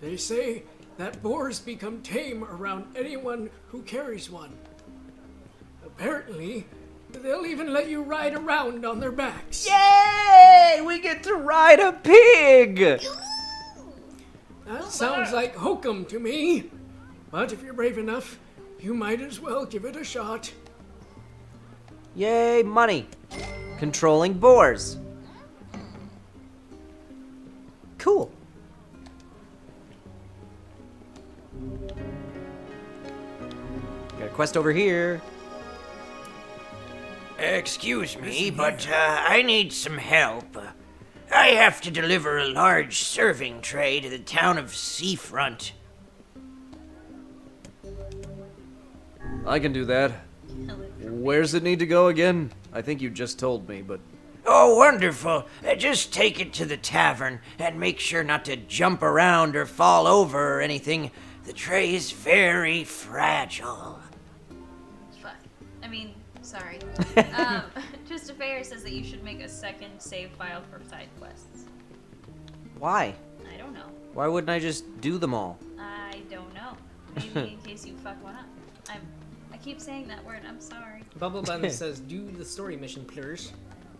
They say that boars become tame around anyone who carries one. Apparently, they'll even let you ride around on their backs.
Yay! We get to ride a pig!
That sounds like hokum to me. But if you're brave enough, you might as well give it a shot.
Yay, money. Controlling boars. Cool. Got a quest over here.
Excuse me, but I need some help. I have to deliver a large serving tray to the town of Seafront.
I can do that. Where's it need to go again? I think you just told me, but...
Oh, wonderful. Just take it to the tavern and make sure not to jump around or fall over or anything. The tray is very fragile.
Fuck. I mean, sorry. Just a fair says that you should make a second save file for side quests.
Why?
I don't know.
Why wouldn't I just do them all?
I don't know. Maybe in case you fuck one up. I keep saying that word. I'm sorry.
Bubble Bun says, do the story mission, plurs.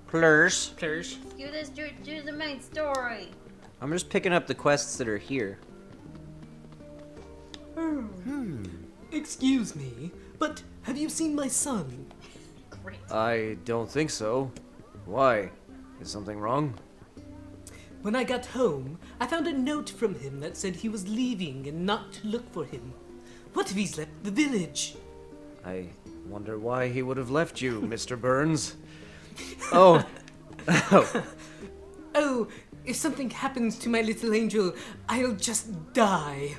Plurs.
Plurs.
Do this. Do the main story.
I'm just picking up the quests that are here.
Excuse me, but have you seen my son?
Great.
I don't think so. Why? Is something wrong?
When I got home, I found a note from him that said he was leaving and not to look for him. What if he's left the village?
I wonder why he would have left you, Mr. Burns. Oh.
Oh, if something happens to my little angel, I'll just die.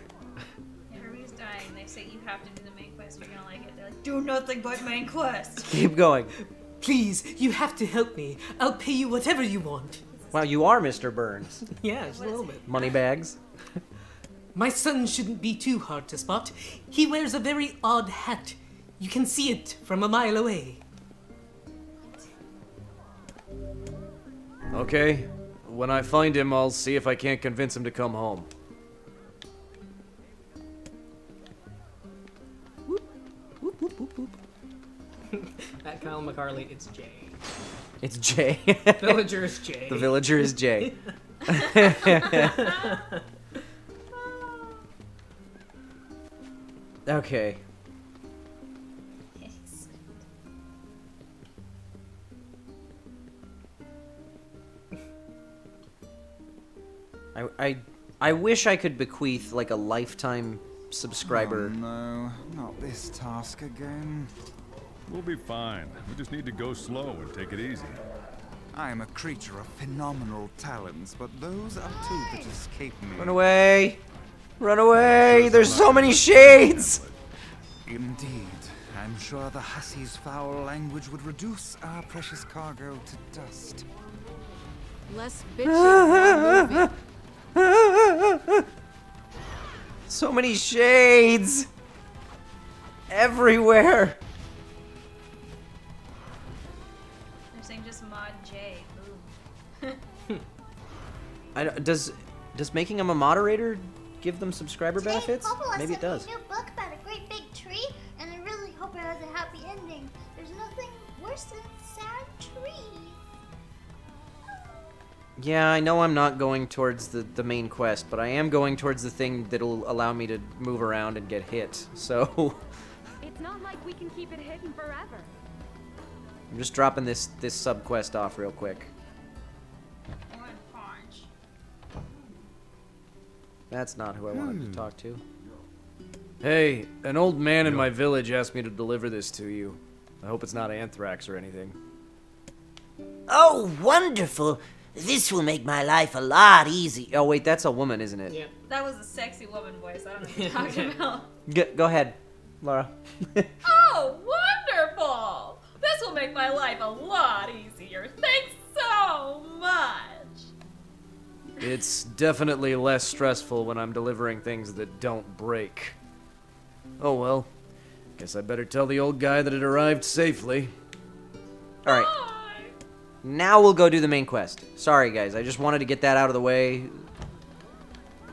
Everybody's dying. They say you have to do the main quest. You're gonna like it. They're like, do nothing but main quest.
Keep going.
Please, you have to help me. I'll pay you whatever you want.
Wow, you are Mr. Burns.
Yeah, just a little bit.
Money bags.
My son shouldn't be too hard to spot. He wears a very odd hat. You can see it from a mile away.
Okay. When I find him, I'll see if I can't convince him to come home.
At Kyle McCarley, it's Jay.
It's Jay.
Villager is Jay.
The villager is Jay. Okay. I wish I could bequeath like a lifetime subscriber.
Oh, no, not this task again.
We'll be fine. We just need to go slow and take it easy.
I am a creature of phenomenal talents, but those are two that escape me.
Run away! Run away! There's so many shades!
Indeed. I'm sure the hussey's foul language would reduce our precious cargo to dust.
Less bitching, more moving.
So many shades! Everywhere!
They're saying just mod J. Boom.
Does making him a moderator give them subscriber benefits?
Popola
Maybe it
sent me
does.
a new book about a great big tree, and I really hope it has a happy ending. There's nothing worse than sad trees.
Yeah, I know I'm not going towards the main quest, but I am going towards the thing that'll allow me to move around and get hit, so...
It's not like we can keep it hidden forever.
I'm just dropping this sub-quest off real quick. That's not who I wanted to talk to.
Hey, an old man in my village asked me to deliver this to you. I hope it's not anthrax or anything.
Oh, wonderful. This will make my life a lot easier.
Oh, wait, that's a woman, isn't it?
Yeah.
That was a sexy woman voice. I don't know what you're talking about.
Go ahead, Laura.
Oh, wonderful! This will make my life a lot easier. Thanks so much.
It's definitely less stressful when I'm delivering things that don't break. Oh well. Guess I better tell the old guy that it arrived safely.
Alright. Now we'll go do the main quest. Sorry, guys. I just wanted to get that out of the way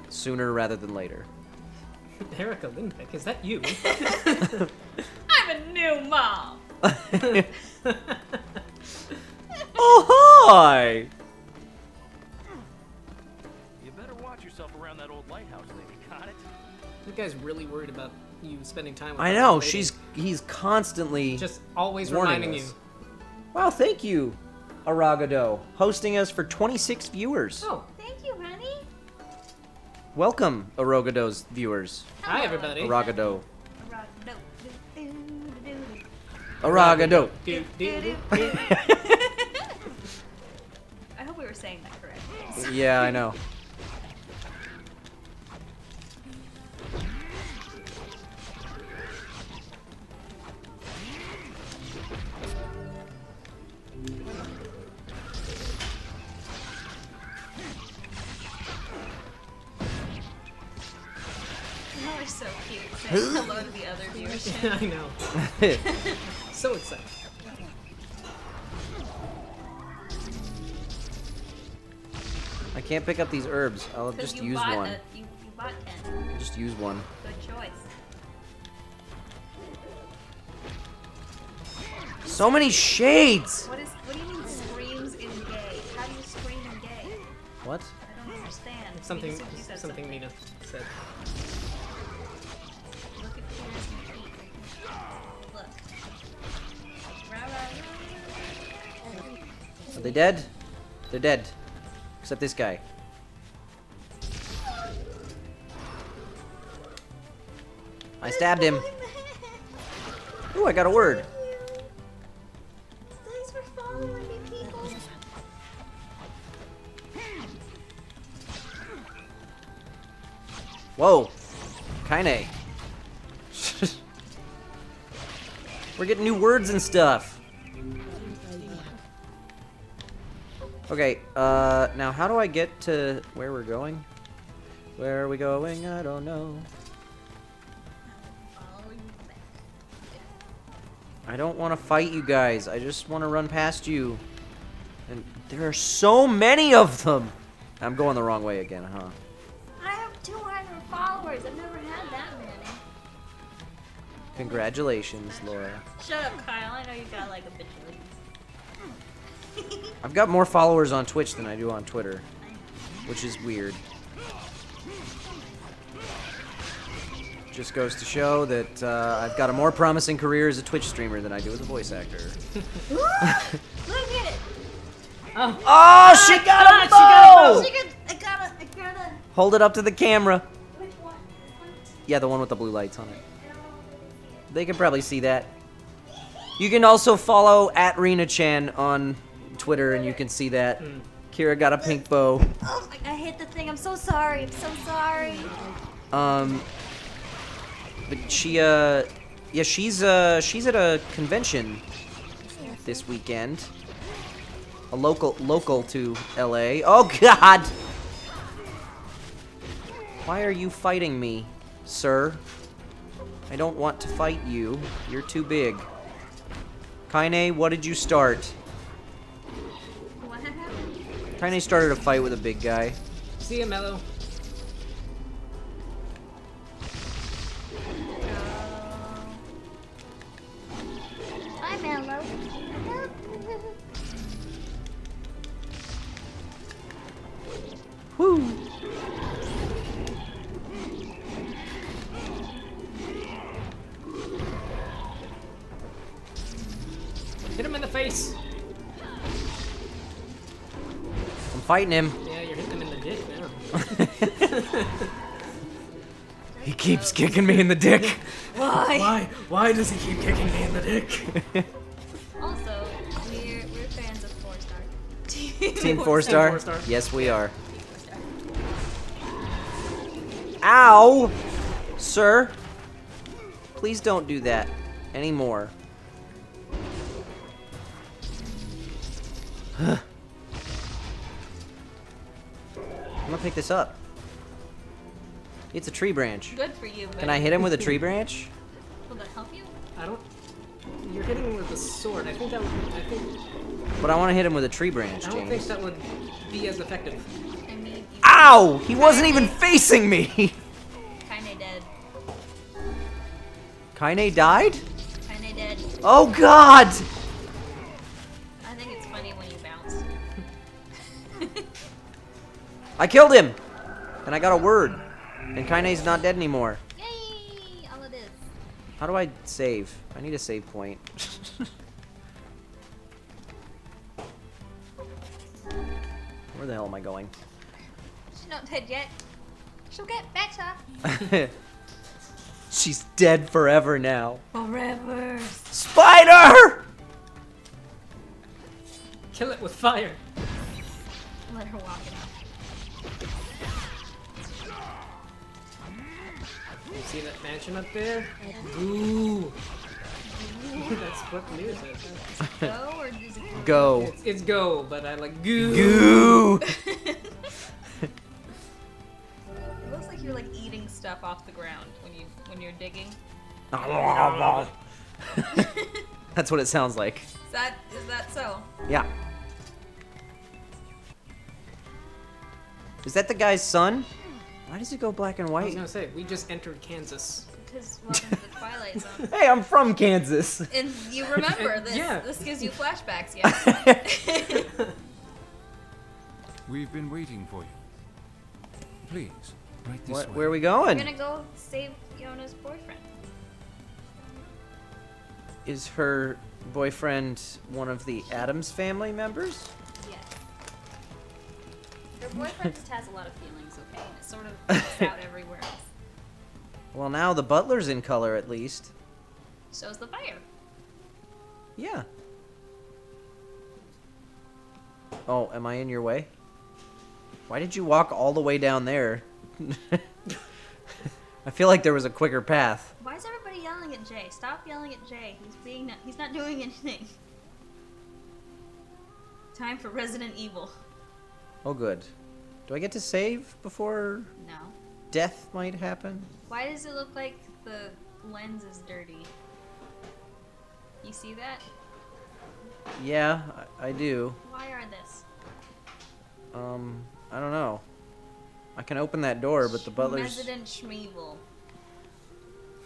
sooner rather than later.
Erica Lindbeck, is that you?
I'm a new mom.
Oh, hi!
You better watch yourself around that old lighthouse lady, got it?
You guys really worried about you spending time with
I
that
know,
old lady.
he's constantly
Just always
warning
reminding
us.
you.
Wow, thank you, Aragado, hosting us for 26 viewers.
Oh,
Thank you, honey.
Welcome, Aragado's viewers.
hi everybody.
Aragado.
Aragado.
Aragado.
Do, do, do, do.
I hope we were saying that correctly.
Yeah, I know.
You are so cute. Saying hello to the other viewership.
I know. So excited.
I can't pick up these herbs. I'll just use one.
You bought 10.
I'll just use one.
Good choice.
So many shades!
What do you mean screams in gay? How do you scream in gay?
What?
I don't understand.
Something,
You said
something Mina said.
Look at Kira's feet. Look. Rah, rah, rah.
Are they dead? They're dead. Except this guy. I stabbed him. Ooh, I got a word.
Thanks for following me, people.
Whoa. Kaine. We're getting new words and stuff. Okay, now how do I get to where we're going? Where are we going? I don't know. I don't want to fight you guys. I just want to run past you. And there are so many of them. I'm going the wrong way again, huh?
I have 200 followers. I've never had that many.
Congratulations, Laura.
Shut up, Kyle. I know you got like a bajillion.
I've got more followers on Twitch than I do on Twitter, which is weird. Just goes to show that I've got a more promising career as a Twitch streamer than I do as a voice actor.
Look at it.
Oh, she got a bow!
I gotta.
Hold it up to the camera.
Which one?
Yeah, the one with the blue lights on it. They can probably see that. You can also follow @Rena-chan on Twitter, and you can see that. Kira got a pink bow.
Oh, I hit the thing. I'm so sorry. I'm so sorry.
But she, yeah, she's at a convention this weekend. A local to LA. Oh God! Why are you fighting me, sir? I don't want to fight you. You're too big. Kaine, what did you start?
What happened?
Kaine started a fight with a big guy.
See ya, Mello.
Bye, Mello.
Woo!
Hit him in the face.
I'm fighting him.
Yeah, you're hitting him in the dick now.
He keeps kicking me in the dick.
Why? Why does he keep kicking me in the dick?
Also, we're fans of 4-star.
Team 4-star? Yes, we are. Ow! Sir, please don't do that anymore. I'm gonna pick this up. It's a tree branch.
Good for you,
Can I hit him with a tree branch?
Will that help you?
I don't. You're hitting him with a sword. I think that would. I think.
But I want to hit him with a tree branch,
I don't
James.
think that would be as effective.
I mean,
Ow! He wasn't even facing me!
Kinda dead.
Kaine died?
Kinda dead.
Oh god!
I think it's funny when you bounce.
I killed him! And I got a word. And Kaine's not dead anymore.
Yay! All it is.
How do I save? I need a save point. Where the hell am I going?
She's not dead yet. She'll get better.
She's dead forever now.
Forever.
Spider!
Kill it with fire.
Let her walk it out.
You see that mansion up there? Ooh. That's what NieR says.
Go or does it
Go.
It's go, but I like goo.
Goo!
It looks like you're like eating stuff off the ground when you're digging.
That's what it sounds like.
Is that so?
Yeah. Is that the guy's son? Why does it go black and
I was
white?
gonna say, we just entered Kansas.
Because welcome to the Twilight Zone.
Hey, I'm from Kansas.
And you remember this.
Yeah.
This gives you flashbacks, yes.
We've been waiting for you. Please, right this way.
Where are we
We're
going?
gonna go save Yona's boyfriend.
Is her boyfriend one of the Addams family members?
Yes. Her boyfriend just has a lot of feelings, okay? And it sort of comes out everywhere else.
Well, now the butler's in color at least.
So's the fire.
Yeah. Oh, am I in your way? Why did you walk all the way down there? I feel like there was a quicker path.
Why is everybody yelling at Jay? Stop yelling at Jay. He's not doing anything. Time for Resident Evil.
Oh, good. Do I get to save before
No.
death might happen?
Why does it look like the lens is dirty? You see that?
Yeah, I do.
Why are this?
I don't know. I can open that door, but the butler's...
Resident Schmeevil.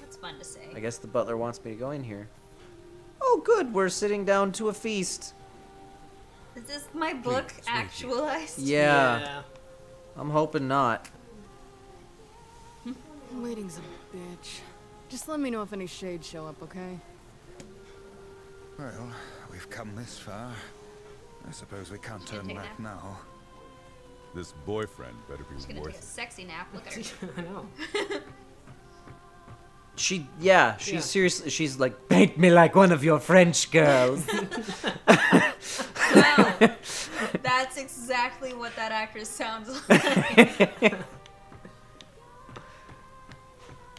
That's fun to say.
I guess the butler wants me to go in here. Oh, good. We're sitting down to a feast.
Is this my book actualized?
Yeah. I'm hoping not.
Waiting's a bitch. Just let me know if any shades show up, okay?
Well, we've come this far. I suppose we can't turn
take a
back
nap.
now.
This boyfriend better
She's
be
gonna take a
worth
sexy nap. Look at her.
I know.
She's
Yeah.
seriously, she's like, paint me like one of your French girls.
Wow. That's exactly what that actress sounds like.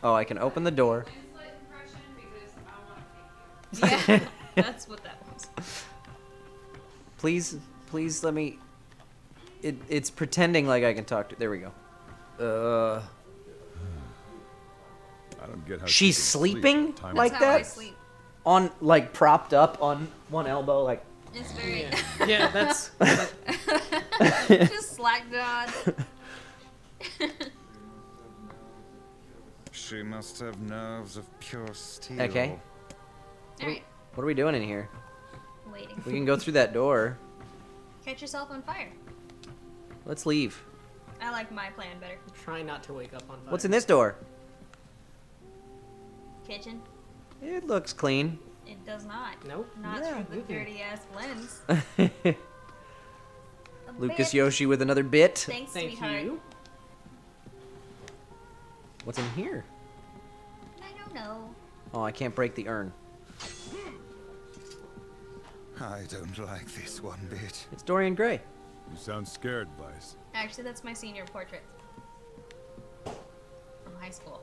Oh, I can open the door.
Yeah, that's what that was.
Please let me... It's pretending like I can talk to... There we go.
I don't get how
She's
she can
sleeping
sleep. Time
like
That's how I
that?
sleep.
On, like, propped up on one elbow, like...
It's very
Yeah, that's...
just slack-jawed.
She must have nerves of pure steel.
Okay.
Alright,
What are we doing in here?
waiting.
We can go through that door.
Catch yourself on fire.
Let's leave.
I like my plan better.
Try not to wake up on fire.
What's in this door?
Kitchen.
It looks clean.
It does not.
Nope.
Not
Yeah.
through the dirty-ass lens. A
Lucas
bit.
Yoshi with another bit.
Thanks,
Thank
sweetheart.
you.
What's in here?
No.
Oh, I can't break the urn.
I don't like this one bit.
It's Dorian Gray.
You sound scared, Vice.
Actually, that's my senior portrait. From high school.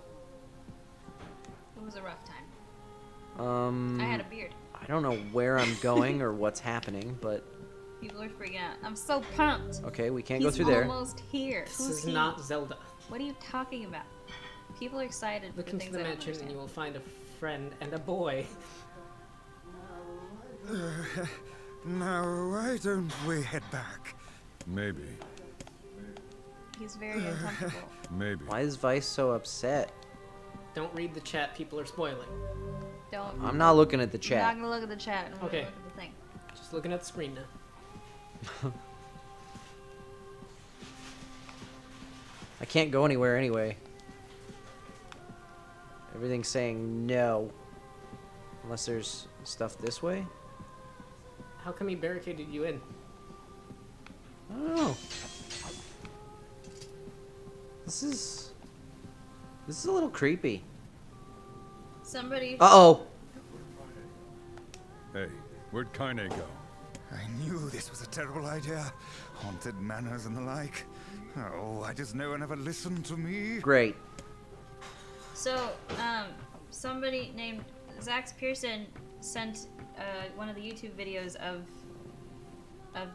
It was a rough time. I had a beard.
I don't know where I'm going or what's happening, but...
People are freaking out. I'm so pumped.
Okay, we can't go
He's
through there.
almost here.
This
Who's
is
he?
not Zelda.
What are you talking about? People are excited
Look
for
into
things
the
I don't
mansion and
understand.
you will find a friend and a boy.
No, why don't we head back?
Maybe.
He's very uncomfortable.
Maybe.
Why is Vice so upset?
Don't read the chat, people are spoiling.
Don't.
I'm not looking at the
I'm
chat.
not gonna look at the chat. I'm gonna
Okay.
look at the thing.
Just looking at the screen now.
I can't go anywhere anyway. Everything's saying no. Unless there's stuff this way?
How come he barricaded you in?
I don't know. This is a little creepy.
Somebody.
Uh-oh.
Hey, where'd Kaine go?
I knew this was a terrible idea. Haunted manors and the like. Oh, why does no one ever listen to me?
Great.
So, somebody named Zax Pearson sent one of the YouTube videos of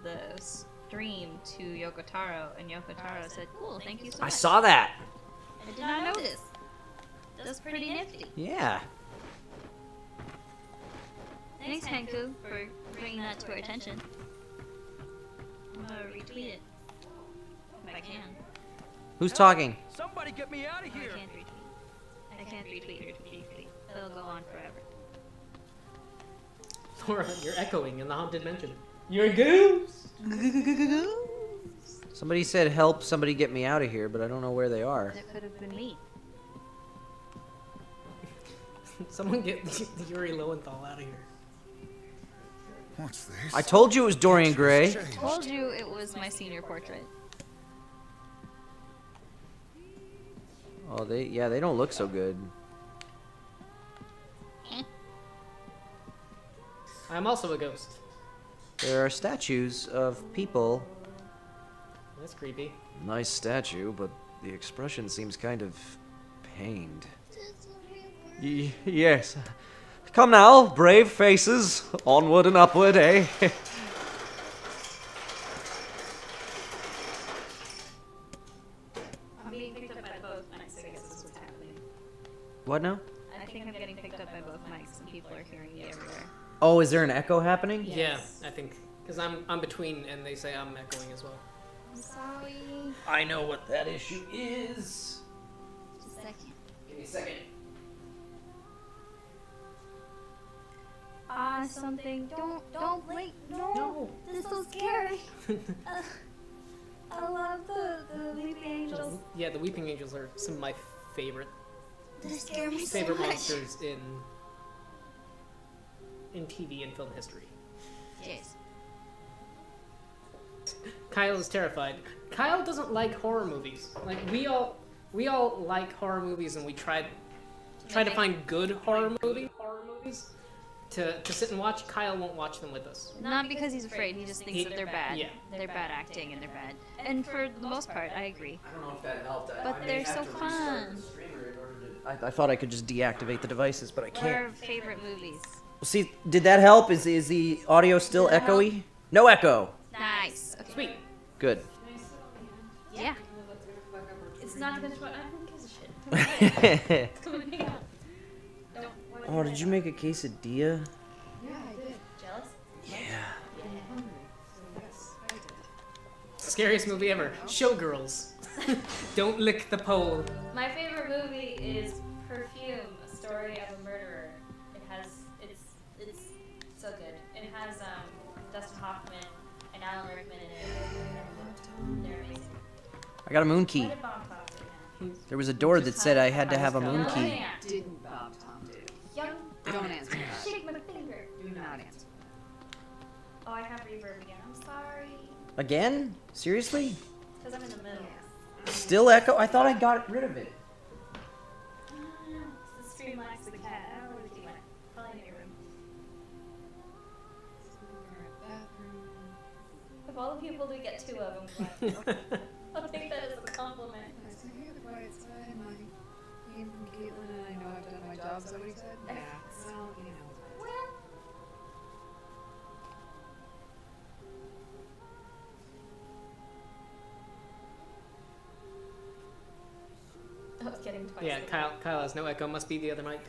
the stream to Yoko Taro, and Yoko Taro said, "Cool, thank you so much."
I saw that.
I did not notice. That's pretty nifty.
Yeah.
Thanks, Hanku, for bringing that to our attention. I'm gonna retweet it if I can.
Who's talking?
Somebody get me out of
No,
here!
I can't retweet. I can't retweet your tweet. It'll go on forever.
Laura, you're echoing in the haunted mansion. You're a goose!
Somebody said help somebody get me out of here, but I don't know where they are.
That could have been me.
Someone get Yuri Lowenthal out of here.
What's this?
I told you it was Dorian Gray.
I told you it was my senior portrait.
Oh, they don't look so good.
I'm also a ghost.
There are statues of people.
That's creepy.
Nice statue, but the expression seems kind of pained.
Yes. Come now, brave faces. Onward and upward, eh?
I'm being picked up by both mics, I guess is what's happening.
What now?
I think I'm getting picked up by both mics and people are hearing me everywhere.
Oh, is there an echo happening?
Yeah, I think. Because I'm between and they say I'm echoing as well.
I'm sorry.
I know what that issue is.
Just a second.
Give me a second.
Something. Don't blink. No. This is so scary. I love the Weeping Angels.
Yeah, the Weeping Angels are some of my favorite
They scare me so
favorite
much.
monsters in TV and film history.
Yes.
Kyle is terrified. Kyle doesn't like horror movies. Like we all like horror movies, and we try to find good horror movies to sit and watch. Kyle won't watch them with us.
Not because he's afraid, he just thinks that they're bad.
Yeah.
They're bad acting and they're bad. And for the most part, I agree.
I don't know if that helped.
But they're so fun.
I thought I could just deactivate the devices, but I
What
can't.
are favorite movies?
See, did that help? Is the audio still
Did that
echoey?
help?
No echo.
Nice. Okay.
Sweet.
Good.
Yeah. It's not gonna. Who gives a shit?
Oh, did you make a quesadilla?
Yeah, I did.
Jealous?
Yeah.
Scariest movie ever. Showgirls. Don't lick the pole.
My favorite movie is Perfume, A Story of a Murderer. It's so good. It has Dustin Hoffman and Alan Rickman in it. They're amazing.
I got a moon key.
What did Bob Fox do now?
There was a door that said I had to have a moon
Oh,
key.
yeah.
Didn't Bob Tom do?
Young.
Don't answer that.
Shake my finger.
Do not answer.
Oh, I have reverb again. I'm sorry.
Again? Seriously?
Because I'm in the middle.
Still echo? I thought I got rid of it.
The Streamlabs people do we get 2 of? I'm glad. I'll take that as a compliment.
Nice to hear the quiet side, Monty. Came from Caitlin, and I know I've done my job. Is that what he said? Yeah. Well, you know.
I was getting twice.
Yeah, Kyle has no echo. Must be the other mic.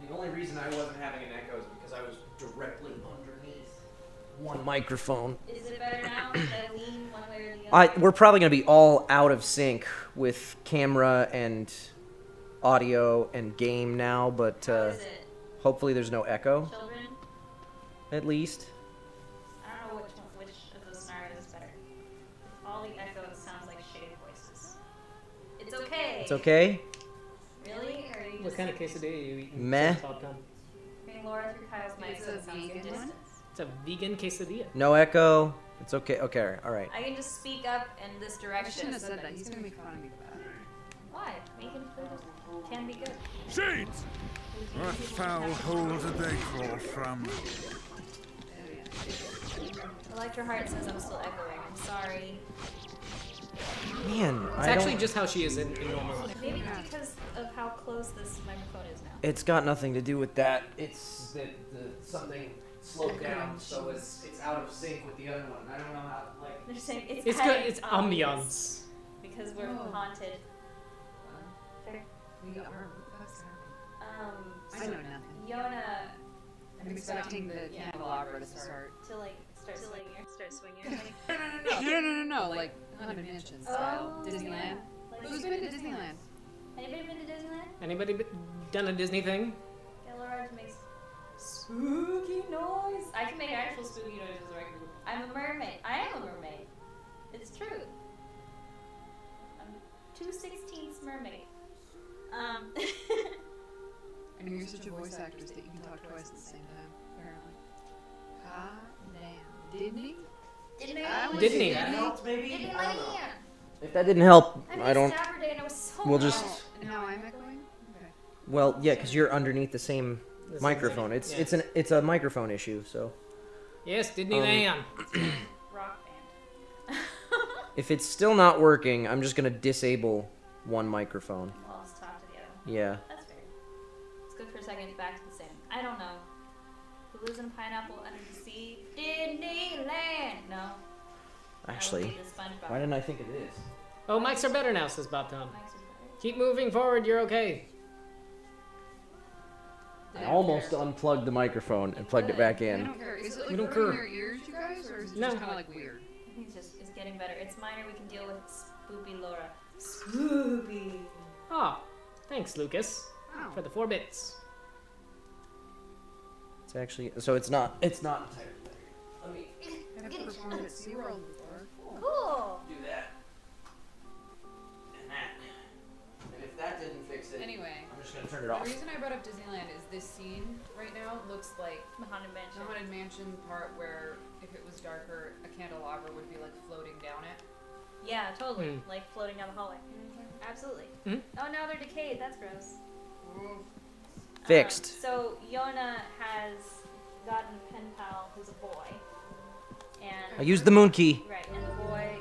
The only reason I wasn't having an echo is because I was directly underneath one microphone.
Is it better now? Should I lean one way or the other?
We're probably going to be all out of sync with camera and audio and game now, but hopefully there's no echo.
Children?
At least.
I don't know which of those scenarios is better. All the echo sounds like shaded voices. It's okay.
It's okay?
Really? Or are you
What
just
kind of quesadilla are you eating?
Meh.
Bring Laura through Kyle's mic so it sounds like distance.
It's a vegan quesadilla.
No echo. It's okay. Okay, all right.
I can just speak up in this
I
direction.
shouldn't have said that. He's gonna make fun of me for that.
Why? Vegan food can be good.
Shades! What foul hole did they crawl from?
Electra Heart says I'm still echoing. I'm sorry.
Man,
It's actually just how she is in normal life.
Maybe because of how close this microphone is now.
It's got nothing to do with that. It's that something slowed down, so it's out of sync with the other one. I don't know how, like...
They're saying
It's good. It's ambiance.
Because we're haunted. Fair.
We are.
Um,
I know nothing.
Yona.
I'm expecting the candelabra to start.
To like start swinging.
No. Like Haunted Mansion style. Disneyland. Who's been to Disneyland?
Anybody been to Disneyland?
Anybody done a Disney thing?
Get Laura to make spooky noise. I can make actual spooky noises regularly. I'm a mermaid. I am a mermaid. It's true. I'm 2/16 mermaid.
I know you're such a voice actress that you can talk twice at the same time, apparently. Ah, damn. Disney?
Disney.
That helped, maybe?
Disneyland.
I don't know. If that didn't help, I don't...
Saturday and I was so
We'll just...
Now I'm echoing? Okay.
Well, yeah, because you're underneath the same microphone. It's a microphone issue, so...
Yes, Disneyland.
Rock band.
If it's still not working, I'm just going to disable one microphone.
Well, let's talk to the other one.
Yeah.
That's fair. Let's go for a second back to the same. I don't know. Who lives in a pineapple under the sea? Disneyland! No.
Actually, why didn't I think of this?
Oh, mics are better now, says Bob Tom.
Mics are better.
Keep moving forward, you're okay.
I almost unplugged the microphone and plugged it back
I
in.
don't care. Is it
We
like
don't
hurting
care.
your ears, you guys? Or is it
No.
just kind of like weird?
I think it's getting better. It's minor. We can deal with Spoopy Laura. Spoopy.
Oh, thanks, Lucas,
Wow.
for the 4 bits.
It's actually... So it's not entirely better. Let me
I've performed at SeaWorld before.
Cool.
do that. And that. And if that didn't fix it,
Anyway,
I'm just going to turn it
the
off.
reason I brought up Disneyland is this scene right now looks like
The Haunted Mansion.
the Haunted Mansion part where if it was darker, a candelabra would be like floating down it.
Yeah, totally.
Mm.
Like floating down the hallway. Absolutely.
Mm.
Oh, now they're decayed. That's gross.
Fixed.
So Yona has gotten a pen pal who's a boy, and
I used the moon key.
right, and the boy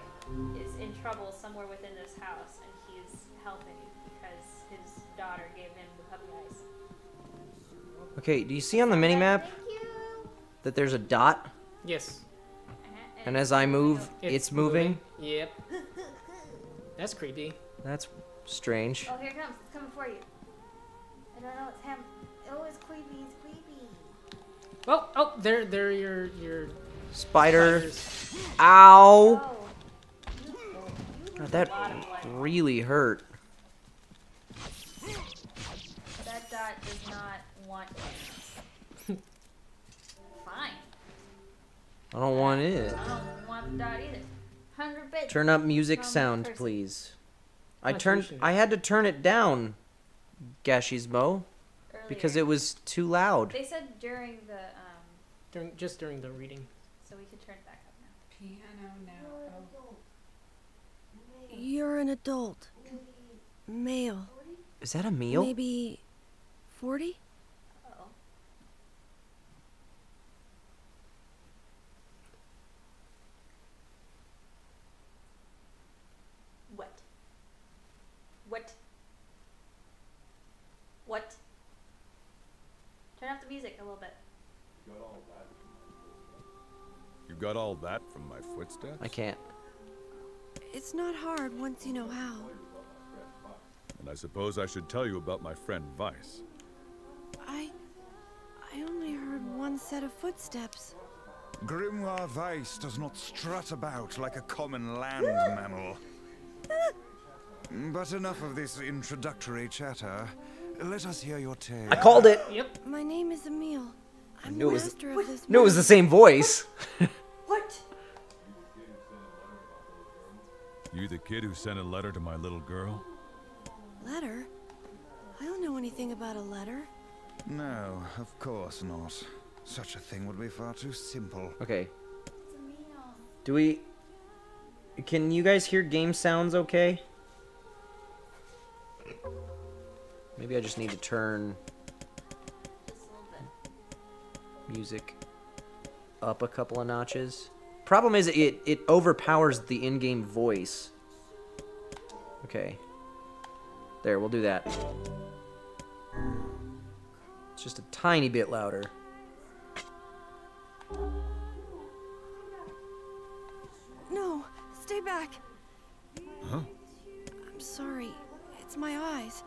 is in trouble somewhere within this house, and he's helping because his daughter gave him the puppy eyes.
Okay, do you see on the minimap
Thank you.
that there's a dot?
Yes.
And as I move, it's moving?
Yep. That's creepy.
That's strange.
Oh, here it comes. It's coming for you. I don't know. It's him. Oh, it's creepy. It's creepy.
Oh, they're your
Spider.
spiders.
Ow!
Oh.
God, that really hurt.
That dot does not want it. Fine.
I don't want it.
I don't want the dot either. 100 bits.
Turn up music
from
sound,
person.
please.
Contribution.
I had to turn it down, Gashismo, because
Earlier.
it was too loud.
They said during the
During the reading.
so we could turn it back up now.
Piano now.
You're an adult. Male.
Is that a meal?
Maybe 40?
Oh. music a little bit.
You got all that from my footsteps?
I can't.
It's not hard once you know how.
And I suppose I should tell you about my friend Vice.
I only heard one set of footsteps.
Grimoire Weiss does not strut about like a common land mammal. But enough of this introductory chatter. Let us hear your tale.
I called it.
Yep.
My name is Emil. I'm
knew
the
it was-
master of this.
No, it was the same voice.
What?
You the kid who sent a letter to my little girl?
Letter? I don't know anything about a letter.
No, of course not. Such a thing would be far too simple.
Okay. Do we... Can you guys hear game sounds okay? Maybe I just need to turn music up a couple of notches. Problem is it overpowers the in-game voice. Okay. There, we'll do that. It's just a tiny bit louder.
No, stay back.
Huh?
I'm sorry. It's my eyes.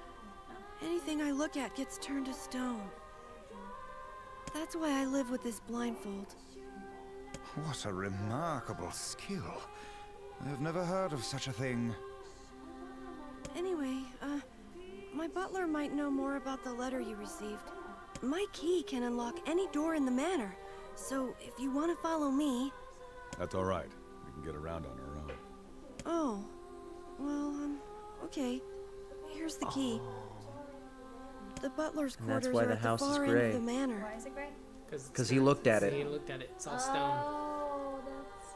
Anything I look at gets turned to stone. That's why I live with this blindfold.
What a remarkable skill. I've never heard of such a thing.
Anyway, my butler might know more about the letter you received. My key can unlock any door in the manor, so if you want to follow me...
That's all right. We can get around on our own.
Oh, well, okay. Here's the key. The butler's
And that's
quarters
why
are
the
at the
house is
far end
gray.
of the manor.
Why is it gray?
Because he looked at it.
He looked at it. It's all stone.
Oh, that's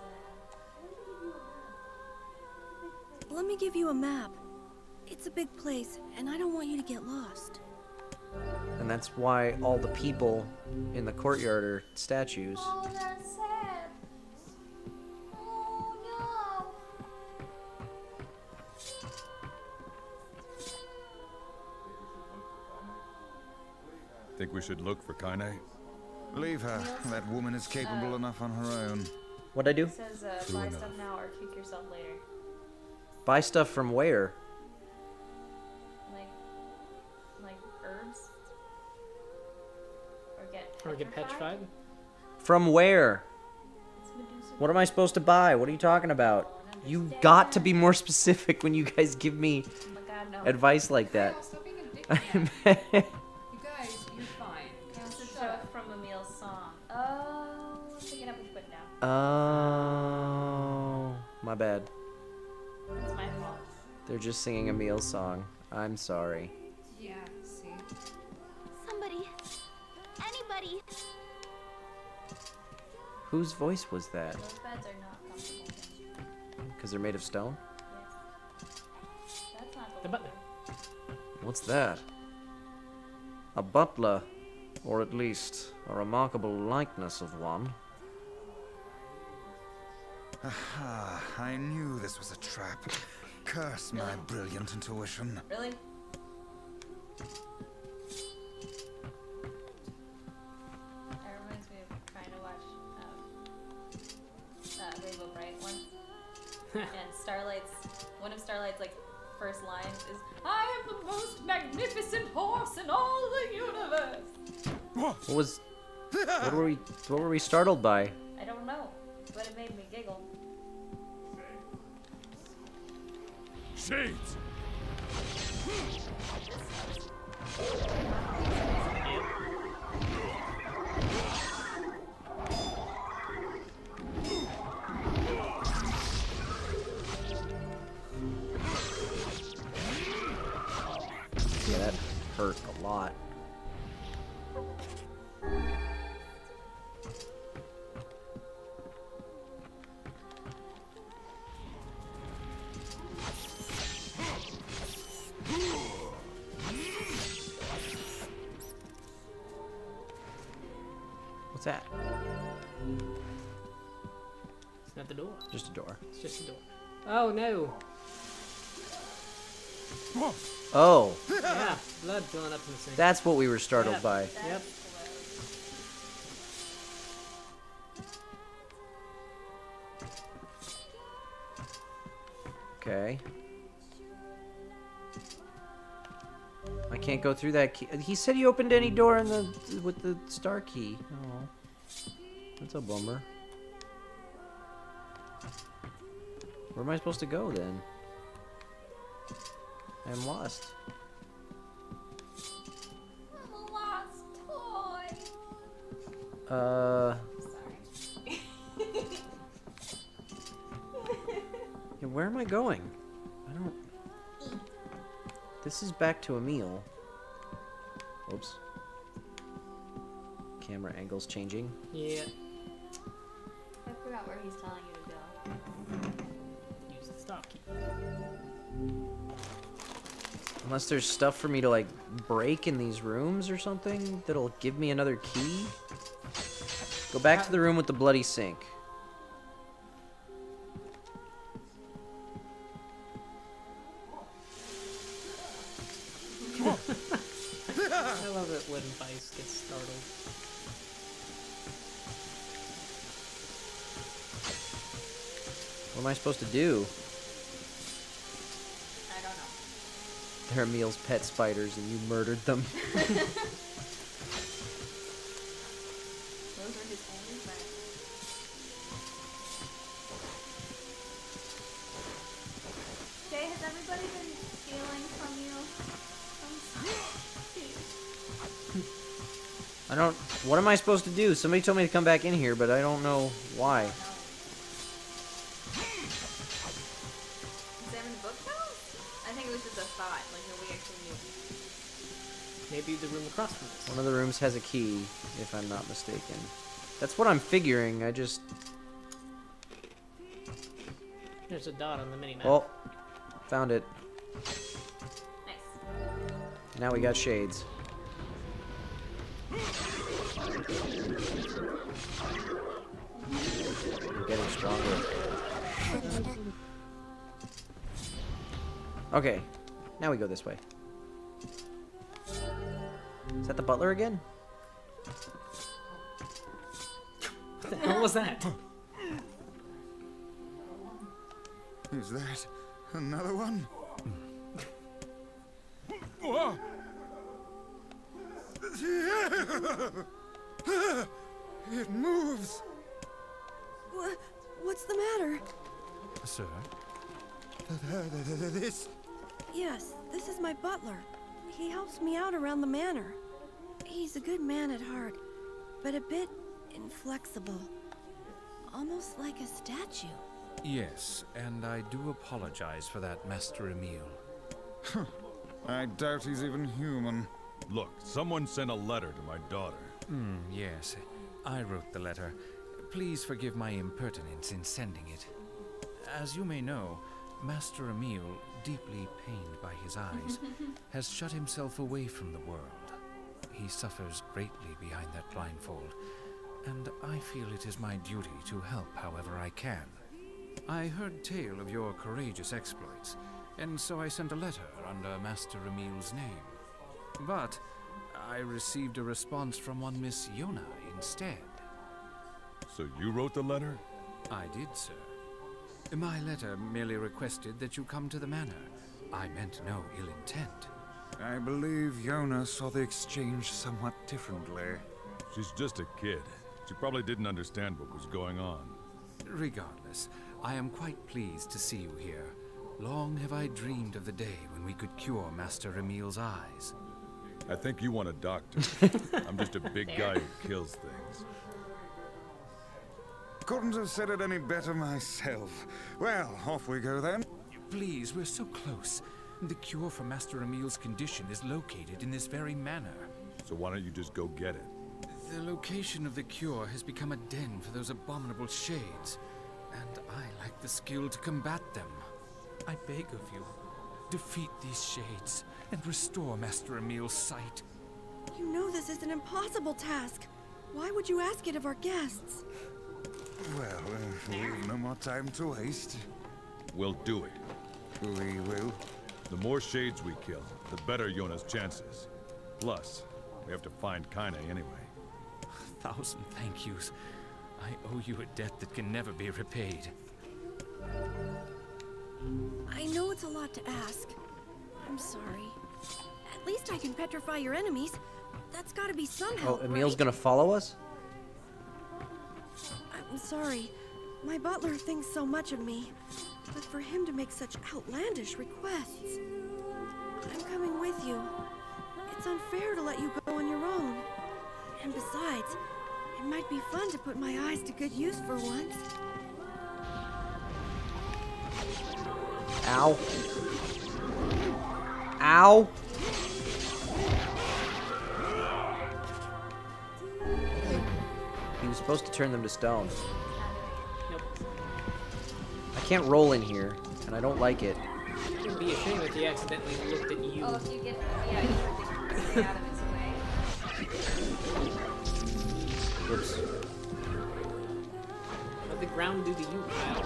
Let me give you a map. It's a big place, and I don't want you to get lost.
And that's why all the people in the courtyard are statues.
Oh, that's sad. Oh,
Think we should look for Kaine?
Leave her. That woman is capable enough on her own.
What'd I do?
It says
True
buy
enough.
stuff now or kick yourself later.
Buy stuff from where?
Like herbs?
Or get petrified?
From where? What am I supposed to buy? What are you talking about? You got to be more specific when you guys give me advice like that.
You guys, you're fine.
It's a joke from Emil's song.
Oh, pick it up and put it down.
Oh, my bad.
It's my fault.
They're just singing Emil's song. I'm sorry.
Yeah, see?
Somebody. Anybody.
Whose voice was that?
Those beds are not comfortable.
Because they're made of stone?
That's not
The butler.
What's that? A butler, or at least a remarkable likeness of one.
Aha, I knew this was a trap. Curse my brilliant intuition.
Really? That reminds me of trying to watch Rainbow Bright once. And one of Starlight's first lines is, "I am the most magnificent horse in all the universe."
What were we startled by?
I don't know, but it made me giggle.
Shades!
Yeah, that hurt a lot. What's that?
It's not the door.
Just a door.
It's just a door. Oh no.
Oh,
Yeah, blood filling up in the sink.
that's what we were startled
Yep.
by.
Yep.
Okay. I can't go through that key. He said he opened any door in the with the star key. Oh, that's a bummer. Where am I supposed to go then? I'm lost.
I'm a lost toy.
Sorry. Yeah, where am I going? I don't. This is back to Emil. Oops. Camera angle's changing.
Yeah.
I forgot where he's telling you to go.
Use the stop key.
Unless there's stuff for me to like break in these rooms or something that'll give me another key. Go back to the room with the bloody sink.
I love it when Vice gets startled.
What am I supposed to do?
I don't know.
They're Emil's pet spiders and you murdered them.
Those are his only friends. Jay, has everybody been stealing from you?
I don't... What am I supposed to do? Somebody told me to come back in here, but I don't know why.
Examine the bookshelf? I think it was just a thought, like nobody actually knew.
Maybe the room across from this.
One of the rooms has a key, if I'm not mistaken. That's what I'm figuring, I just...
There's a dot on the minimap.
Oh, found it.
Nice.
Now we got shades. We're getting stronger. Okay, now we go this way. Is that the butler again?
What the hell was that?
Is that another one? It moves.
What's the matter?
Sir? This?
Yes, this is my butler. He helps me out around the manor. He's a good man at heart, but a bit inflexible. Almost like a statue.
Yes, and I do apologize for that, Master Emil.
I doubt he's even human.
Look, someone sent a letter to my daughter.
Yes, I wrote the letter. Please forgive my impertinence in sending it. As you may know, Master Emil, deeply pained by his eyes, has shut himself away from the world. He suffers greatly behind that blindfold, and I feel it is my duty to help however I can. I heard tale of your courageous exploits, and so I sent a letter under Master Emil's name. But I received a response from one Miss Yona instead.
So you wrote the letter?
I did, sir. My letter merely requested that you come to the manor. I meant no ill intent.
I believe Yona saw the exchange somewhat differently.
She's just a kid. She probably didn't understand what was going on.
Regardless, I am quite pleased to see you here. Long have I dreamed of the day when we could cure Master Emil's eyes.
I think you want a doctor. I'm just a big guy who kills things.
Couldn't have said it any better myself. Well, off we go then.
Please, we're so close. The cure for Master Emil's condition is located in this very manor.
So why don't you just go get it?
The location of the cure has become a den for those abominable shades, and I lack the skill to combat them. I beg of you, defeat these shades and restore Master Emil's sight.
You know this is an impossible task. Why would you ask it of our guests?
Well, we've no more time to waste.
We'll do it.
We will.
The more shades we kill, the better Yona's chances. Plus, we have to find Kaine anyway.
1,000 thank yous. I owe you a debt that can never be repaid.
I know it's a lot to ask. I'm sorry. At least I can petrify your enemies. That's gotta be some help,
Oh, Emil's
right?
gonna follow us?
I'm sorry. My butler thinks so much of me. But for him to make such outlandish requests... I'm coming with you. It's unfair to let you go on your own. And besides, it might be fun to put my eyes to good use for once.
Ow. Ow. He was supposed to turn them to stone.
Nope.
I can't roll in here, and I don't like it.
It would be a shame if he accidentally looked at you.
Oh, if you get, yeah, you have to stay out of his way.
Whoops.
What did the ground do to you, Kyle?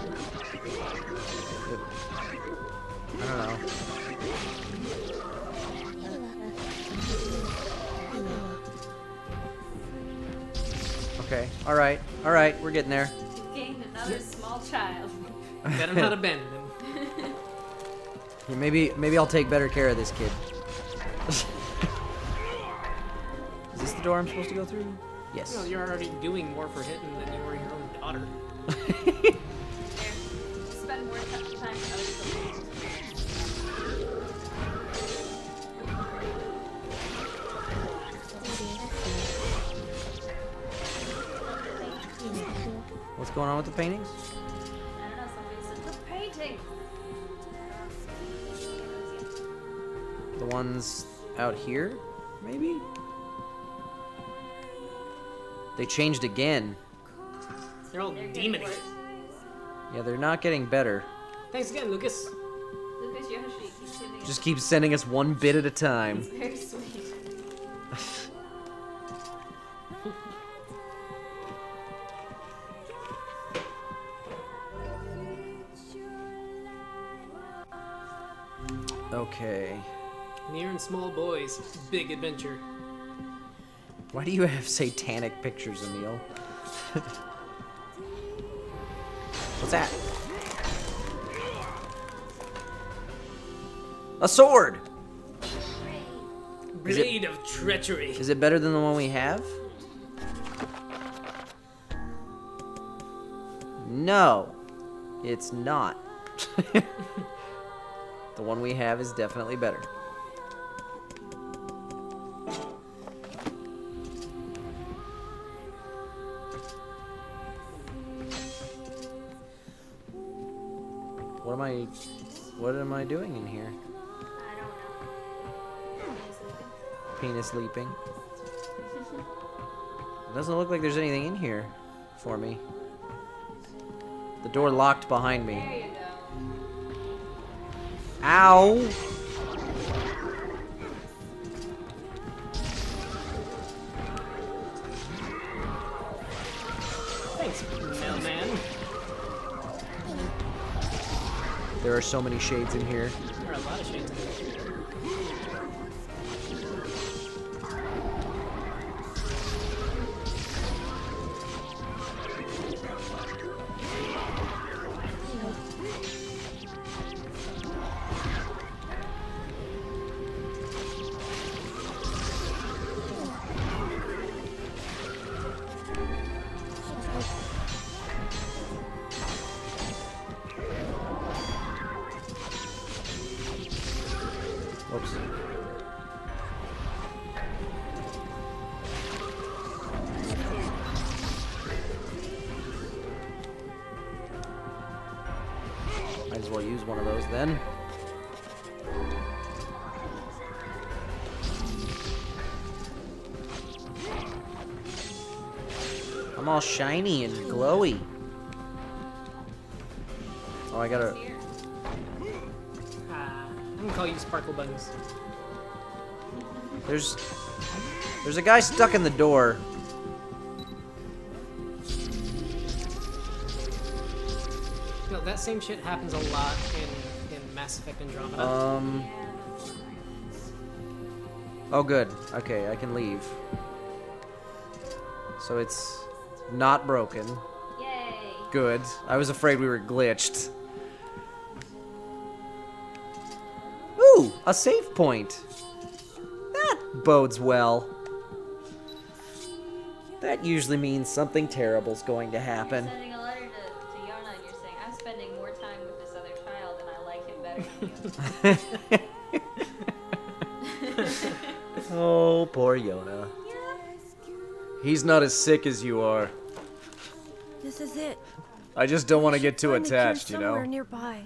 I don't know. Okay, alright, we're getting there.
You gained another small child.
Better not abandon him.
Yeah, maybe I'll take better care of this kid. Is this the door I'm supposed to go through? Yes.
Well, you're already doing more for Hinton than you were your own daughter.
Spend more time with other people.
What's going on with the paintings?
I don't know, somebody said the painting.
The ones out here, maybe? They changed again.
They're all demonish.
Yeah, they're not getting better.
Thanks again, Lucas.
Lucas Yoshi keeps sending
Just keep sending us one bit at a time.
It's very sweet.
Okay.
NieR and small boys, big adventure.
Why do you have satanic pictures, Emil? What's that? A sword!
Blade of treachery.
Is it better than the one we have? No, it's not. The one we have is definitely better. What am I doing in here?
I don't know.
Penis leaping. It doesn't look like there's anything in here for me. The door locked behind me.
There you go.
Ow!
Thanks, mailman.
There are so many shades in here.
There are a lot of shades in here.
Whoops. Might as well use one of those then. I'm all shiny and glowy. Oh, I gotta...
I'm gonna call you Sparkle Buns.
There's a guy stuck in the door.
No, that same shit happens a lot in Mass Effect Andromeda.
Oh, good. Okay, I can leave. So it's not broken.
Yay.
Good. I was afraid we were glitched. A save point. That bodes well. That usually means something terrible's going to happen.
You're sending a letter to Yona and you're saying, I'm spending more time with this other child and I like him better than you.
Oh, poor Yona.
He's not as sick as you are.
This is it.
I just don't want to get too
Find the cure
attached, you know?
somewhere nearby.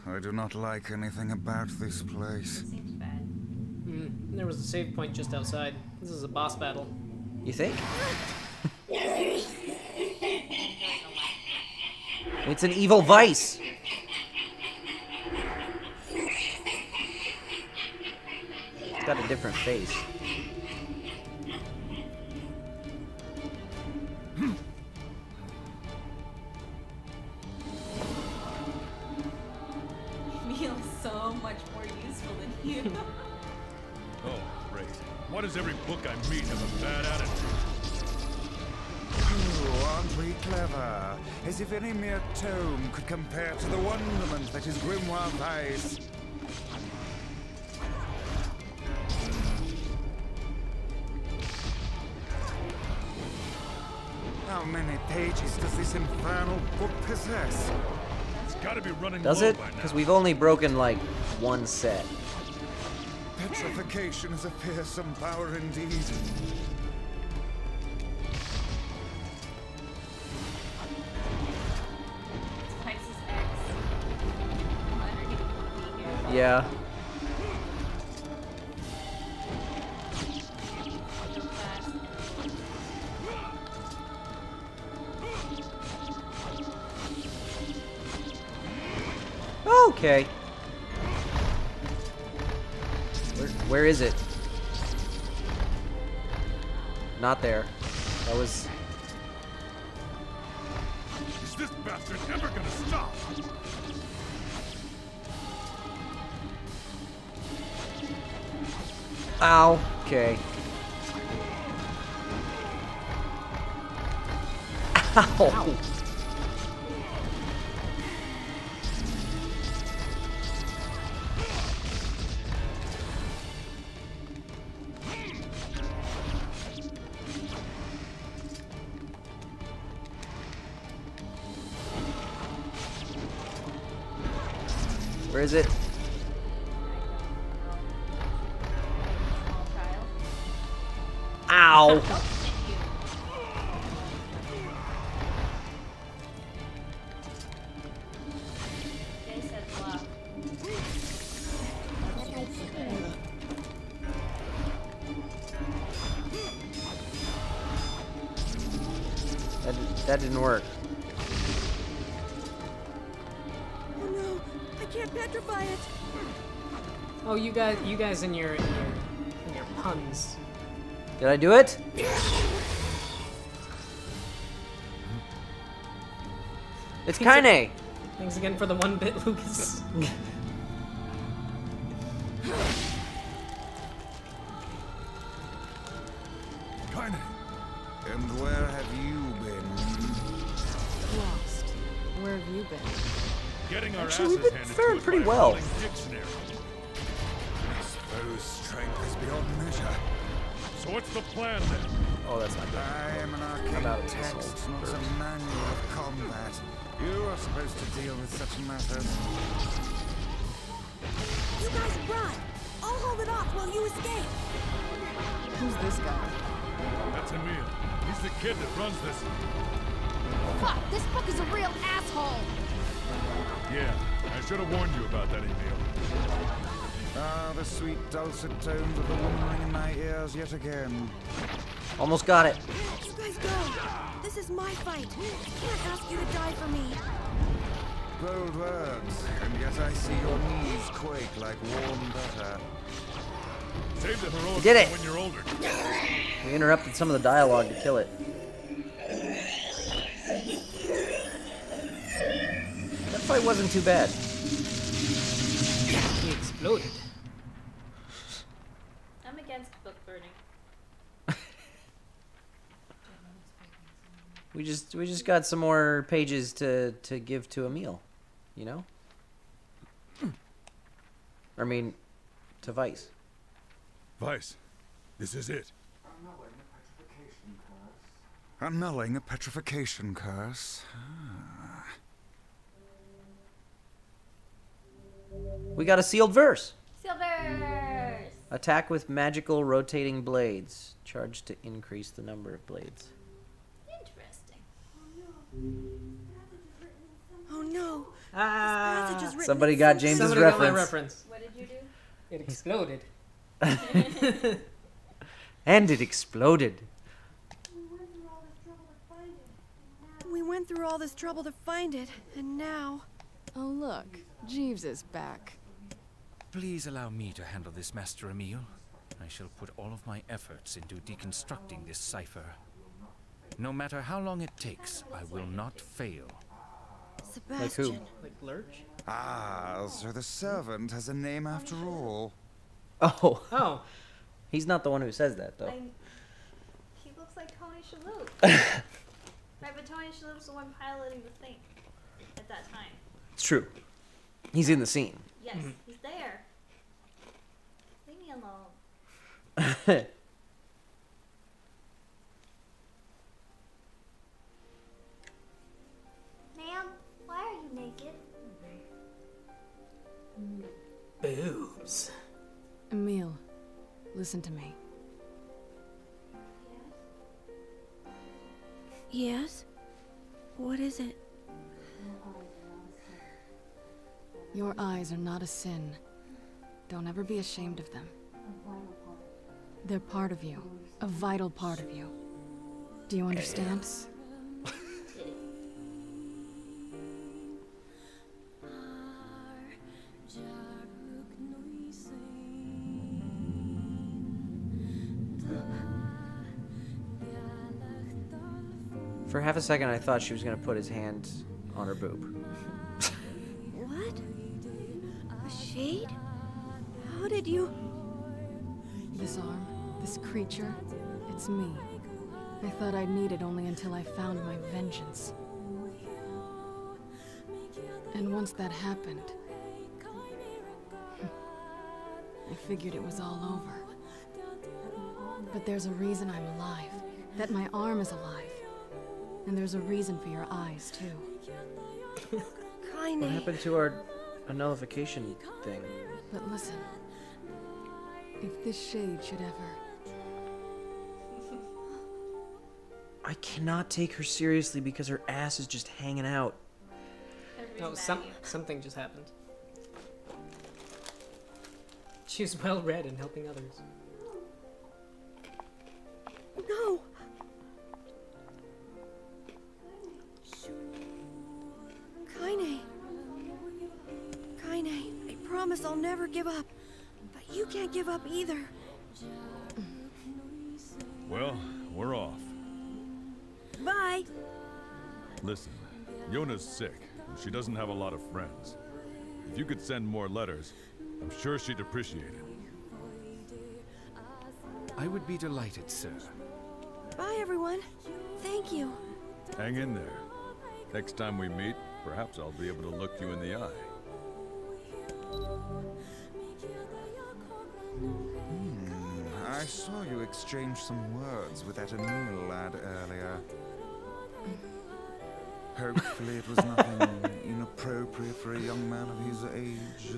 I do not like anything about this place.
Seems bad.
There was a save point just outside. This is a boss battle.
You think? It's an evil vice. It's got a different face.
Meal's so much more useful than you.
Oh, great. Why does every book I meet have a bad attitude?
Oh, aren't we clever? As if any mere tome could compare to the wonderment that is Grimoire Vice. How many pages does this infernal book possess?
It's gotta be running
Does
low
it?
by now.
Because we've only broken like one set.
Petrification is a fearsome power indeed.
Yeah. Okay. Where is it? Not there. That was...
Is this bastard ever gonna stop?
Ow. Okay. Ow. Where is it? Ow! That didn't work.
Oh no, I can't petrify it.
Oh, you guys in your puns.
Did I do it? It's Kaine!
Thanks again for the 1-bit, Lucas.
Kaine! And where have you been?
Lost. Where have you been?
Getting our
Actually, we've
asses
been
handed
faring
to us
pretty
by a
well.
rotting dictionary.
This foe's strength is beyond measure.
So what's the plan then?
Oh, that's not good.
I am an
How about
arcane
a missile
text, not
first?
a manual of combat. You are supposed to deal with such matters.
You guys run! I'll hold it off while you escape!
Who's this guy?
That's Emil. He's the kid that runs this.
Fuck, this book is a real asshole.
Yeah, I should have warned you about that, Emil.
Ah, the sweet dulcet tones of the woman ring in my ears yet again.
Almost got it.
You guys go! This is my fight! I can't ask you to die for me!
Bold words, and yet I see your knees quake like warm butter.
Save the heroics
did it.
for when you're older.
We interrupted some of the dialogue to kill it. That fight wasn't too bad.
He exploded.
I'm against book burning.
We just got some more pages to give to Emil, you know? I mean, to Vice.
Vice, this is it.
Annulling a petrification curse.
We got a sealed verse.
Silvers!
Attack with magical rotating blades. Charged to increase the number of blades.
Interesting.
Oh no.
Ah,
This passage is written
Somebody
in
got
some-
James's
somebody
reference.
got my reference.
What did you do?
It exploded.
And it exploded.
We went through all this trouble to find it, and now...
Oh look, Jeeves is back.
Please allow me to handle this, Master Emil. I shall put all of my efforts into deconstructing this cipher. No matter how long it takes, I will not fail.
Sebastian.
Like Lurch?
Ah, so the servant has a name after all.
Oh.
Oh.
He's not the one who says that, though.
He looks like Tony Shalhoub. Right, but Tony Shalhoub's the one piloting the thing at that time.
It's true. He's in the scene.
Yes, he's there. Leave me alone.
Ma'am, why are you naked?
Boobs.
Emil, listen to me.
Yes? What is it?
Your eyes are not a sin. Don't ever be ashamed of them. They're part of you. A vital part of you. Do you understand?
For half a second, I thought she was going to put his hand on her boob.
What? A shade? How did you...
This arm, this creature, it's me. I thought I'd need it only until I found my vengeance. And once that happened, I figured it was all over. But there's a reason I'm alive, that my arm is alive. And there's a reason for your eyes, too.
What happened to our nullification thing?
But listen, if this shade should ever...
I cannot take her seriously because her ass is just hanging out.
No, something just happened. She's well read in helping others.
No! Kaine, I promise I'll never give up. But you can't give up either.
Well, we're off.
Bye!
Listen, Yona's sick, and she doesn't have a lot of friends. If you could send more letters, I'm sure she'd appreciate it.
I would be delighted, sir.
Bye, everyone. Thank you.
Hang in there. Next time we meet, perhaps I'll be able to look you in the eye.
I saw you exchange some words with that Emil lad earlier. Hopefully it was nothing inappropriate for a young man of his age.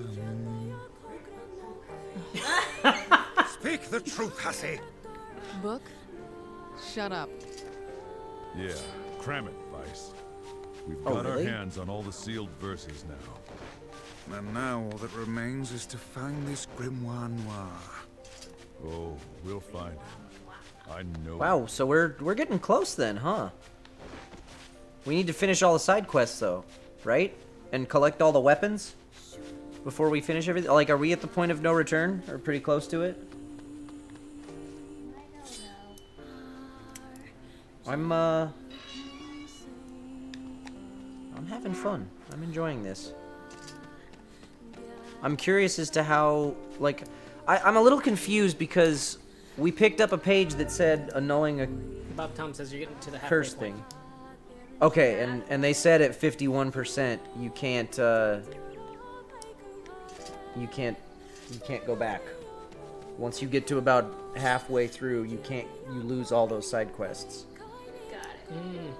Speak the truth, hussy!
Book? Shut up.
Yeah, cram it, Vice. We've
Oh,
got
really?
our hands on all the sealed verses now.
And now all that remains is to find this grimoire noir.
Oh, we'll find him. I know.
Wow, so we're getting close then, huh? We need to finish all the side quests though, right? And collect all the weapons before we finish everything. Like, are we at the point of no return, or pretty close to it? I'm having fun. I'm enjoying this. I'm curious as to how, like, I'm a little confused because we picked up a page that said annulling a
Bob Tom says you're getting to the halfway
curse
point.
thing. Okay, and they said at 51% you can't You can't go back. Once you get to about halfway through, you lose all those side quests.
Got it.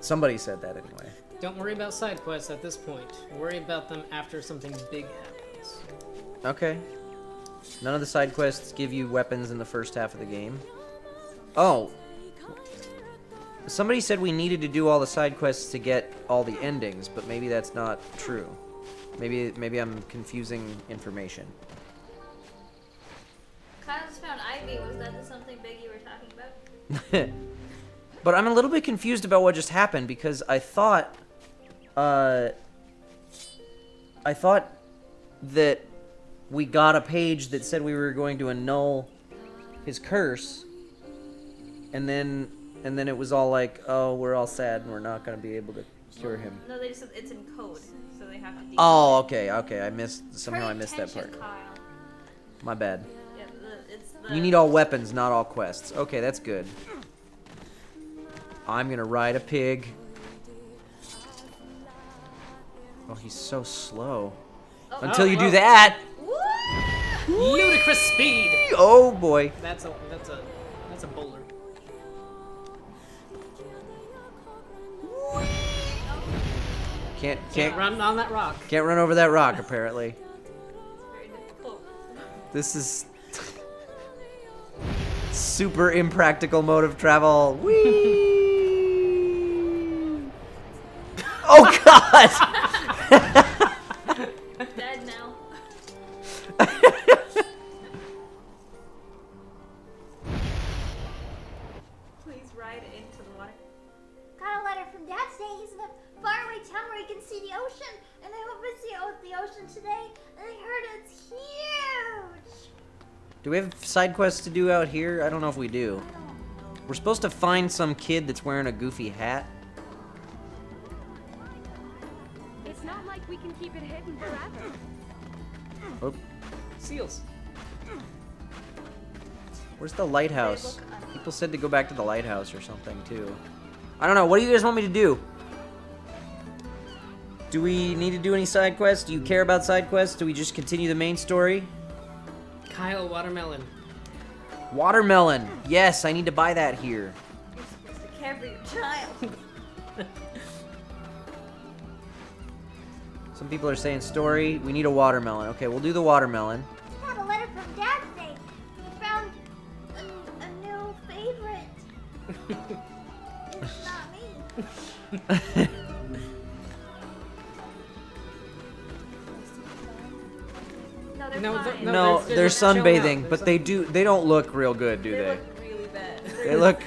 Somebody said that anyway.
Don't worry about side quests at this point. Worry about them after something big happens.
Okay. None of the side quests give you weapons in the first half of the game. Oh. Somebody said we needed to do all the side quests to get all the endings, but maybe that's not true. Maybe I'm confusing information.
Kyle just found Ivy. Was that something big you were talking about?
But I'm a little bit confused about what just happened because I thought that we got a page that said we were going to annul his curse, and then it was all like, oh, we're all sad and we're not going to be able to cure him.
No, they just it's in code, so they have to.
Oh, okay. I missed that part.
Kyle.
My bad.
Yeah, it's
You need all weapons, not all quests. Okay, that's good. I'm gonna ride a pig. Oh, he's so slow. Until you do that.
Ludicrous speed.
Oh boy.
That's a bowler.
Can't
run on that rock.
Can't run over that rock apparently. This is super impractical mode of travel. Whee! Oh God!
Dead now. Please ride into the water.
Got a letter from Dad saying he's in a faraway town where he can see the ocean, and I hope I see the ocean today. And I heard it's huge.
Do we have side quests to do out here? I don't know if we do. We're supposed to find some kid that's wearing a goofy hat.
It's not like we can keep it hidden forever.
Oh.
Seals.
Where's the lighthouse? People said to go back to the lighthouse or something too. I don't know. What do you guys want me to do? Do we need to do any side quests? Do you care about side quests? Do we just continue the main story?
Kyle, watermelon.
Watermelon. Yes, I need to buy that here.
You're supposed to care for your child.
Some people are saying story. We need a watermelon. Okay, we'll do the watermelon.
Got a letter from Dad saying he found a new favorite. It's not me.
No, they're sunbathing, but they don't look real good, do they?
They look really bad.
They look.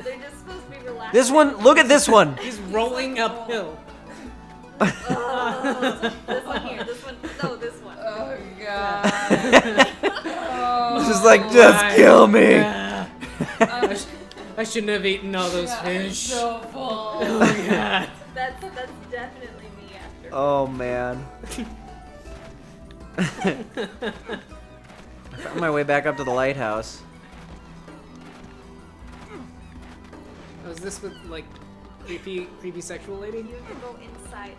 They're just supposed to be relaxed.
This one, look at this one.
He's rolling uphill.
This one here. This one. No, this one.
Oh God.
Just like, just kill me.
I shouldn't have eaten all those fish.
So full.
Oh God.
That's definitely me after.
Oh man. I found my way back up to the lighthouse.
Was this with like creepy sexual lady?
You can go inside.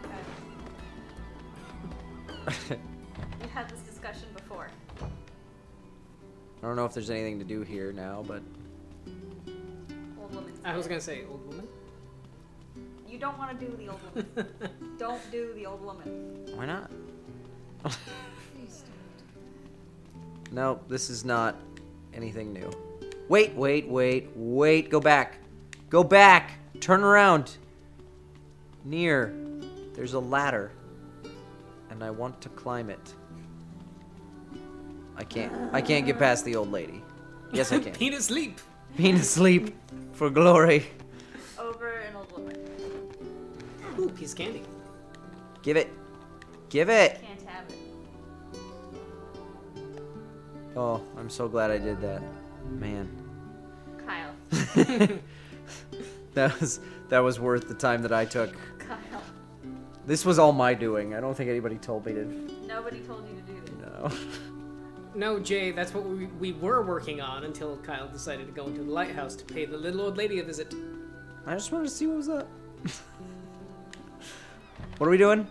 We had this discussion before.
I don't know if there's anything to do here now, but
Old woman.
I was gonna say old woman.
You don't want to do the old woman. Don't do the old woman.
why not? No, this is not anything new. Wait. Go back. Go back. Turn around. NieR. There's a ladder. And I want to climb it. I can't get past the old lady. Yes, I can.
Penis leap.
Penis leap for glory.
Over an old woman.
Ooh, piece of candy.
Give it. Give it.
Can't have it.
Oh, I'm so glad I did that. Man.
Kyle.
That was worth the time that I took.
Kyle.
This was all my doing. I don't think anybody told me to.
Nobody told you to do this.
No.
No, Jay, that's what we were working on until Kyle decided to go into the lighthouse to pay the little old lady a visit.
I just wanted to see what was up. What are we doing?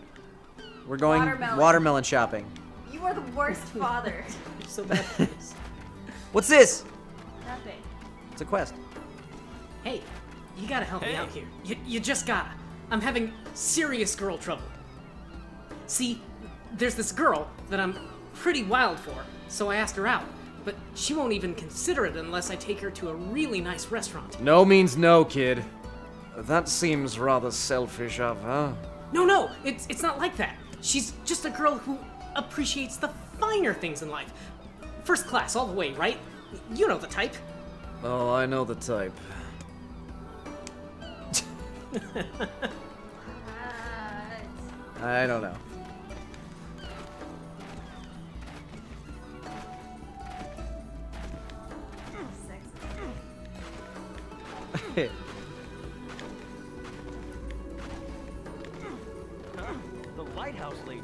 We're going watermelon shopping.
You You are the worst father.
You're so bad at this.
What's this?
Nothing.
It's a quest.
Hey, you gotta help me out here. You just gotta. I'm having serious girl trouble. See, there's this girl that I'm pretty wild for, so I asked her out. But she won't even consider it unless I take her to a really nice restaurant.
No means no, kid. That seems rather selfish of her.
No, it's not like that. She's just a girl who appreciates the finer things in life. First class all the way, right? You know the type.
Oh, I know the type.
I don't know.
The lighthouse lady.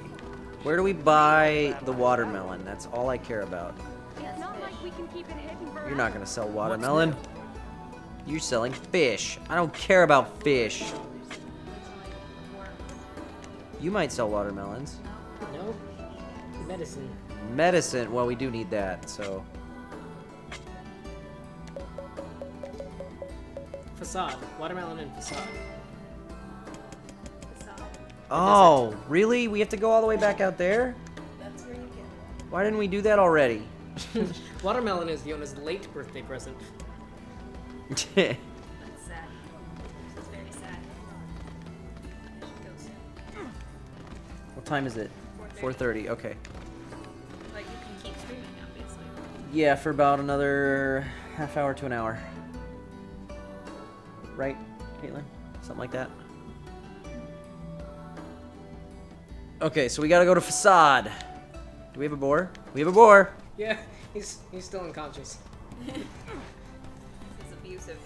Where do we buy the watermelon? That's all I care about.
It's not like we can keep it hidden forever.
You're not gonna sell watermelon. You're selling fish. I don't care about fish. You might sell watermelons.
No. Medicine.
Medicine. Well, we do need that, so.
Facade. Watermelon and facade.
Oh, really? We have to go all the way back out there?
That's where you get
Why didn't we do that already?
Watermelon is Yona's late birthday present.
That's sad. This is very sad. I should go soon.
What time is it? 4:30. Okay.
But you can keep streaming, obviously.
Yeah, for about another half hour to an hour. Right, Caitlin? Something like that. Okay, so we gotta go to Facade. Do we have a boar? We have a boar!
Yeah, he's still unconscious.
This is abusive.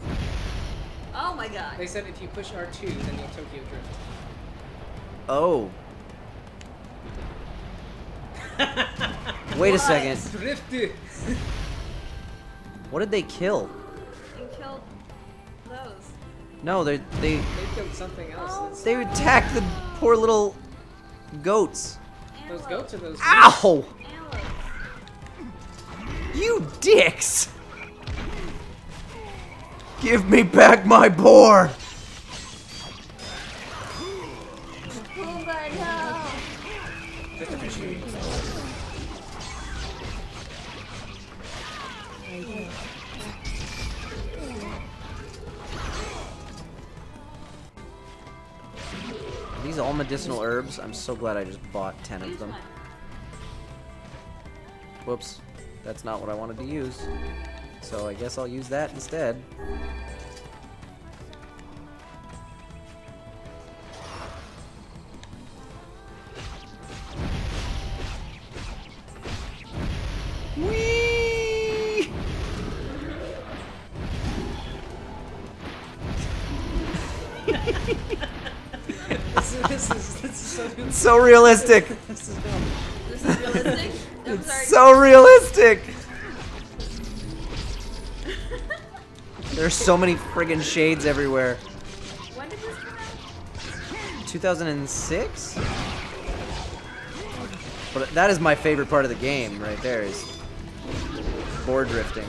Oh my god.
They said if you push R2, then you'll Tokyo drift.
Oh. Wait a second.
Drift.
What did they kill?
You killed those.
No, they
They killed something else. that's-
they attacked the poor little goats.
Those goats or those?
Ow! You dicks! Give me back my boar!
Pumbaa, no!
Are these all medicinal herbs? I'm so glad I just bought 10 of them. Whoops. That's not what I wanted to use. So I guess I'll use that instead. Whee!
This is
so realistic.
This is
realistic?
It's so realistic. There's so many friggin' shades everywhere.
When did this come out?
2006? But that is my favorite part of the game right there, is board drifting.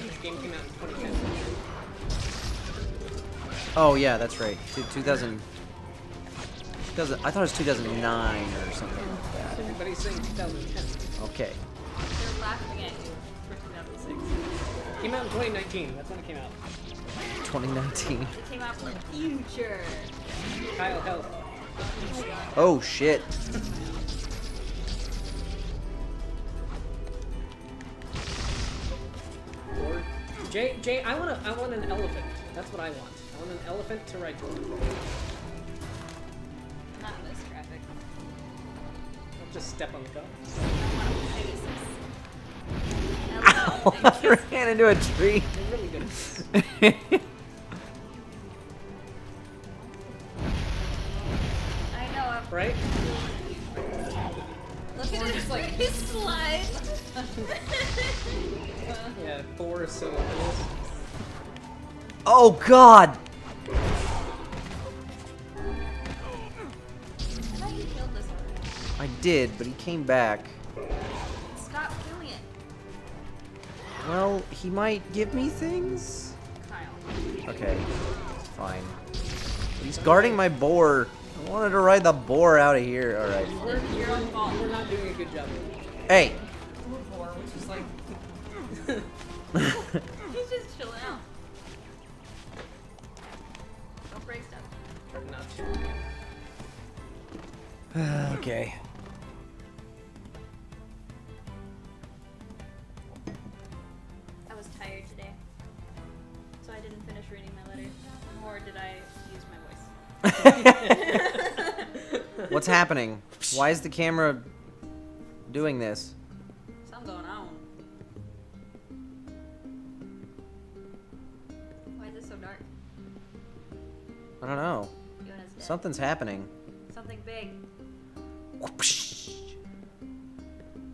This game came out in 2010.
Oh yeah, that's right. 2000. I thought it was 2009 or something like that.
Everybody's saying 2010.
Okay.
They're laughing at you for 2006.
Came out in 2019. That's when it came out.
2019.
It came out from the future.
Kyle Health.
Oh shit.
Or Jay, I want an elephant. That's what I want. I want an elephant to ride.
Not in this traffic.
Don't just step on the car.
Ow! I ran into a tree.
They're really good at this.
I know.
Right?
Look at his like his slide.
Yeah, 4 so.
Oh God!
I thought you killed this already.
I did, but he came back.
Stop doing it.
Well, he might give me things?
Kyle.
Okay, fine. He's guarding my boar. I wanted to ride the boar out of here. Alright.
You're on fault. We're not doing a good job.
Hey!
Which is like...
He's just chilling out. Don't break stuff.
Not too.
Okay.
I was tired today, so I didn't finish reading my letter, nor did I use my voice.
What's happening? Why is the camera doing this?
Something going on. Why is it so dark?
I don't know.
Yona's dead.
Something's happening.
Something big.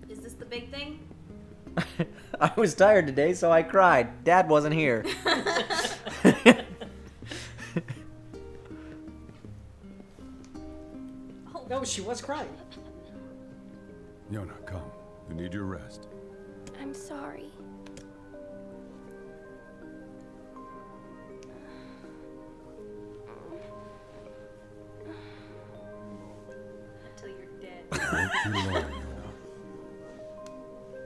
Is this the big thing?
I was tired today, so I cried. Dad wasn't here.
No, she was crying.
Yona, come. You need your rest.
I'm sorry.
Until you're dead.
Won't be long,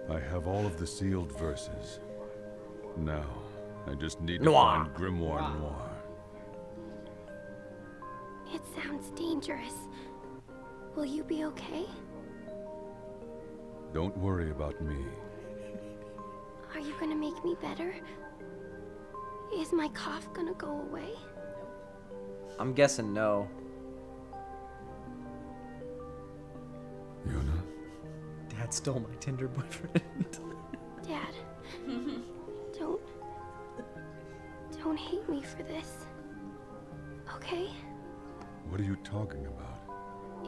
Yona. I have all of the sealed verses. Now, I just need to
Noir.
find Grimoire Noir.
It sounds dangerous. Will you be okay?
Don't worry about me.
Are you gonna make me better? Is my cough gonna go away?
I'm guessing no.
Yona?
Dad stole my Tinder boyfriend.
Dad, don't hate me for this. Okay?
What are you talking about?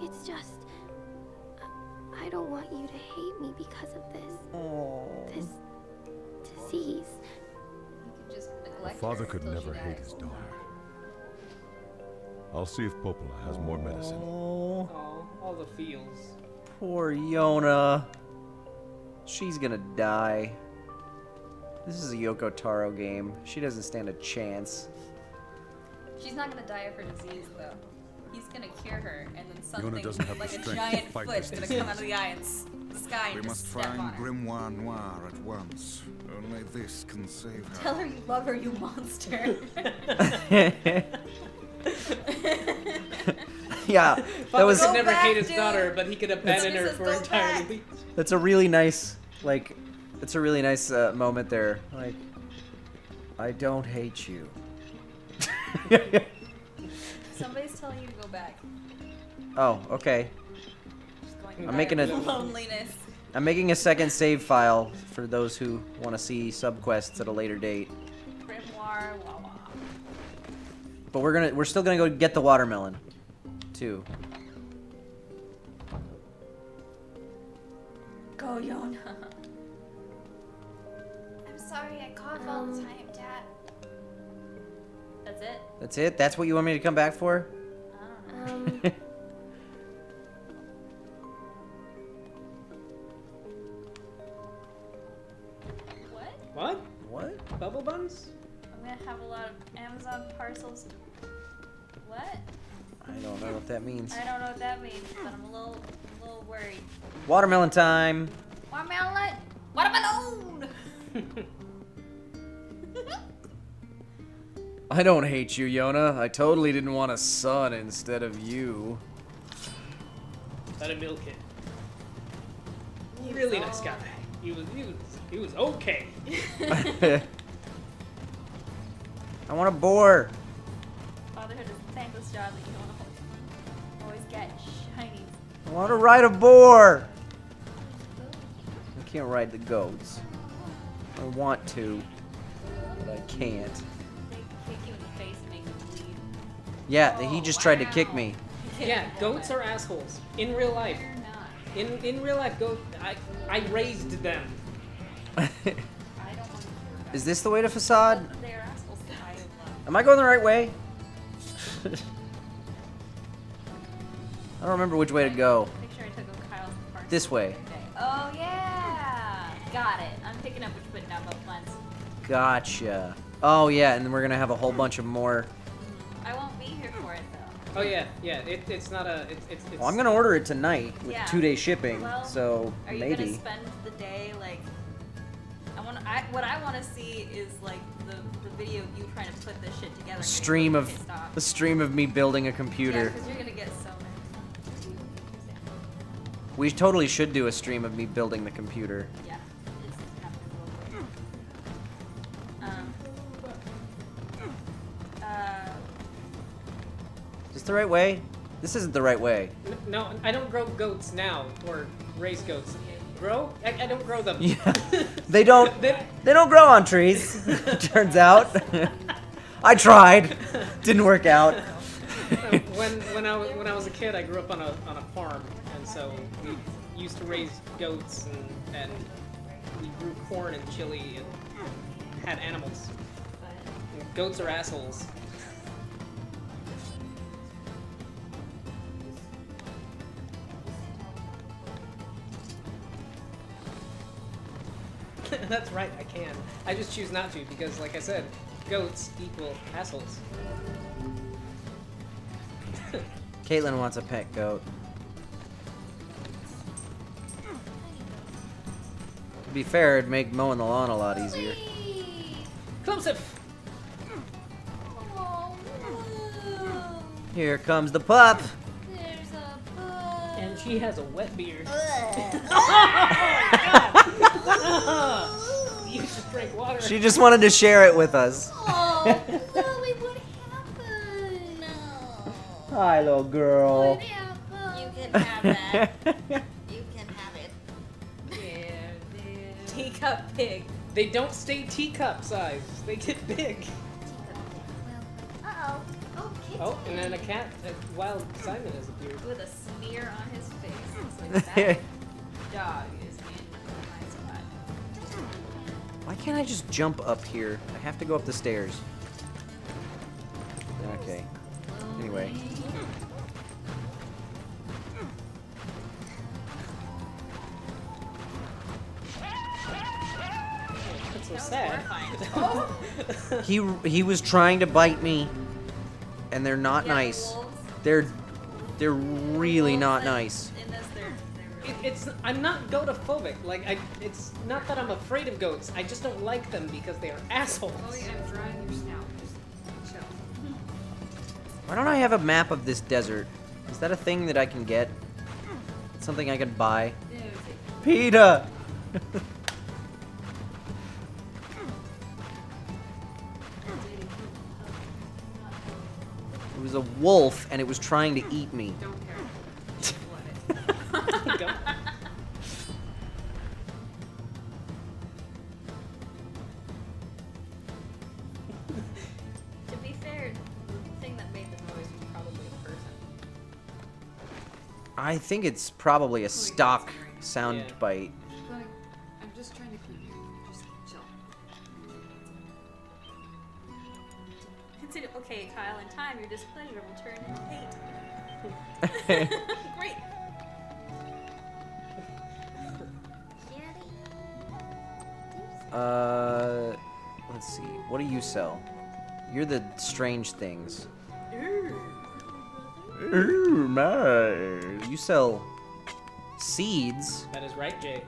It's just I don't want you to hate me because of this. This disease.
You could just
A
neglect
father
her
could
until
never
she
hate
dies.
his daughter. I'll see if Popola has more medicine.
Oh,
Oh, all the feels.
poor Yona. She's gonna die. This is a Yoko Taro game. She doesn't stand a chance.
She's not gonna die of her disease, though. He's gonna cure her, and then something
doesn't have the
like a
strength to
giant
fight
foot's
this
gonna
disease.
come out of the eye and the sky and
We
just
must
step
find
on her.
Grimoire Noir at once. Only this can save her.
Tell her you love her, you monster.
Yeah, that
Father
was.
could never
back,
hate his
dude.
daughter, but he could abandon her
Jesus,
for
go
entirely.
That's a really nice, like, it's a really nice moment there. Like, I don't hate you.
Somebody's telling you to go back.
Oh, okay.
Just going
I'm
back.
making a-
Loneliness.
I'm making a second save file for those who want to see subquests at a later date.
Grimoire, Wawa.
But we're still gonna go get the watermelon, too.
Go, Yona.
I'm sorry I cough all the time, Dad.
That's it?
That's it? That's what you want me to come back for?
I don't know. What?
What?
What?
Bubble buns?
I'm gonna have a lot of Amazon parcels. What?
I don't know what that means.
I don't know what that means, but I'm a little worried.
Watermelon time!
Watermelon! Watermelon!
I don't hate you, Yona. I totally didn't want a son instead of you.
Let him milk it. Really nice guy. He was okay.
I want a boar.
Fatherhood is a thankless job that you don't always get shiny.
I want to ride a boar. I can't ride the goats. I want to, but I can't.
They kick you in the face and make you bleed.
Yeah, he just tried to kick me.
Yeah, goats are assholes. In real life.
They're not.
In real life, I raised them.
Is this the way to facade?
They're assholes.
Am I going the right way? I don't remember which way to go.
Make sure I took Kyle's parts.
This way.
Oh yeah! Got it. I'm picking up what you're putting down both plans.
Gotcha. Oh yeah, and then we're gonna have a whole bunch of more.
I won't be here for it though.
Oh yeah, yeah. It's not a. It's.
Well, I'm gonna order it tonight with
Yeah.
2-day shipping,
Well,
so
are you
maybe.
gonna spend the day like? What I want to see is like the video of you trying to put this shit together.
A stream of me building a
Yeah,
computer.
because you're gonna get so many.
We totally should do a stream of me building the computer.
Yeah. It's
Is this the right way? This isn't the right way.
No, I don't grow goats now or raise goats. Grow? I don't grow them.
Yeah. They don't grow on trees. Turns out. I tried. Didn't work out.
when I was a kid, I grew up on a farm, and so we used to raise goats and we grew corn and chili and had animals. And goats are assholes. That's right, I can. I just choose not to because, like I said, goats equal assholes.
Caitlin wants a pet goat. To be fair, it'd make mowing the lawn a lot easier.
Close-up!
Here comes the pup.
There's a pup.
And she has a wet beard. You just drink water.
She just wanted to share it with us.
Oh, Chloe, what happened? No.
Hi, little girl.
What happened? You can have that. You can have it.
Teacup pig.
They don't stay teacup size. They get big.
Uh-oh. Oh, kitty.
Oh, and then a cat. Wild Simon has appeared.
With a smear on his face. It's like that dog is in my spot.
Why can't I just jump up here? I have to go up the stairs. Okay. Anyway.
That's so sad.
He was trying to bite me, and they're not nice. They're really not nice.
I'm not goatophobic. Like it's not that I'm afraid of goats. I just don't like them because they are assholes.
Oh yeah, I'm drying your snout. Just chill.
Why don't I have a map of this desert? Is that a thing that I can get? Something I can buy? PETA! It was a wolf, and it was trying to eat me.
Don't care.
To be fair, the thing that made the noise was probably a person.
I think it's probably a stock sound bite.
Chloe, I'm just trying to clean here. Just chill.
Consider, okay, Kyle, in time, your displeasure will turn into hate. Great.
Let's see. What do you sell? You're the strange things. Ooh, my. You sell seeds.
That is right, Jay.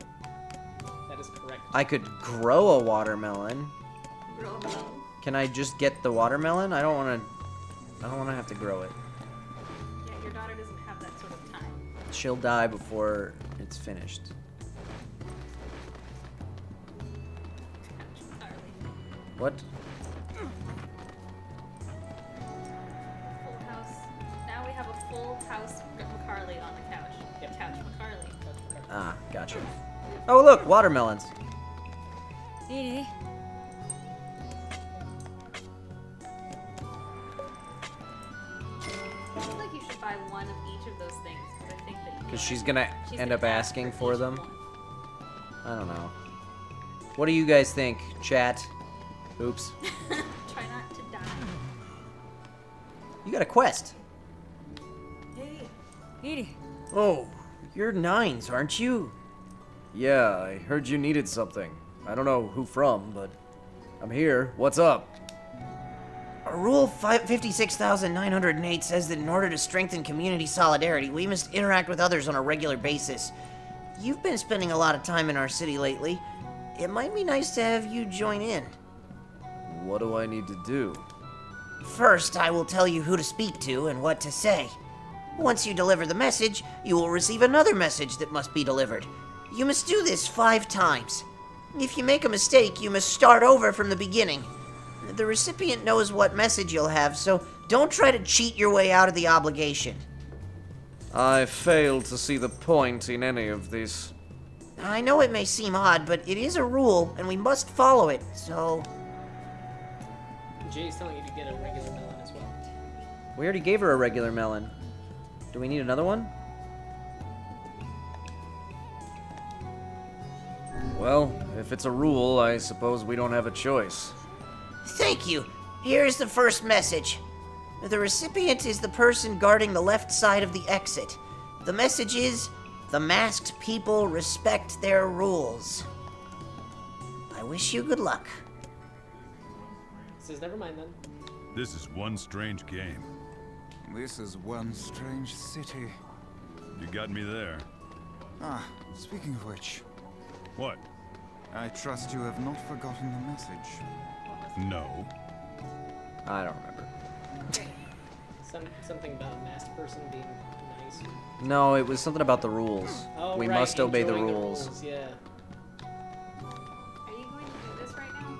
That is correct.
I could grow a watermelon. Can I just get the watermelon? I don't want to have to grow it.
Yeah, your daughter doesn't have that sort of time.
She'll die before it's finished. What?
Full house. Now we have a full house McCarley on the couch. Yep. Couch McCarley.
Ah, gotcha. Oh, look, watermelons.
Dee I feel like you should buy one of each of those things because I think that
Because she's gonna end up asking for them. I don't know. What do you guys think, chat? Oops.
Try not to die.
You got a quest.
NieR.
Oh, you're Nines, aren't you?
Yeah, I heard you needed something. I don't know who from, but I'm here. What's up?
Rule 56,908 says that in order to strengthen community solidarity, we must interact with others on a regular basis. You've been spending a lot of time in our city lately. It might be nice to have you join in.
What do I need to do?
First, I will tell you who to speak to and what to say. Once you deliver the message, you will receive another message that must be delivered. You must do this 5 times. If you make a mistake, you must start over from the beginning. The recipient knows what message you'll have, so don't try to cheat your way out of the obligation.
I fail to see the point in any of this.
I know it may seem odd, but it is a rule, and we must follow it, so...
Jay's telling you to get a regular melon as well.
We already gave her a regular melon. Do we need another one?
Well, if it's a rule, I suppose we don't have a choice.
Thank you. Here's the first message. The recipient is the person guarding the left side of the exit. The message is, the masked people respect their rules. I wish you good luck.
Says never mind then.
This is one strange game.
This is one strange city.
You got me there.
Ah, speaking of which...
What?
I trust you have not forgotten the message.
No.
I don't remember.
Something about a masked person being nice.
No, it was something about the rules.
Oh,
we
right,
must obey the
enjoying
rules.
Yeah.
Are you going to do this right now?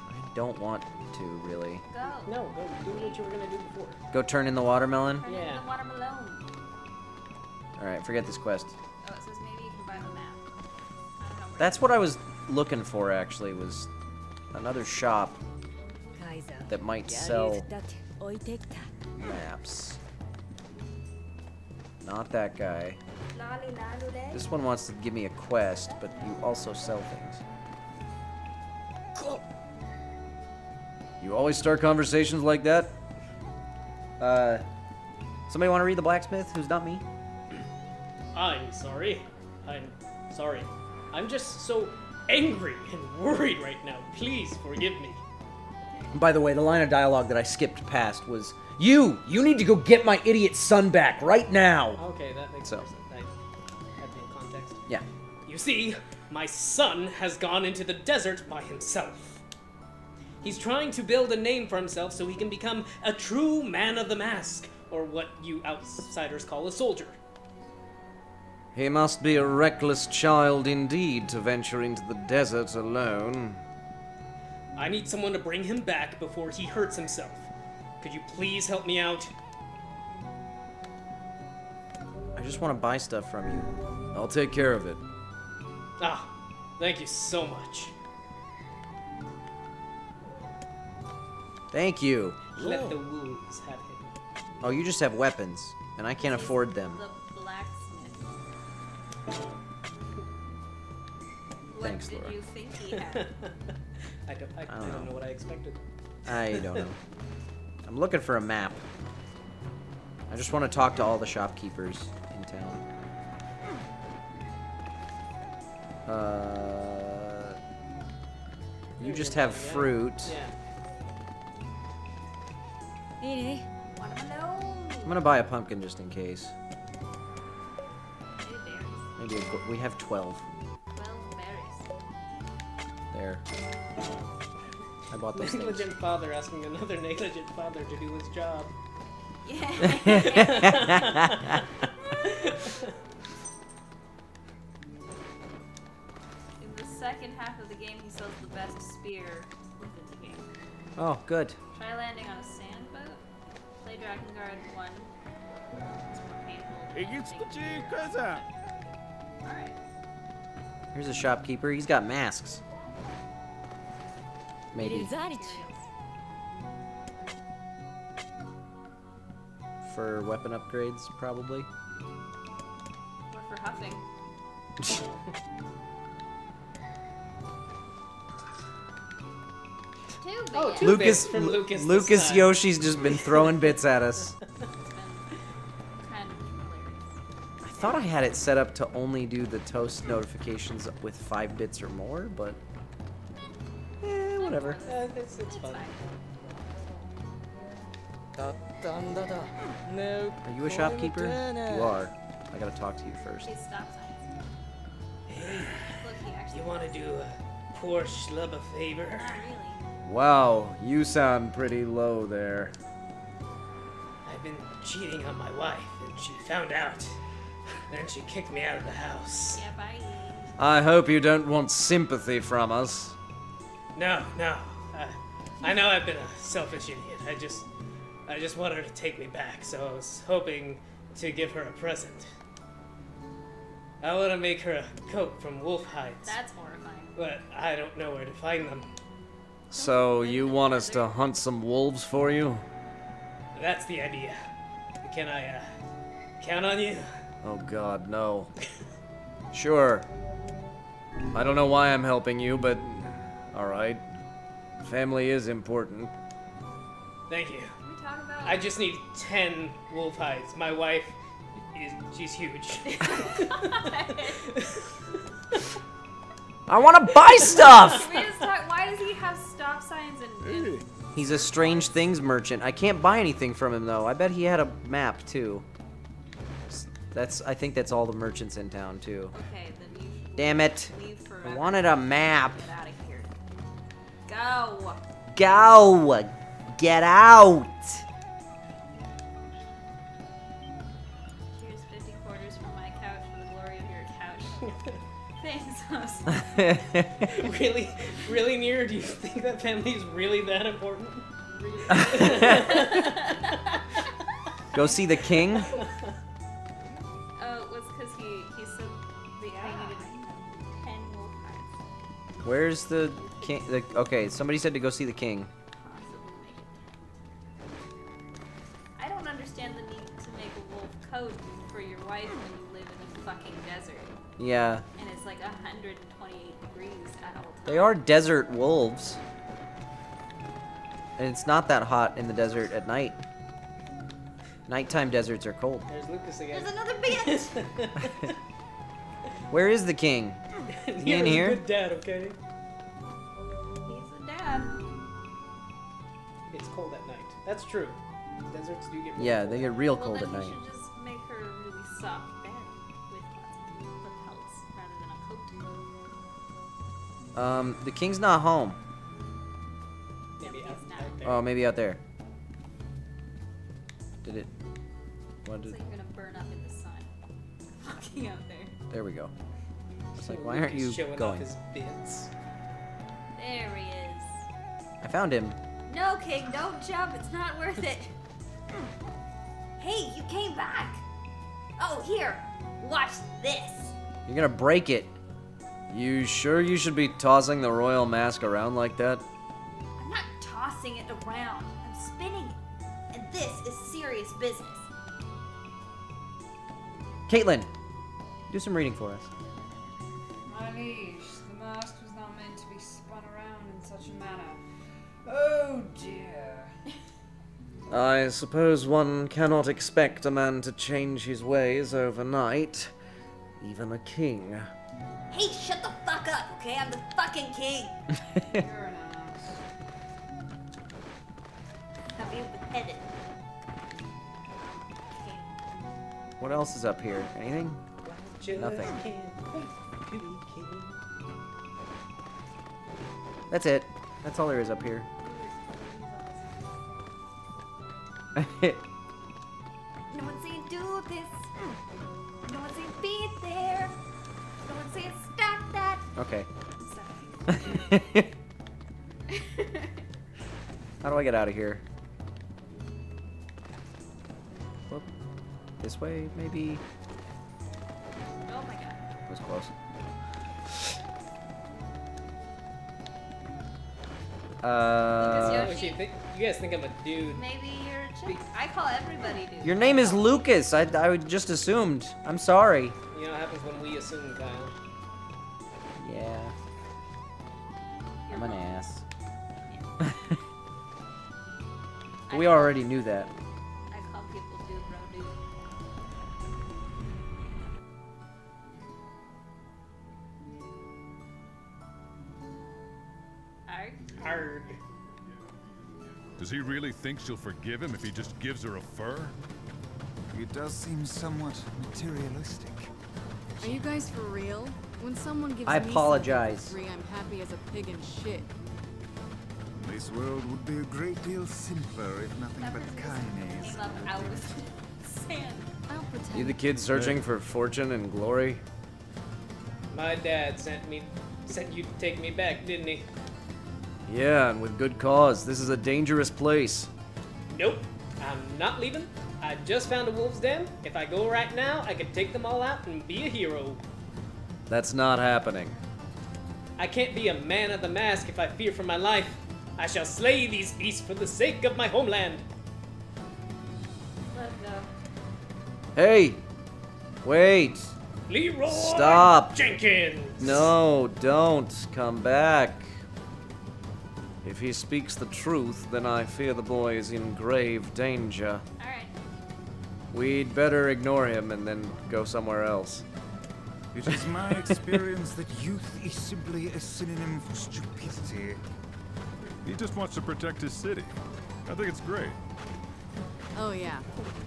I don't want to, really.
Go.
No, go do what you were gonna do before.
Go turn in the watermelon?
Turn into the watermelon.
Alright, forget this quest.
Oh, it says maybe you can buy the map. I don't know where.
That's what I was looking for, actually, was another shop that might sell maps. Not that guy. This one wants to give me a quest, but you also sell things.
You always start conversations like that?
Somebody want to read the blacksmith who's not me?
I'm sorry. I'm just so angry and worried right now. Please forgive me.
By the way, the line of dialogue that I skipped past was, You need to go get my idiot son back right now!
Okay, that makes more sense. I had no context.
Yeah.
You see, my son has gone into the desert by himself. He's trying to build a name for himself so he can become a true man of the mask, or what you outsiders call a soldier.
He must be a reckless child indeed to venture into the desert alone.
I need someone to bring him back before he hurts himself. Could you please help me out?
I just want to buy stuff from you.
I'll take care of it.
Ah, thank you so much.
Thank you.
Let the wolves have him.
Oh, you just have weapons, and I can't afford them.
The blacksmith.
Thanks,
What did
Laura.
you think he had?
I don't know what I expected.
I don't know. I'm looking for a map. I just want to talk to all the shopkeepers in town. You just have fruit.
Yeah.
I'm gonna buy a pumpkin just in case. Maybe we have 12.
12 berries.
There. I bought those things.
Negligent father asking another negligent father to do his job.
Yeah. In the second half of the game, he sells the best spear within the game.
Oh, good.
Try landing on a sand boat. Play Dragon Guard 1. It's more painful. Alright.
Here's a shopkeeper. He's got masks. Maybe. For weapon upgrades, probably.
Or for huffing. Two.
Oh, two
Lucas,
bits from Lucas.
Lucas
this time.
Yoshi's just been throwing bits at us.
Kind of hilarious.
I thought I had it set up to only do the toast notifications with 5 bits or more, but whatever.
It's fun.
Are you a shopkeeper? You are. I gotta talk to you first.
Hey, stop signs.
Hey,
Look, he actually.
you want to do a poor schlub a favor?
Not really.
Wow, you sound pretty low there.
I've been cheating on my wife, and she found out. Then she kicked me out of the house.
Yeah, bye.
I hope you don't want sympathy from us.
No. I know I've been a selfish idiot. I just want her to take me back, so I was hoping to give her a present. I want to make her a coat from wolf hides.
That's horrifying.
But I don't know where to find them.
So you want us to hunt some wolves for you?
That's the idea. Can I, count on you?
Oh god, no. Sure. I don't know why I'm helping you, but alright. Family is important.
Thank you.
Can we talk about?
I just need 10 wolf hides. My wife she's huge.
I want to buy stuff!
We just talk, why does he have stop signs and
He's a strange things merchant. I can't buy anything from him though. I bet he had a map too. I think that's all the merchants in town too.
Okay, then you
Damn it.
leave forever.
I wanted a map.
Get out of here. Go.
Go! Get out!
Here's 50 quarters from my couch for the glory of your couch. Thanks,
Really, NieR? Do you think that family is really that important?
Go see the king?
Oh, it was because he said I needed 10 wolf hides.
Where's the king? Okay, somebody said to go see the king.
I don't understand the need to make a wolf coat for your wife when you live in the fucking desert.
Yeah.
And it's like 128 degrees at all times.
They are desert wolves. And it's not that hot in the desert at night. Nighttime deserts are cold.
There's Lucas again.
There's another bit!
Where is the king? Is he in here?
Good dad, okay?
He's a dad.
It's cold at night. That's true. Deserts do get.
Yeah, they get real
Well,
cold
then
at
you
night.
should just make her a really soft bed with lots of lapels rather than a coat.
The king's not home.
Maybe out there.
Oh, maybe out there. Did it? What
Looks
did?
like you're gonna burn up in the sun. Walking out there.
There we go. It's like, why aren't you
showing off
going?
his bits.
There he is.
I found him.
No, King, don't jump. It's not worth it. Hey, you came back. Oh, here. Watch this.
You're gonna break it. You sure you should be tossing the royal mask around like that?
I'm not tossing it around. I'm spinning it. And this is serious business.
Caitlin, do some reading for us.
My liege, the mask was not meant to be spun around in such a manner. Oh dear.
I suppose one cannot expect a man to change his ways overnight. Even a king.
Hey, shut the fuck up, okay? I'm the fucking king.
You're an ass.
Have you beheaded?
What else is up here? Anything? Nothing. That's it. That's all there is up here.
No one's saying do this. No one's saying be there. No one's saying stop that.
Okay. How do I get out of here? Whoop. This way, maybe?
Oh my god.
That was close.
You guys think I'm a dude?
Maybe you're a chick. I call everybody dude.
Your name is Lucas. I would just assumed. I'm sorry.
You know what happens when we assume, Kyle?
Yeah. I'm an ass. We already knew that.
I call people dude, bro, dude. Arg?
Arg.
Does he really think she'll forgive him if he just gives her a fur?
It does seem somewhat materialistic.
Are you guys for real? When someone gives
I
me
apologize.
something for free, I'm happy as a pig in shit.
This world would be a great deal simpler if nothing but kindness.
Came up out of sand.
I'll pretend.
You the kid searching for fortune and glory?
My dad sent you to take me back, didn't he?
Yeah, and with good cause. This is a dangerous place.
Nope. I'm not leaving. I just found a wolf's den. If I go right now, I could take them all out and be a hero.
That's not happening.
I can't be a man of the mask if I fear for my life. I shall slay these beasts for the sake of my homeland.
Let's go.
Hey! Wait!
Leroy
Stop!
Jenkins!
No, don't come back. If he speaks the truth, then I fear the boy is in grave danger.
Alright.
We'd better ignore him and then go somewhere else.
It is my experience that youth is simply a synonym for stupidity.
He just wants to protect his city. I think it's great.
Oh yeah.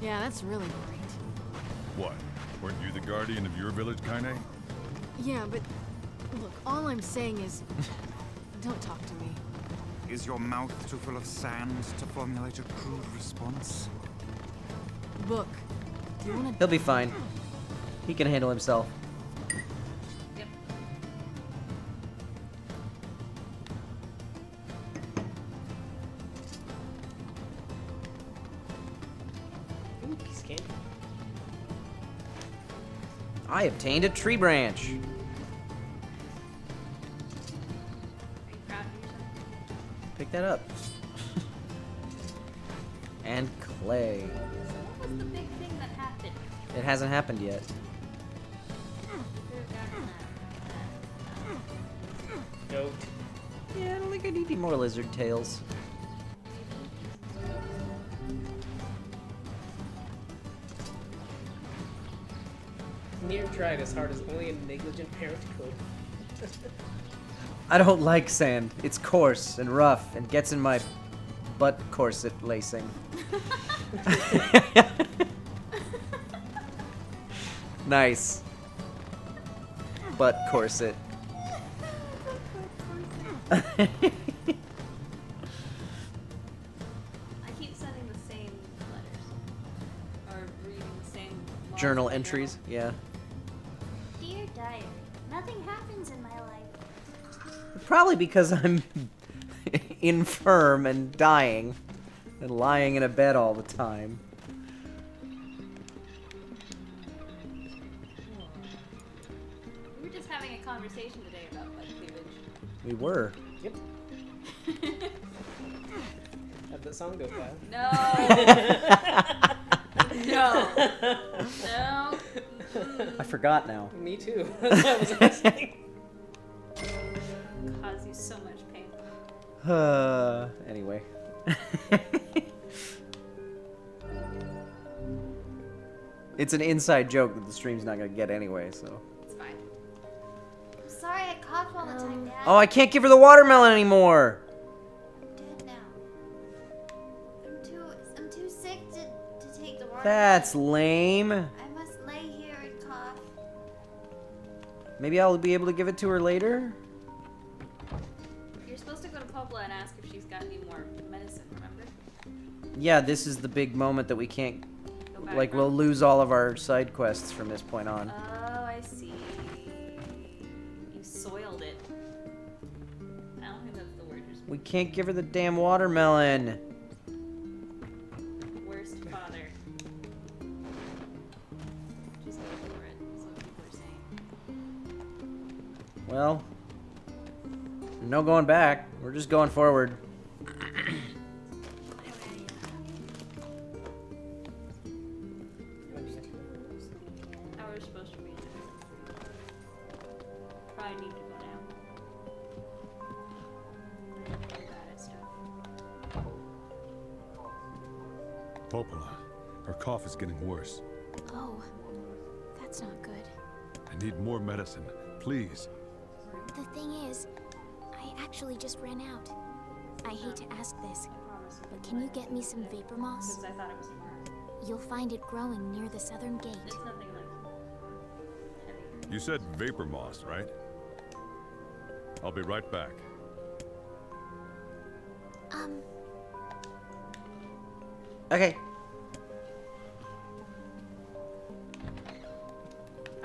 Yeah, that's really great.
What? Weren't you the guardian of your village, Kaine?
Yeah, but look, all I'm saying is don't talk to me.
Is your mouth too full of sand to formulate a crude response?
Look, do you wanna...
He'll be fine. He can handle himself.
Yep.
Ooh, piece of candy.
I obtained a tree branch.
Are you proud of yourself?
Pick that up. And clay.
So what was the big thing that happened?
It hasn't happened yet.
Goat.
Yeah, I don't think I need any more lizard tails.
NieR tried as hard as only a negligent parent could.
I don't like sand. It's coarse and rough and gets in my butt corset lacing. Nice. Butt corset.
I keep sending the same letters. Or reading the same
Journal entries, yeah.
Dear diary, nothing happens in my life.
Probably because I'm infirm and dying and lying in a bed all the time.
We were just having a conversation today about like cleavage.
We were.
Yep. How'd that song go, Kyle?
No. No. No.
I forgot now.
Me too. That's what I was asking.
Cause you so much pain.
Anyway. It's an inside joke that the stream's not gonna get anyway, so.
It's fine.
I'm sorry I coughed all the time, Dad.
Oh, I can't give her the watermelon anymore!
Dead now. I'm too sick to take the water.
That's lame.
I must lay here and cough.
Maybe I'll be able to give it to her later?
You're supposed to go to Popla and ask if she's got any more medicine, remember?
Yeah, this is the big moment that we can't...
Go back
Like,
from?
we'll lose all of our side quests from this point on.
Oh, I see. You soiled it. I don't think that's the word you're supposed
We can't give her the damn watermelon.
to. Worst father. Just go for it. That's what people are saying.
Well, no going back. We're just going forward.
How we're supposed to read it. Probably need to go now. I'm really bad at stuff.
Popola. Her cough is getting worse.
Oh, that's not good.
I need more medicine, please.
The thing is, I actually just ran out. I hate to ask this, but can you get me some vapor moss?
Because I thought it was
You'll find it growing near the southern gate.
It's nothing like
You said vapor moss, right? I'll be right back.
Okay.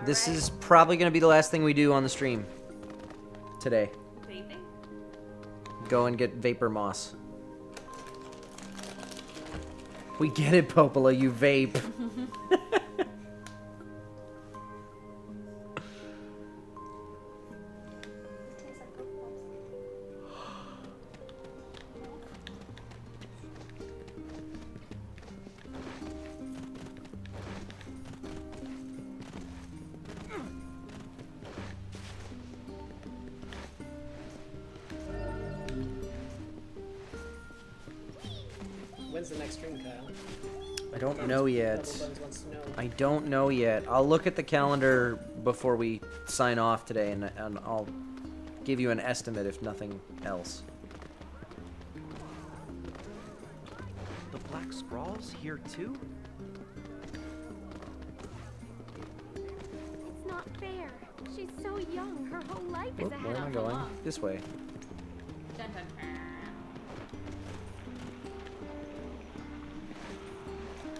This is probably going to be the last thing we do on the stream today.
vaping.
Go and get vapor moss. We get it, Popola, you vape.
When's the next stream, Kyle?
I don't know yet.
Double Buns wants to know.
I don't know yet. I'll look at the calendar before we sign off today, and I'll give you an estimate if nothing else.
The Black Scrawl's here too?
It's not fair. She's so young. Her whole life is
Whoop,
ahead
where am I
of
going?
her.
This way.
Dun, dun, dun.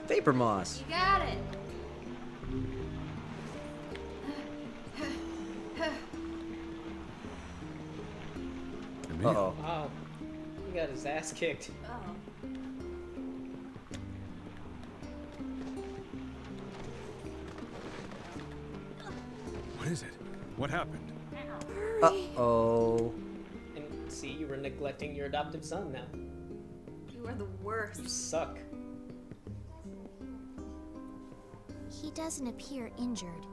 Vapor moss.
You got it.
Uh-oh.
Oh, he got his ass kicked.
Oh.
What is it? What happened?
Uh-oh.
And see, you were neglecting your adoptive son now.
You are the worst.
You suck.
He doesn't appear injured.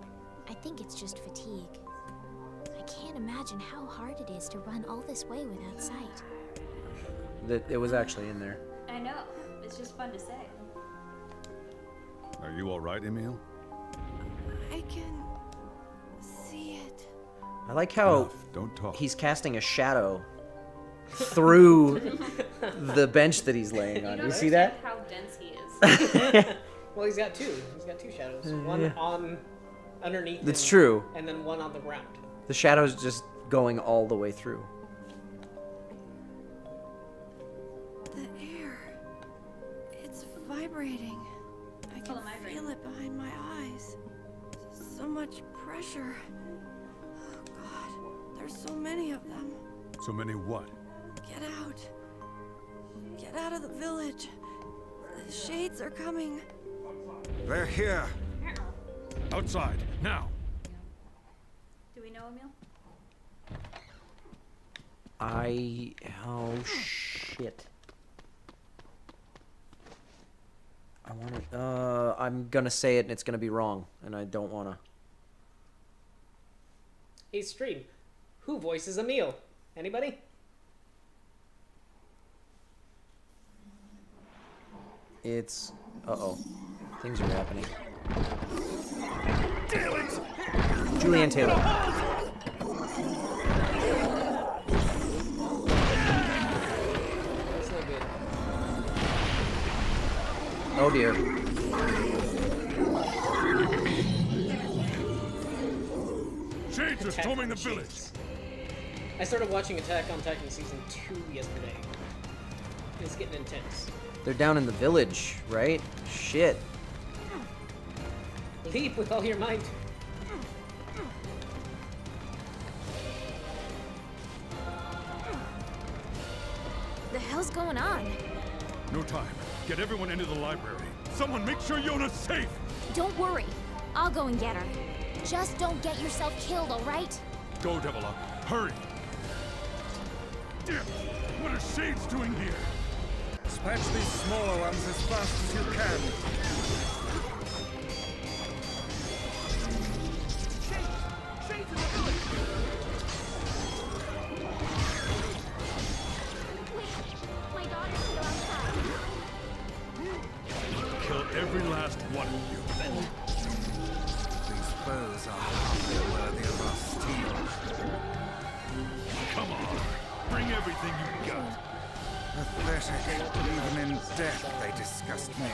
I think it's just fatigue. I can't imagine how hard it is to run all this way without sight.
It was actually in there.
I know. It's just fun to say.
Are you all right, Emil?
I can see it.
I like how
Enough. Don't talk.
he's casting a shadow through the bench that he's laying on. You see that?
How dense he is.
Well, he's got two. He's got two shadows. One
Yeah.
on underneath.
That's
him,
true.
And then one on the ground.
The shadow's just going all the way through.
The air. It's vibrating. I can feel it behind my eyes. So much pressure. Oh God, there's so many of them.
So many what?
Get out. Get out of the village. The shades are coming.
They're here.
Outside, now!
Do we know Emil?
Oh shit. I want to, I'm gonna say it and it's gonna be wrong, and I don't wanna.
Hey, stream. Who voices Emil? Anybody?
It's, uh-oh. Things are happening. Julianne Taylor.
That's no good.
Oh dear.
Shades are storming the village!
I started watching Attack on Titan Season 2 yesterday. It's getting intense.
They're down in the village, right? Shit.
Leap with all your might.
The hell's going on?
No time. Get everyone into the library. Someone make sure Yona's safe!
Don't worry. I'll go and get her. Just don't get yourself killed, all right?
Go, Devil Up. Hurry! What are Shades doing here?
Dispatch these smaller ones as fast as you can.
My daughter's still outside.
everything you got.
Pathetic. Even in death, they disgust me.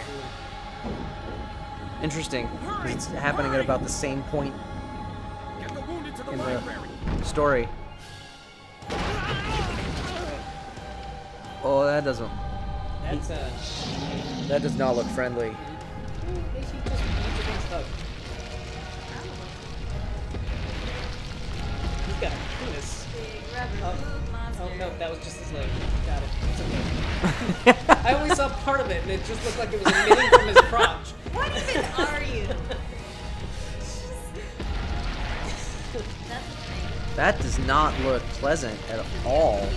Interesting. It's happening at about the same point in the story. Oh, that doesn't.
That's
That does not look friendly.
Maybe he just needs a good hug. He's got a penis. Oh no, that was just his leg. Got it. It's okay. I only saw part of it, and it just looked like it was emitting from his crotch.
What even are you?
That does not look pleasant at all.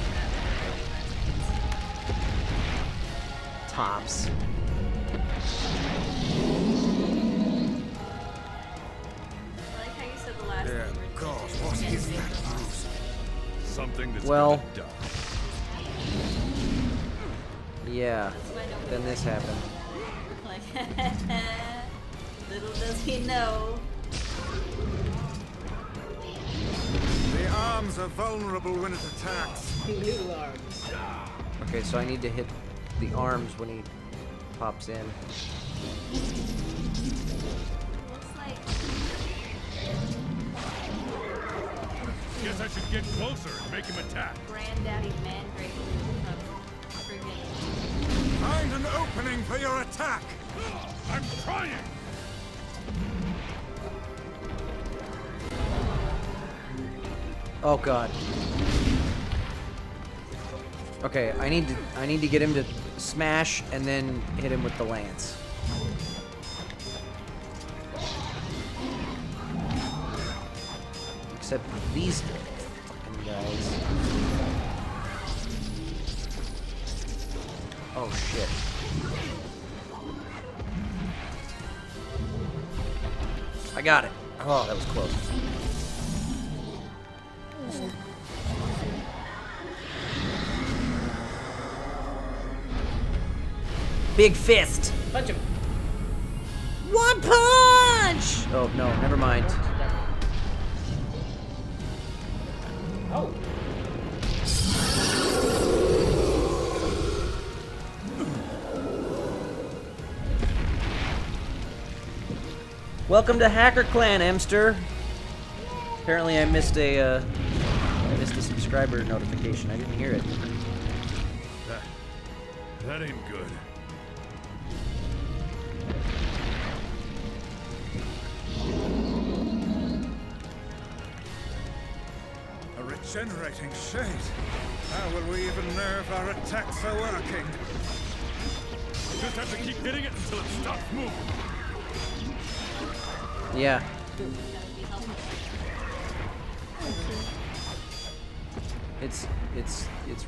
Tops.
I like how you said the last
Dear God, what is that bruise?
Something that's
Well,
gonna die.
yeah. Then this happened.
Like, little does he know.
The arms are vulnerable when it attacks.
Little arms.
Okay, so I need to hit the arms when he pops in.
Looks like
Guess I should get closer and make him attack.
Granddaddy Mandrake of friggin'
Find an opening for your attack.
I'm trying.
Oh god. Okay, I need to get him to smash and then hit him with the lance. Except these fucking guys. Oh shit. I got it. Oh, that was close. Big fist.
Punch him.
One punch! Oh, no, never mind.
Oh.
Welcome to Hacker Clan, Emster. Apparently I missed a subscriber notification. I didn't hear it.
That ain't good.
A regenerating shade. How will we even know if our attacks are working?
Just have to keep hitting it until it stops moving.
Yeah. It's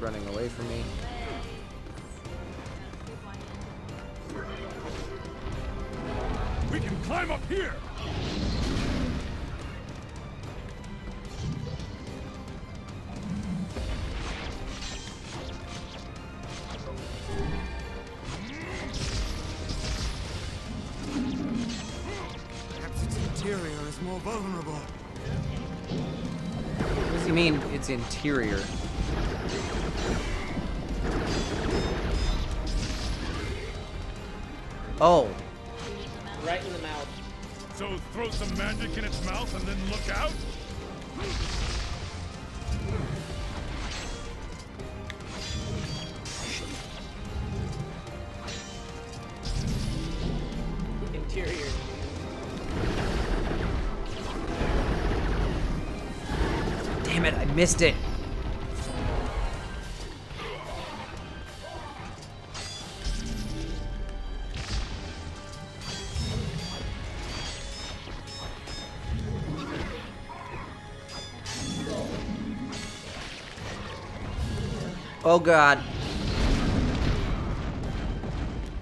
running away from me.
We can climb up here.
Perhaps its interior is more vulnerable.
What does he mean it's interior? Oh.
Right in the mouth.
So throw some magic in its mouth and then look out?
Interior.
Damn it, I missed it. Oh god.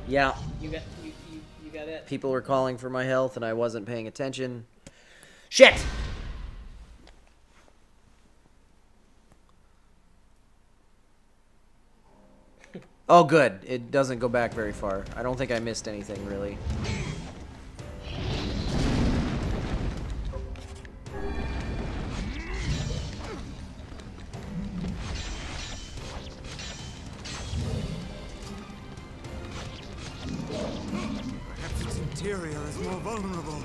Yeah.
You got it.
People were calling for my health and I wasn't paying attention. Shit! Oh good. It doesn't go back very far. I don't think I missed anything really.
interior is more vulnerable.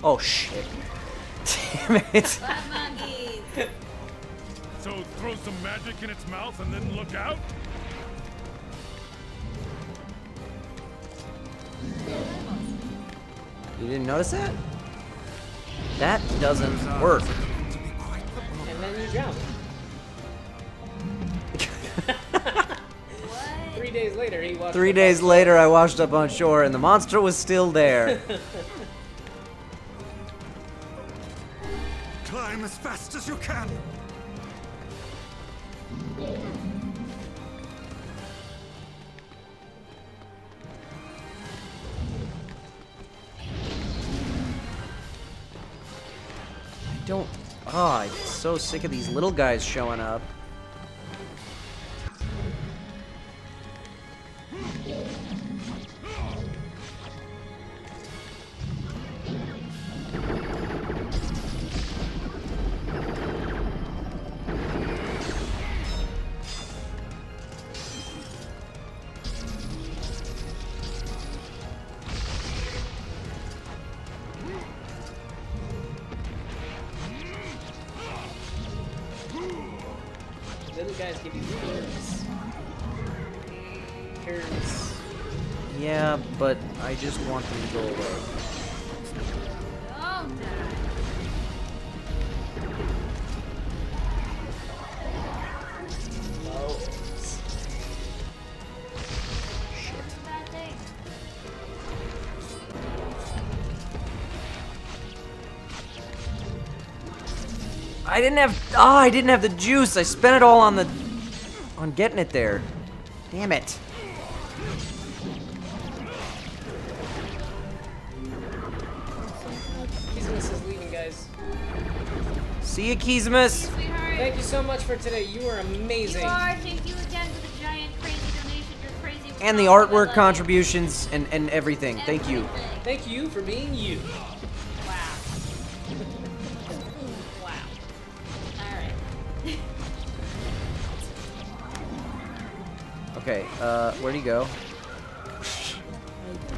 Oh shit. Damn it.
So throw some magic in its mouth and then look out?
You didn't notice that? That doesn't work.
And then you drown. 3 days later, he washed
3
up
days
on
later, I washed up on shore and the monster was still there.
Climb as fast as you can.
Don't. Oh, I'm so sick of these little guys showing up.
Little guys give you turns.
Yeah, but I just want them to go away.
Oh,
Oh.
I didn't have. Oh, I didn't have the juice. I spent it all on getting it there. Damn it.
Kismus is leaving, guys.
See you, Kismus.
Thank you so much for today. You are amazing.
You are. Thank you again for the giant crazy donation. You're crazy.
And the artwork contributions and everything. Thank you.
Thank you for being you.
Wow. Wow. Alright.
Okay, where'd he go?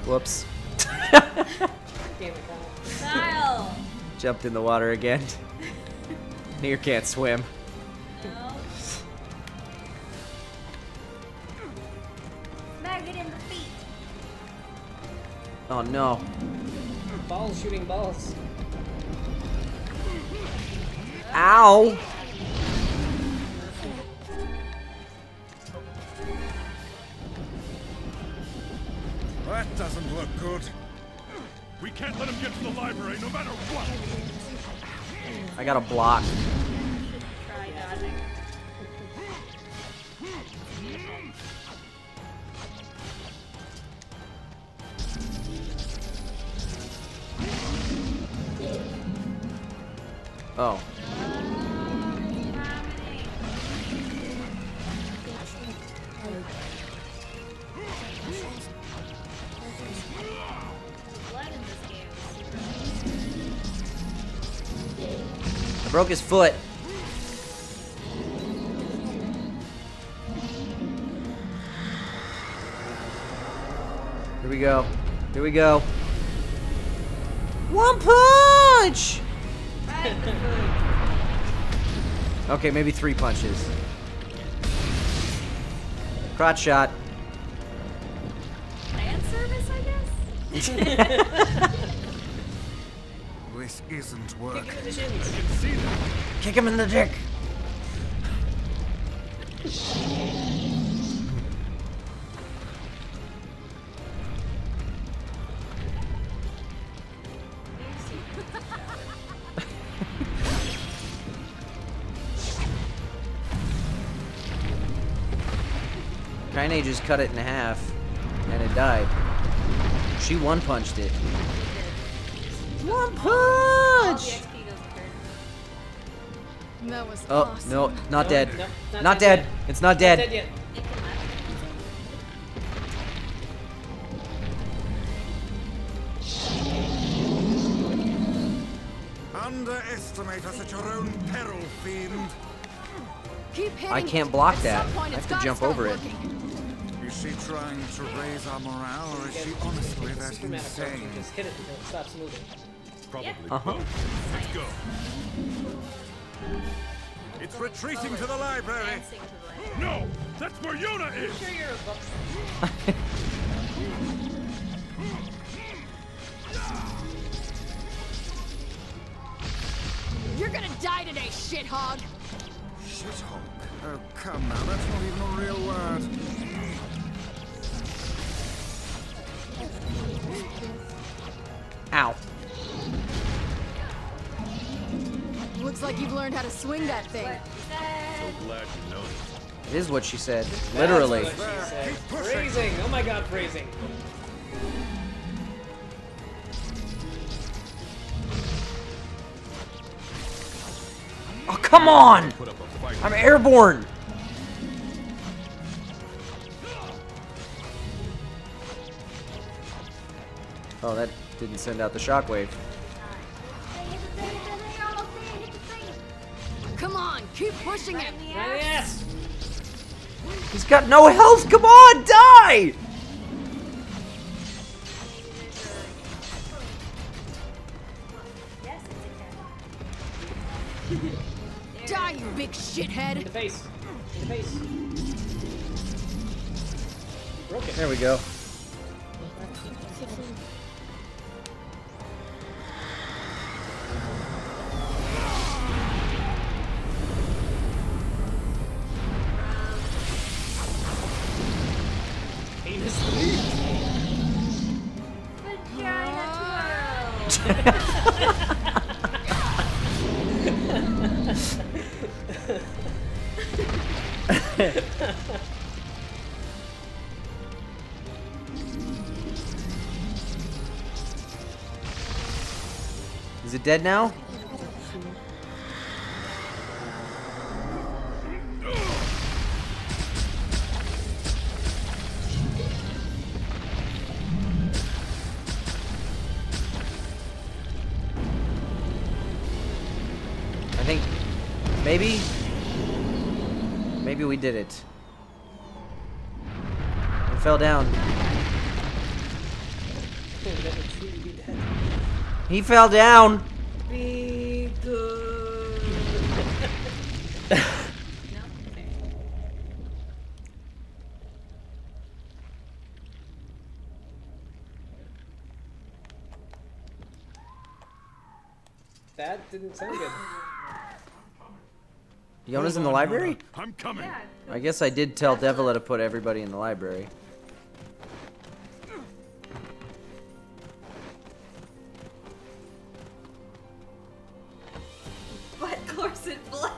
Whoops.
Damn it,
Kyle.
Jumped in the water again. NieR can't swim.
No. Smack it in the feet.
Oh no.
Balls shooting balls.
Ow!
That doesn't look good.
We can't let him get to the library no matter what.
I got a block.
Try dodging.
Oh. I broke his foot. Here we go. Here we go. One punch! Okay, maybe 3 punches. Crotch shot.
Fan service, I guess?
This isn't working.
Kick him in the dick. Kaine just cut it in half, and it died. She one-punched it. One punch!
That was
Oh,
awesome.
no, not
No,
dead.
no,
Not dead. It's not dead.
Not dead yet.
Underestimate us at your own peril, fiend.
Keep hitting
I can't block
At
that.
some point,
I
it's
have to
gotta
jump
start
over it.
working.
Is she trying to raise our morale, or is she honestly that
Superman approach
insane?
and just hit it until it stops moving.
Probably
Uh-huh.
both. Let's go.
It's retreating to the library.
No! That's where Yona is!
Sure you're a book.
You're gonna die today, shithog!
Shithole. Oh, come now, that's not even a real word.
Ow.
Looks like you've learned how to swing that thing.
So glad you noticed.
It is what she said. Literally.
That's what she said. Phrasing. Oh my god, phrasing.
Oh, come on! I'm airborne! Oh, that didn't send out the shockwave.
Come on, keep pushing him.
Yes.
He's got no health! Come on, die!
Die, you big shithead!
In the face. In the face. Broke it.
There we go. Is it dead now? I think maybe we did it. It fell down. He fell down.
Be good. That didn't sound good.
Yona's in the library?
I'm coming.
Yeah.
I guess I did tell Devila to put everybody in the library.
Butt corset blast.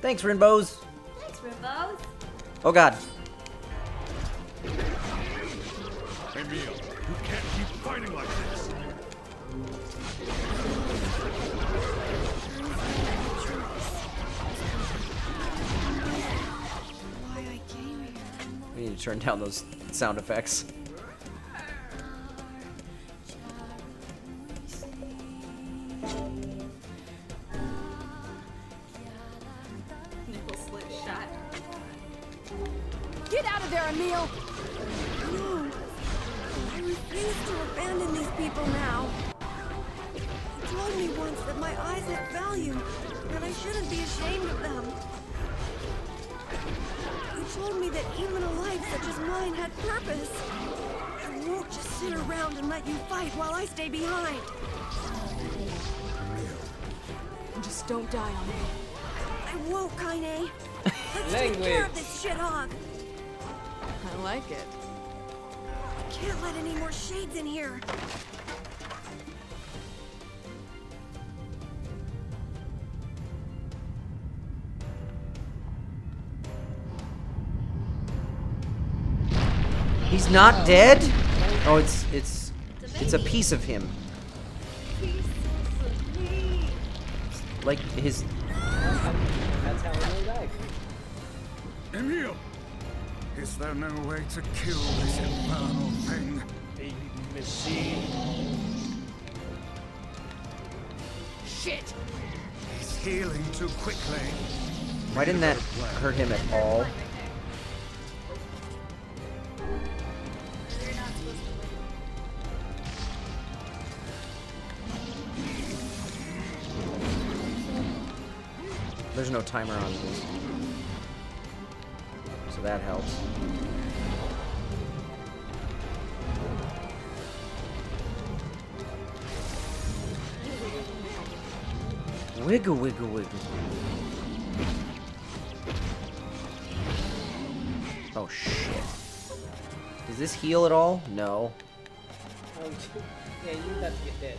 Thanks, Rinbows.
Thanks, Rimbos.
Oh god.
Emil, you can't keep fighting like this.
Why I came here.
We need to turn down those sound effects.
Nipple slit shot.
Get out of there, Emil!
No. I refuse to abandon these people now. You told me once that my eyes had value, and I shouldn't be ashamed of them. You told me that even a life such as mine had purpose. I won't just sit around and let you fight while I stay behind.
Just don't die on me.
I won't, Kaine. Let's take care of this shithog.
I like it.
I can't let any more shades in here.
He's not dead? Oh, it's a piece of him. Like his.
That's how Emil died.
Emil! Is there no way to kill this infernal thing?
Baby machine.
Shit!
He's healing too quickly.
Why didn't that hurt him at all? There's no timer on these, so that helps. Wiggle, wiggle, wiggle. Oh shit. Does this heal at all? No.
Oh, yeah, you about to get dead.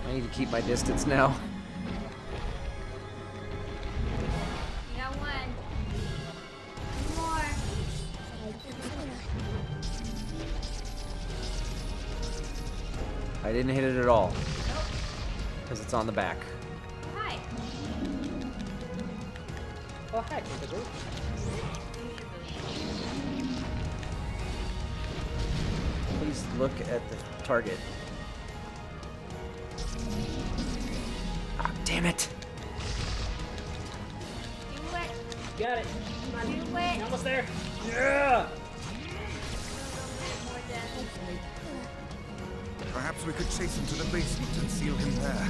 I need to keep my distance now.
You got one. One more.
I didn't hit it at all. Because it's on the back.
Hi.
Oh, hi, Peekaboo.
Please look at the target. Ah, damn it!
Do it.
Got it. Come on.
Do it.
You're almost there. Yeah!
More death.
Perhaps we could chase him to the basement and seal him there.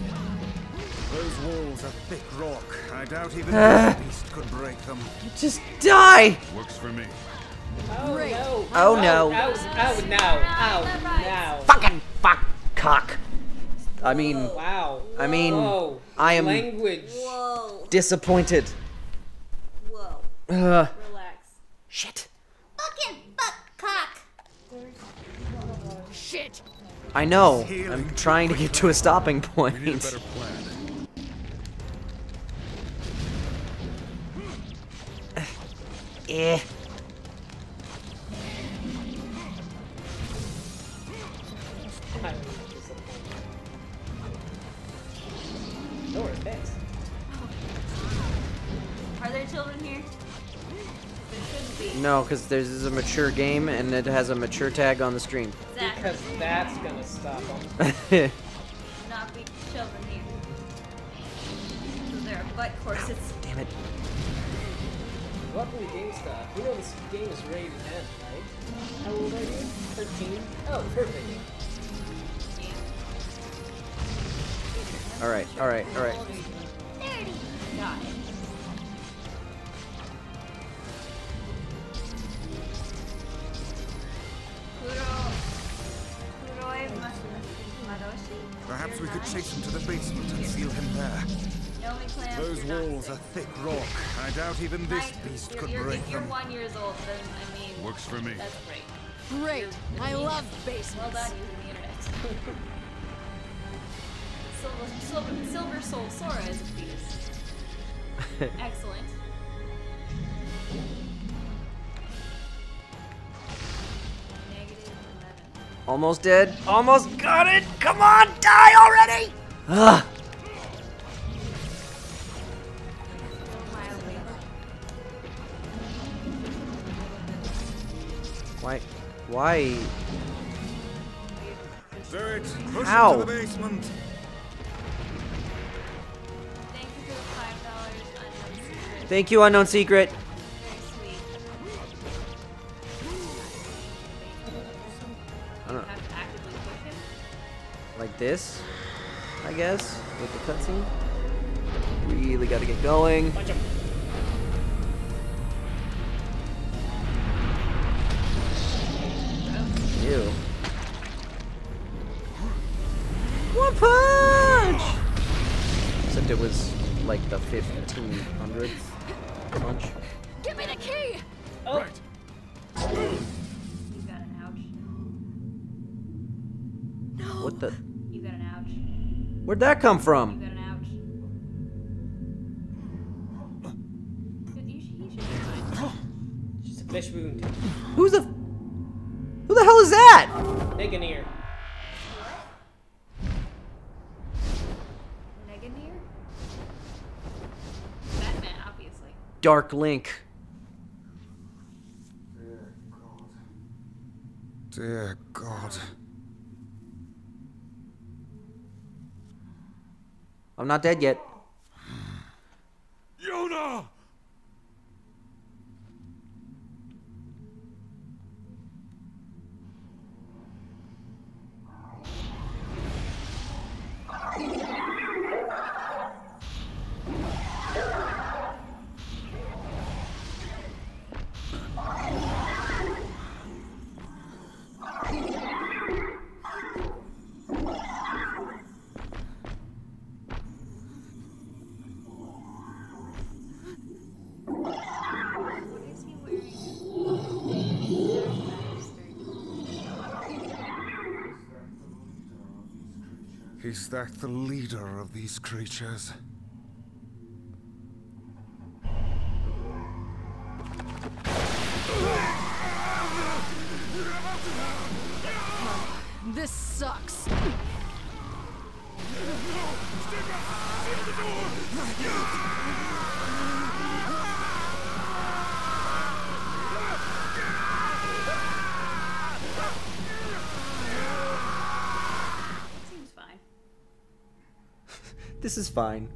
Those walls are thick rock. I doubt even this beast could break them.
Just die!
Works for me.
Oh no!
Oh no!
Ow! Ow! Now! Ow! Now!
Fucking fuck cock! I mean,
Wow!
I mean,
Whoa.
I am
Language.
Whoa.
disappointed.
Whoa.
Ugh.
Relax.
Shit.
Fucking fuck cock.
Shit!
I know. I'm trying to get to a stopping point.
We need a better plan.
Eh.
Door is fixed.
Are there children here? There shouldn't be.
No, because this is a mature game and it has a mature tag on the stream.
Exactly.
Because that's gonna stop them.
Not be children here. So there are butt corsets.
Damn it.
Welcome to GameStop. You know this game is ready to end, right? How old are you? 13? Oh, perfect.
Alright, alright, alright.
30. Got it.
Perhaps we could chase him to the basement and seal him there. Those walls are thick rock. I doubt even this beast could break
You're
them.
1 year old, then I mean.
Works for me.
That's great.
Great! I love basements.
Well done using the internet. Silver Soul Sora is a fetus. Excellent. -11.
Almost dead. Almost got it. Come on, die already. Ugh. Why? Why?
Do it. Push
Ow.
him to the basement.
Thank you for the $5 unknown secret.
Thank you, unknown secret.
Very sweet.
I don't know.
Have to actively push him.
Like this, I guess, with the cutscene. Really got to get going.
Punch him.
Ew. One punch! Except it was like the 1500th punch.
Give me the key!
Oh.
Right.
You got an ouch.
No.
What the?
You got an ouch.
Where'd that come
You
from?
got an ouch. He should be fine.
Just a flesh wound.
Who the hell is that?
NieR.
NieR? Batman, obviously.
Dark Link.
Dear God.
I'm not dead yet.
Yona!
Is that the leader of these creatures?
This sucks.
Seems fine.
This is fine.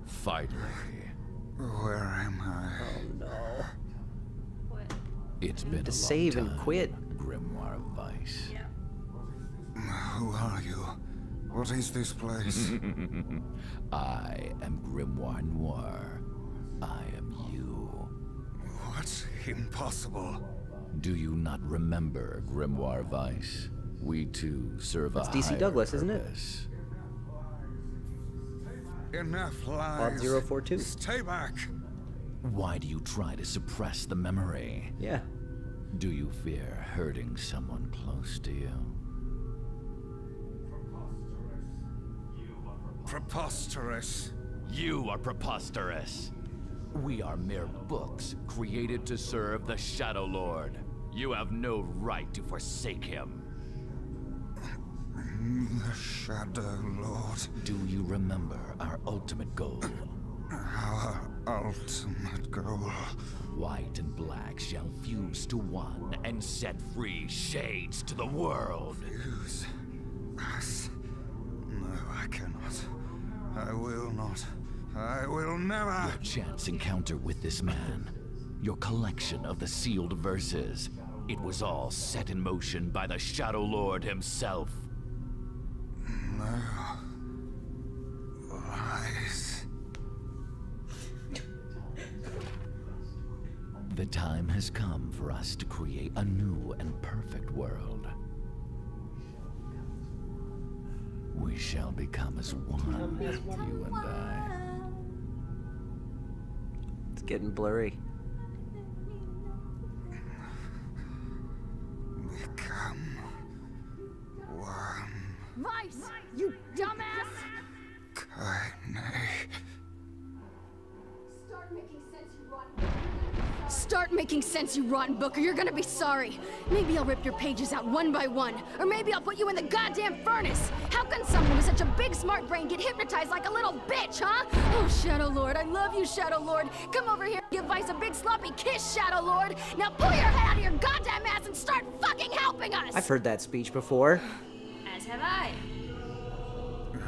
Finally.
Where am I?
Oh no.
What?
It's been
to
a long
save
time,
and quit.
Grimoire Vice.
Yeah.
Who are you? What is this place?
I am Grimoire Noir. I am you.
What? Impossible.
Do you not remember Grimoire Vice? We too serve
That's
a
DC
higher
Douglas, isn't it?
purpose.
Enough lies.
Pod 042.
Stay back.
Why do you try to suppress the memory?
Yeah.
Do you fear hurting someone close to you?
Preposterous.
You are preposterous. We are mere books created to serve the Shadow Lord. You have no right to forsake him.
The Shadow Lord.
Do you remember our ultimate goal?
Our ultimate goal.
White and black shall fuse to one and set free shades to the world.
Fuse us? No, I cannot. I will not. I will never.
Your chance encounter with this man. Your collection of the sealed verses. It was all set in motion by the Shadow Lord himself.
No. Lies.
The time has come for us to create a new and perfect world. We shall become as one, you and I.
It's getting blurry.
Become one.
Vice, you dumbass!
Kaine.
Start making sense, you rotten book, or you're gonna be sorry. Maybe I'll rip your pages out one by one, or maybe I'll put you in the goddamn furnace. How can someone with such a big smart brain get hypnotized like a little bitch, huh? Oh, Shadow Lord, I love you, Shadow Lord. Come over here and give Vice a big sloppy kiss, Shadow Lord. Now pull your head out of your goddamn ass and start fucking helping us!
I've heard that speech before.
As have I.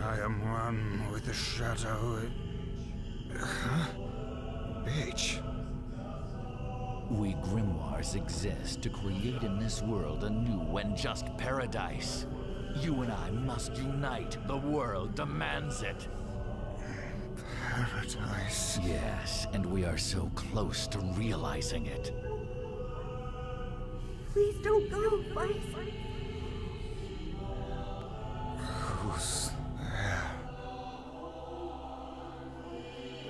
I am one with the Shadow. Huh? Bitch.
We grimoires exist to create in this world a new and just paradise. You and I must unite. The world demands it.
Paradise?
Yes, and we are so close to realizing it.
Please don't go, Vice.
Who's there?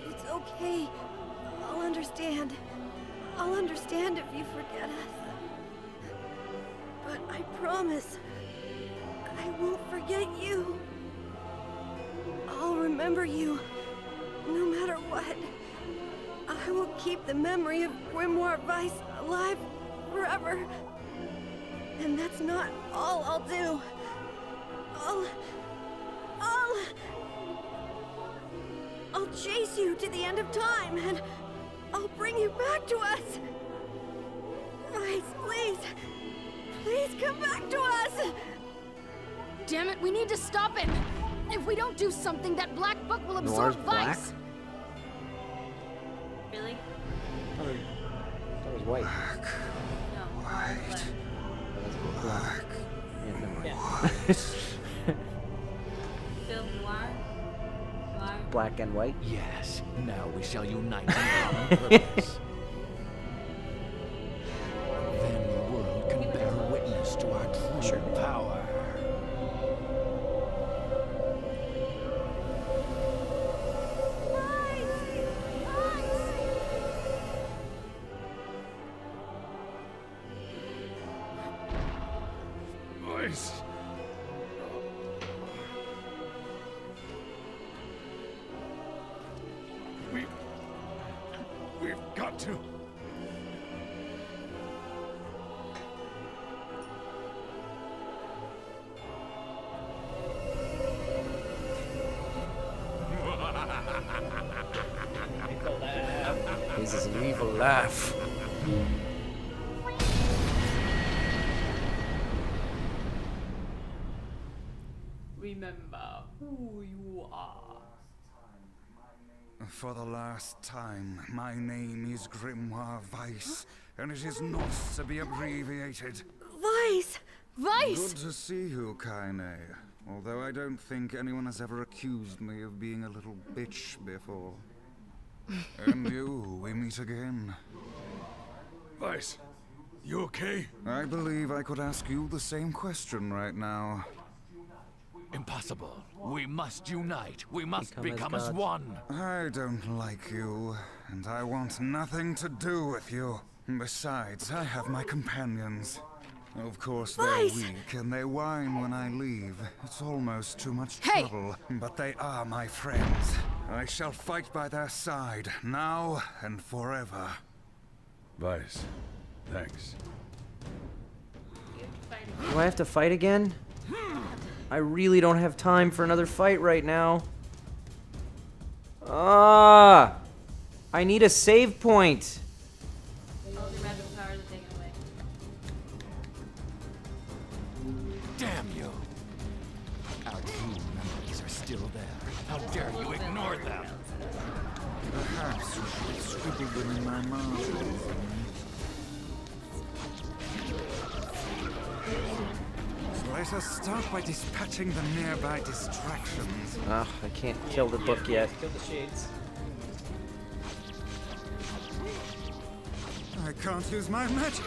It's okay. I'll understand. I'll understand if you forget us. But I promise, I won't forget you. I'll remember you, no matter what. I will keep the memory of Grimoire Vice alive forever. And that's not all I'll do. I'll chase you to the end of time, and I'll bring you back to us. Vice, please! Please come back to us!
Damn it, we need to stop it! If we don't do something, that black book will absorb
Noir's black?
Vice!
Really?
I thought it was white.
No. Black.
Black. Yeah, never mind.
Yeah. Film noir? Noir?
Black and white?
Yes, now we shall unite in common purpose. Then the world can bear witness to our true power.
Vice. We've got to.
This is an evil laugh.
Remember who you are.
For the last time, my name is Grimoire Vice, and it is not to be abbreviated.
Vice! Vice!
Good to see you, Kaine. Although I don't think anyone has ever accused me of being a little bitch before. And you, we meet again.
Vice, you okay?
I believe I could ask you the same question right now.
Impossible. We must unite. We must become
as
as
gods.
one.
I don't like you, and I want nothing to do with you. Besides, I have my companions. Of course, they're
Vice!
weak, and they whine when I leave. It's almost too much
Hey!
trouble, but they are my friends. I shall fight by their side, now and forever.
Vice, thanks.
Do I have to fight again? I really don't have time for another fight right now. Ah! I need a save point.
All your magical powers are taken away.
Damn you! Our true memories are still there. How dare you ignore them?
Perhaps you should scribble them in my margins. Let us start by dispatching the nearby distractions.
Ugh, I can't kill the book yet.
Kill the shades.
I can't use my magic.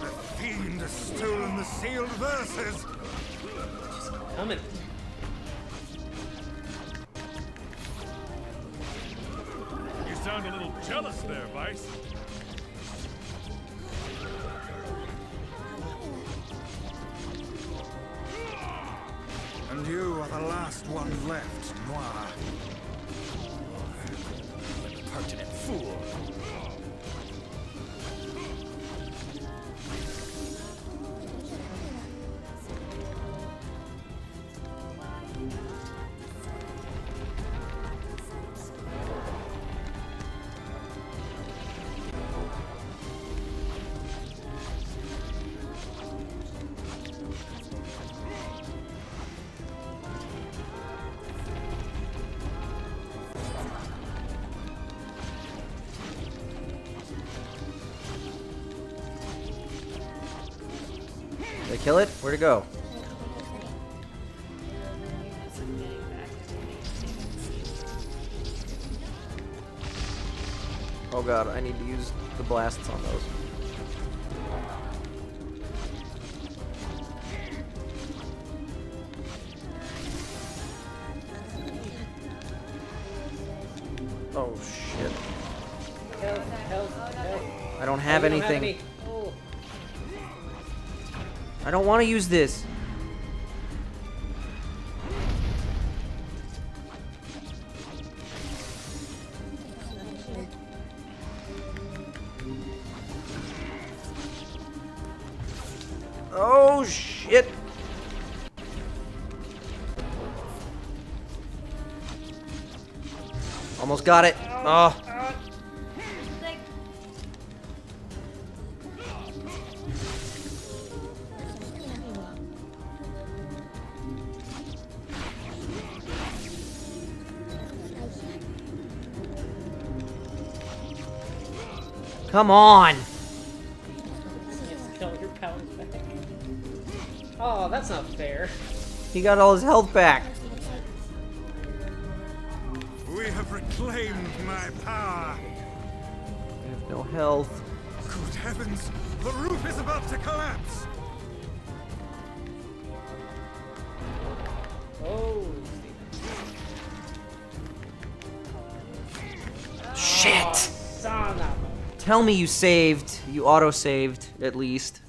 The fiend has stolen the sealed verses.
Coming.
You sound a little jealous there, Vice.
And you are the last one left, Noir.
Impertinent fool!
Did I kill it? Where'd it go? Oh god, I need to use the blasts on those. Oh shit.
Help, help, help.
I don't have
Oh, you don't
anything.
any. Oh.
I don't want to use this. Almost got it. Oh. Come on.
Kill your powers back. Oh, that's not fair.
He got all his health back.
We have reclaimed my power.
I have no health.
Good heavens! The roof is about to collapse!
Oh.
Shit!
Son of a...
Tell me you saved. You auto-saved, at least.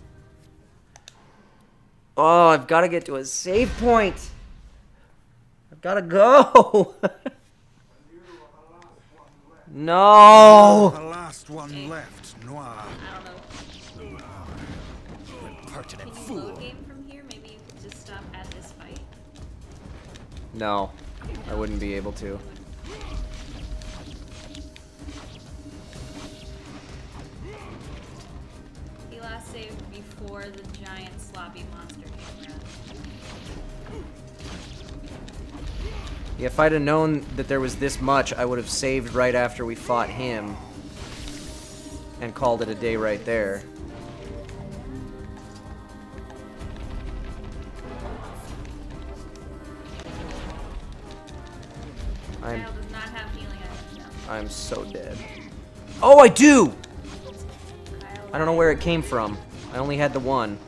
Oh, I've got to get to a save point. I've got to go. No.
The last one left, Noir.
I don't know.
Impertinent
Can you
fool.
load game from here? Maybe you could just stop at this fight.
No, I wouldn't be able to.
He last saved before the giant sloppy monster came around.
Yeah, if I'd have known that there was this much, I would have saved right after we fought him and called it a day right there.
Kyle does not have healing items now.
I'm so dead. Oh, I do! I don't know where it came from. I only had the one.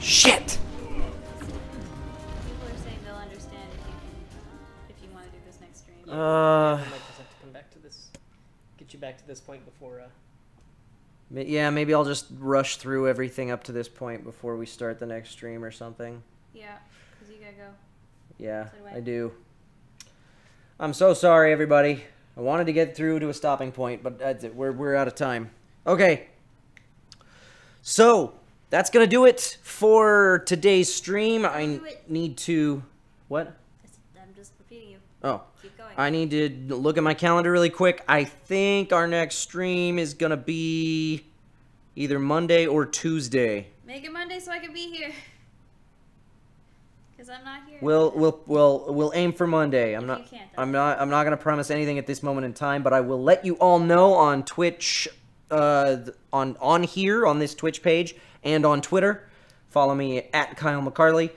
Shit!
People are saying they'll understand if you want to do this next stream.
We might just have to come back to this. Get you back to this point before.
Yeah, maybe I'll just rush through everything up to this point before we start the next stream or something.
Yeah, because you gotta go.
Yeah,
So do I.
I do. I'm so sorry, everybody. I wanted to get through to a stopping point, but that's it. We're out of time. Okay. So, that's going to do it for today's stream. I need to... What?
I'm just repeating you.
Oh.
Keep going.
I need to look at my calendar really quick. I think our next stream is going to be either Monday or Tuesday.
Make it Monday so I can be here. Because I'm not here.
We'll aim for Monday. I'm not going to promise anything at this moment in time, but I will let you all know on Twitch, on here on this Twitch page, and on Twitter. Follow me at Kyle McCarley.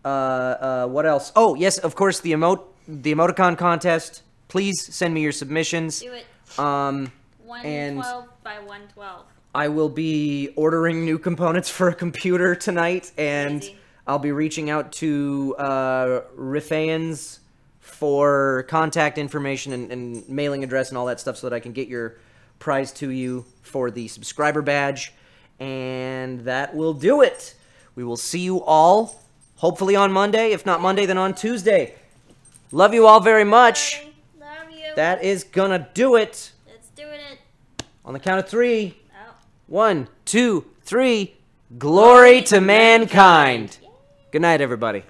What else? Oh yes, of course the emoticon contest. Please send me your submissions.
Do it.
112
by 112.
I will be ordering new components for a computer tonight, and I'll be reaching out to Rifeans for contact information and mailing address and all that stuff so that I can get your prize to you for the subscriber badge. And that will do it. We will see you all, hopefully on Monday. If not Monday, then on Tuesday. Love you all very much.
Love you.
That is gonna do it.
Let's do it.
On the count of 3. 1, 2, 3. Glory to mankind. Good night, everybody.